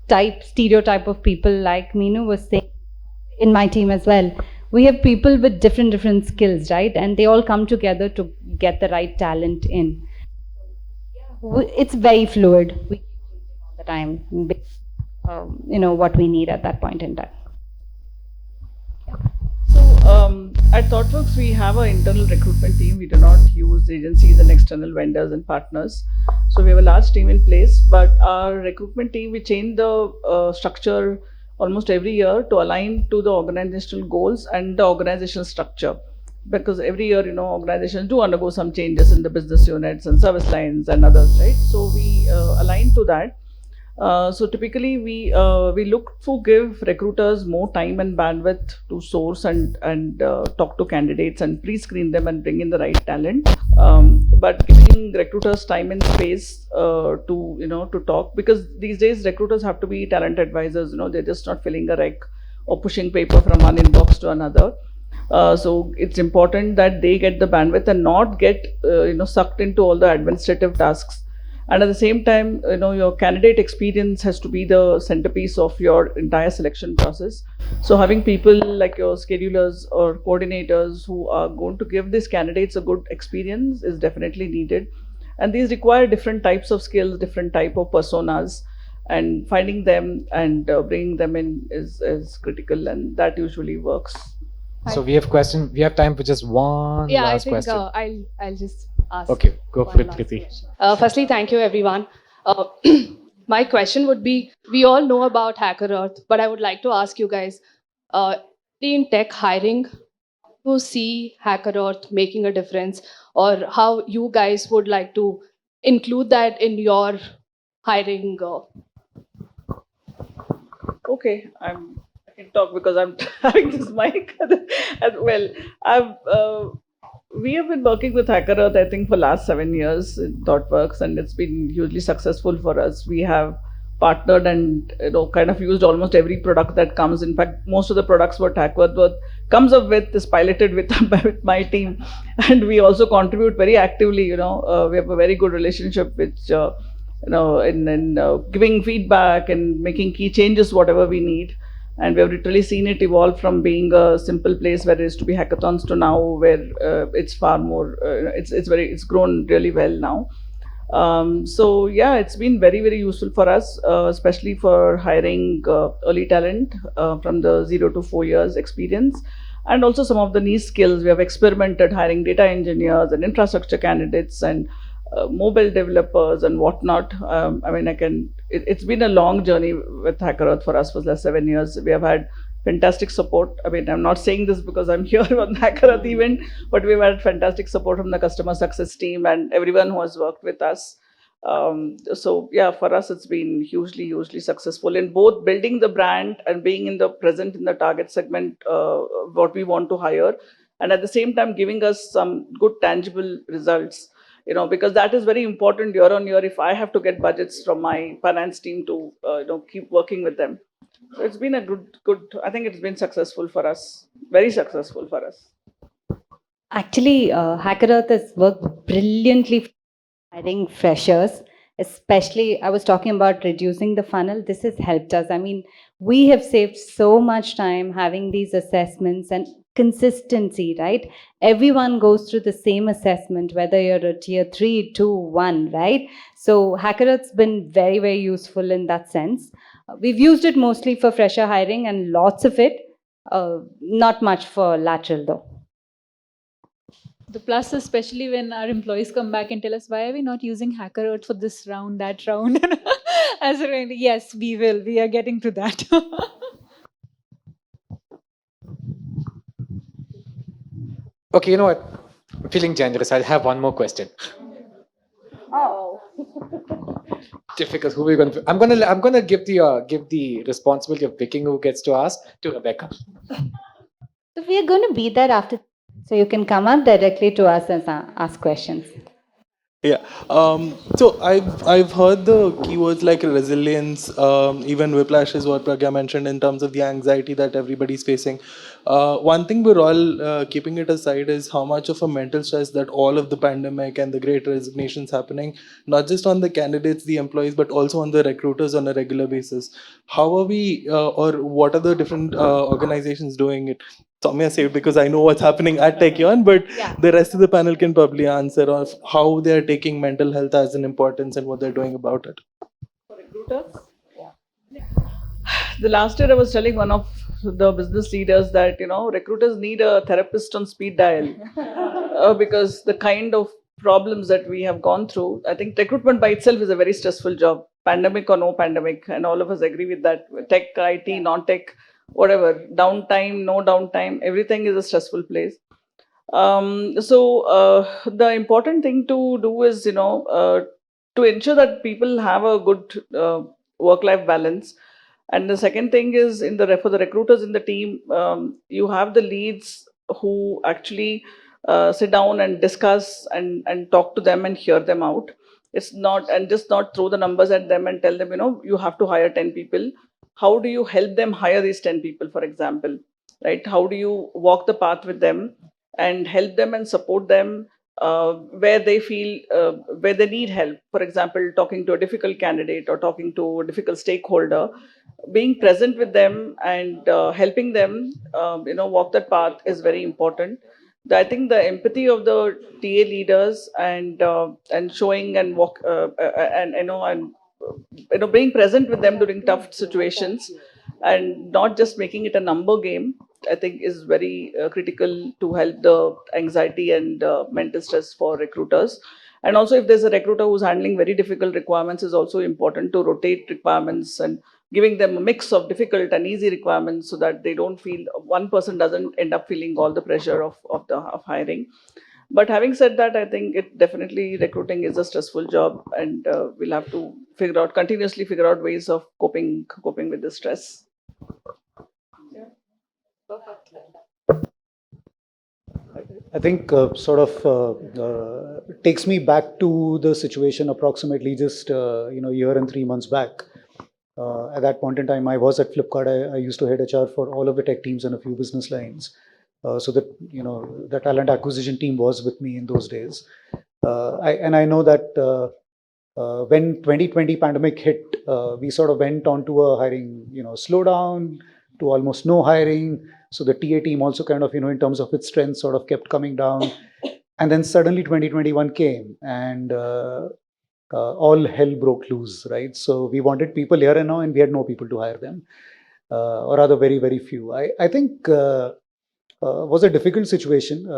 stereotype of people, like Mino was saying in my team as well. We have people with different skills, right? And they all come together to get the right talent in. It's very fluid. We all the time, what we need at that point in time. So at ThoughtWorks, we have an internal recruitment team. We do not use agencies and external vendors and partners. So we have a large team in place, but our recruitment team, we change the structure almost every year to align to the organizational goals and the organizational structure. Because every year, organizations do undergo some changes in the business units and service lines and others, right? So we align to that. So typically, we look to give recruiters more time and bandwidth to source and talk to candidates and pre-screen them and bring in the right talent. But giving recruiters time and space to talk, because these days recruiters have to be talent advisors. They're just not filling a rec or pushing paper from one inbox to another. So it's important that they get the bandwidth and not get sucked into all the administrative tasks. And at the same time, your candidate experience has to be the centerpiece of your entire selection process. So having people like your schedulers or coordinators who are going to give these candidates a good experience is definitely needed. And these require different types of skills, different type of personas, and finding them and bringing them in is critical, and that usually works. So we have question. We have time for just one Yeah, I last think question. I'll just ask. Okay, go one for it, last Kriti. question. Firstly, thank you everyone. My question would be: we all know about Hackerearth, but I would like to ask you guys, in tech hiring, to see Hackerearth making a difference, or how you guys would like to include that in your hiring? Okay, I can talk because I'm having this mic as well. We have been working with Hackerearth, I think, for last 7 years in ThoughtWorks, and it's been hugely successful for us. We have partnered and kind of used almost every product that comes. In fact, most of the products what Hackerearth comes up with is piloted with, with my team, and we also contribute very actively. We have a very good relationship which in giving feedback and making key changes whatever we need. And we have literally seen it evolve from being a simple place where it used to be hackathons to now where it's far more it's grown really well now. So yeah, it's been very, very useful for us, especially for hiring early talent from the 0 to 4 years experience, and also some of the niche skills. We have experimented hiring data engineers and infrastructure candidates and mobile developers and whatnot. It's been a long journey with Hackerearth for us for the last 7 years. We have had fantastic support. I'm not saying this because I'm here on the Hackerearth event, but we've had fantastic support from the customer success team and everyone who has worked with us. So yeah, for us, it's been hugely, hugely successful in both building the brand and being present in the target segment, what we want to hire, and at the same time giving us some good tangible results. Because that is very important year on year. If I have to get budgets from my finance team to keep working with them, so it's been a good. I think it's been successful for us, very successful for us. Actually, Hackerearth has worked brilliantly for hiring freshers, especially I was talking about reducing the funnel. This has helped us. We have saved so much time having these assessments and consistency, right? Everyone goes through the same assessment, whether you're a tier 3, 2, 1, right? So Hackerearth's been very, very useful in that sense. We've used it mostly for fresher hiring and lots of it, not much for lateral though. The plus, especially when our employees come back and tell us, why are we not using Hackerearth for this round, that round? As a reminder, yes, we will. We are getting to that. Okay, you know what? I'm feeling generous. I'll have one more question. Oh. Difficult. Who are we going to? I'm gonna give the responsibility of picking who gets to ask to Rebecca. So we are going to be there after, so you can come up directly to us and ask questions. Yeah. So I've heard the keywords like resilience, even whiplash is what Pragya mentioned in terms of the anxiety that everybody's facing. One thing we're all keeping it aside is how much of a mental stress that all of the pandemic and the great resignations happening, not just on the candidates, the employees, but also on the recruiters on a regular basis. How are we, or what are the different organizations doing it? Soumya saved because I know what's happening at TechYon, but the rest of the panel can probably answer of how they're taking mental health as an importance and what they're doing about it. For recruiters? The last year I was telling one of the business leaders that, recruiters need a therapist on speed dial because the kind of problems that we have gone through, I think recruitment by itself is a very stressful job, pandemic or no pandemic, and all of us agree with that. Tech, IT, non-tech, whatever, downtime, no downtime, everything is a stressful place. So the important thing to do is, to ensure that people have a good work-life balance. And the second thing is for the recruiters in the team, you have the leads who actually sit down and discuss and talk to them and hear them out. It's not, and just not throw the numbers at them and tell them, you have to hire 10 people. How do you help them hire these 10 people, for example, right? How do you walk the path with them and help them and support them where they feel, where they need help? For example, talking to a difficult candidate or talking to a difficult stakeholder, being present with them and helping them, walk that path is very important. I think the empathy of the TA leaders and showing and walk and being present with them during tough situations and not just making it a number game, I think is very critical to help the anxiety and mental stress for recruiters. And also, if there's a recruiter who's handling very difficult requirements, is also important to rotate requirements and giving them a mix of difficult and easy requirements so that they don't feel, one person doesn't end up feeling all the pressure of hiring. But having said that, I think it definitely, recruiting is a stressful job, and we'll have to continuously figure out ways of coping with the stress. I think takes me back to the situation approximately just year and 3 months back. At that point in time, I was at Flipkart. I used to head HR for all of the tech teams and a few business lines. So that the talent acquisition team was with me in those days. I know that when 2020 pandemic hit, we sort of went on to a hiring slowdown to almost no hiring. So the TA team also kind of in terms of its strength sort of kept coming down. And then suddenly 2021 came and all hell broke loose, right? So we wanted people here and now, and we had no people to hire them, or rather very, very few. I think was a difficult situation.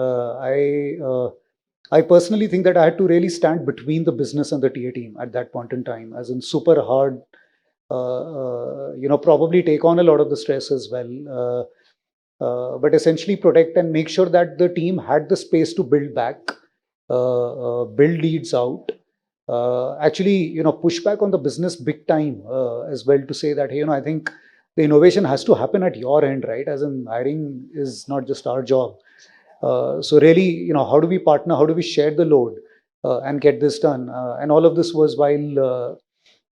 I personally think that I had to really stand between the business and the TA team at that point in time, as in super hard, probably take on a lot of the stress as well. But essentially protect and make sure that the team had the space to build back, build leads out, actually, push back on the business big time as well, to say that, I think the innovation has to happen at your end, right? As in, hiring is not just our job. So really, how do we partner? How do we share the load and get this done? And all of this was while,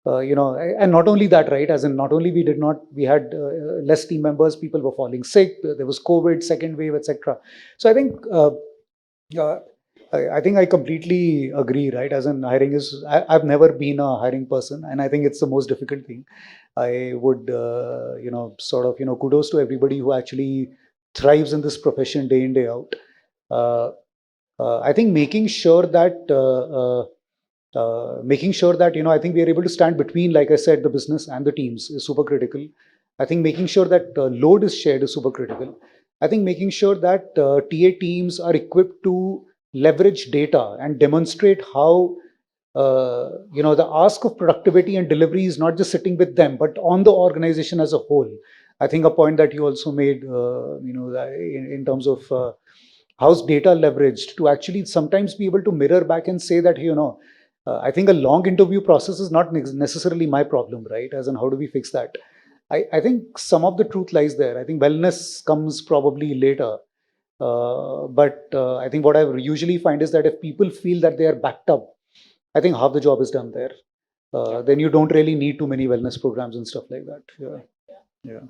and not only that, right? As in, not only we had less team members, people were falling sick, there was COVID, second wave, etc. So I think, I think I completely agree, right? As in, hiring is, I've never been a hiring person, and I think it's the most difficult thing. I would, kudos to everybody who actually thrives in this profession day in, day out. I think making sure that, I think we are able to stand between, like I said, the business and the teams is super critical. I think making sure that load is shared is super critical. I think making sure that TA teams are equipped to leverage data and demonstrate how the ask of productivity and delivery is not just sitting with them, but on the organization as a whole. I think a point that you also made, in terms of how's data leveraged to actually sometimes be able to mirror back and say that, I think a long interview process is not necessarily my problem, right? As in, how do we fix that? I think some of the truth lies there. I think wellness comes probably later. But I think what I usually find is that if people feel that they are backed up, I think half the job is done there. Then you don't really need too many wellness programs and stuff like that. Yeah.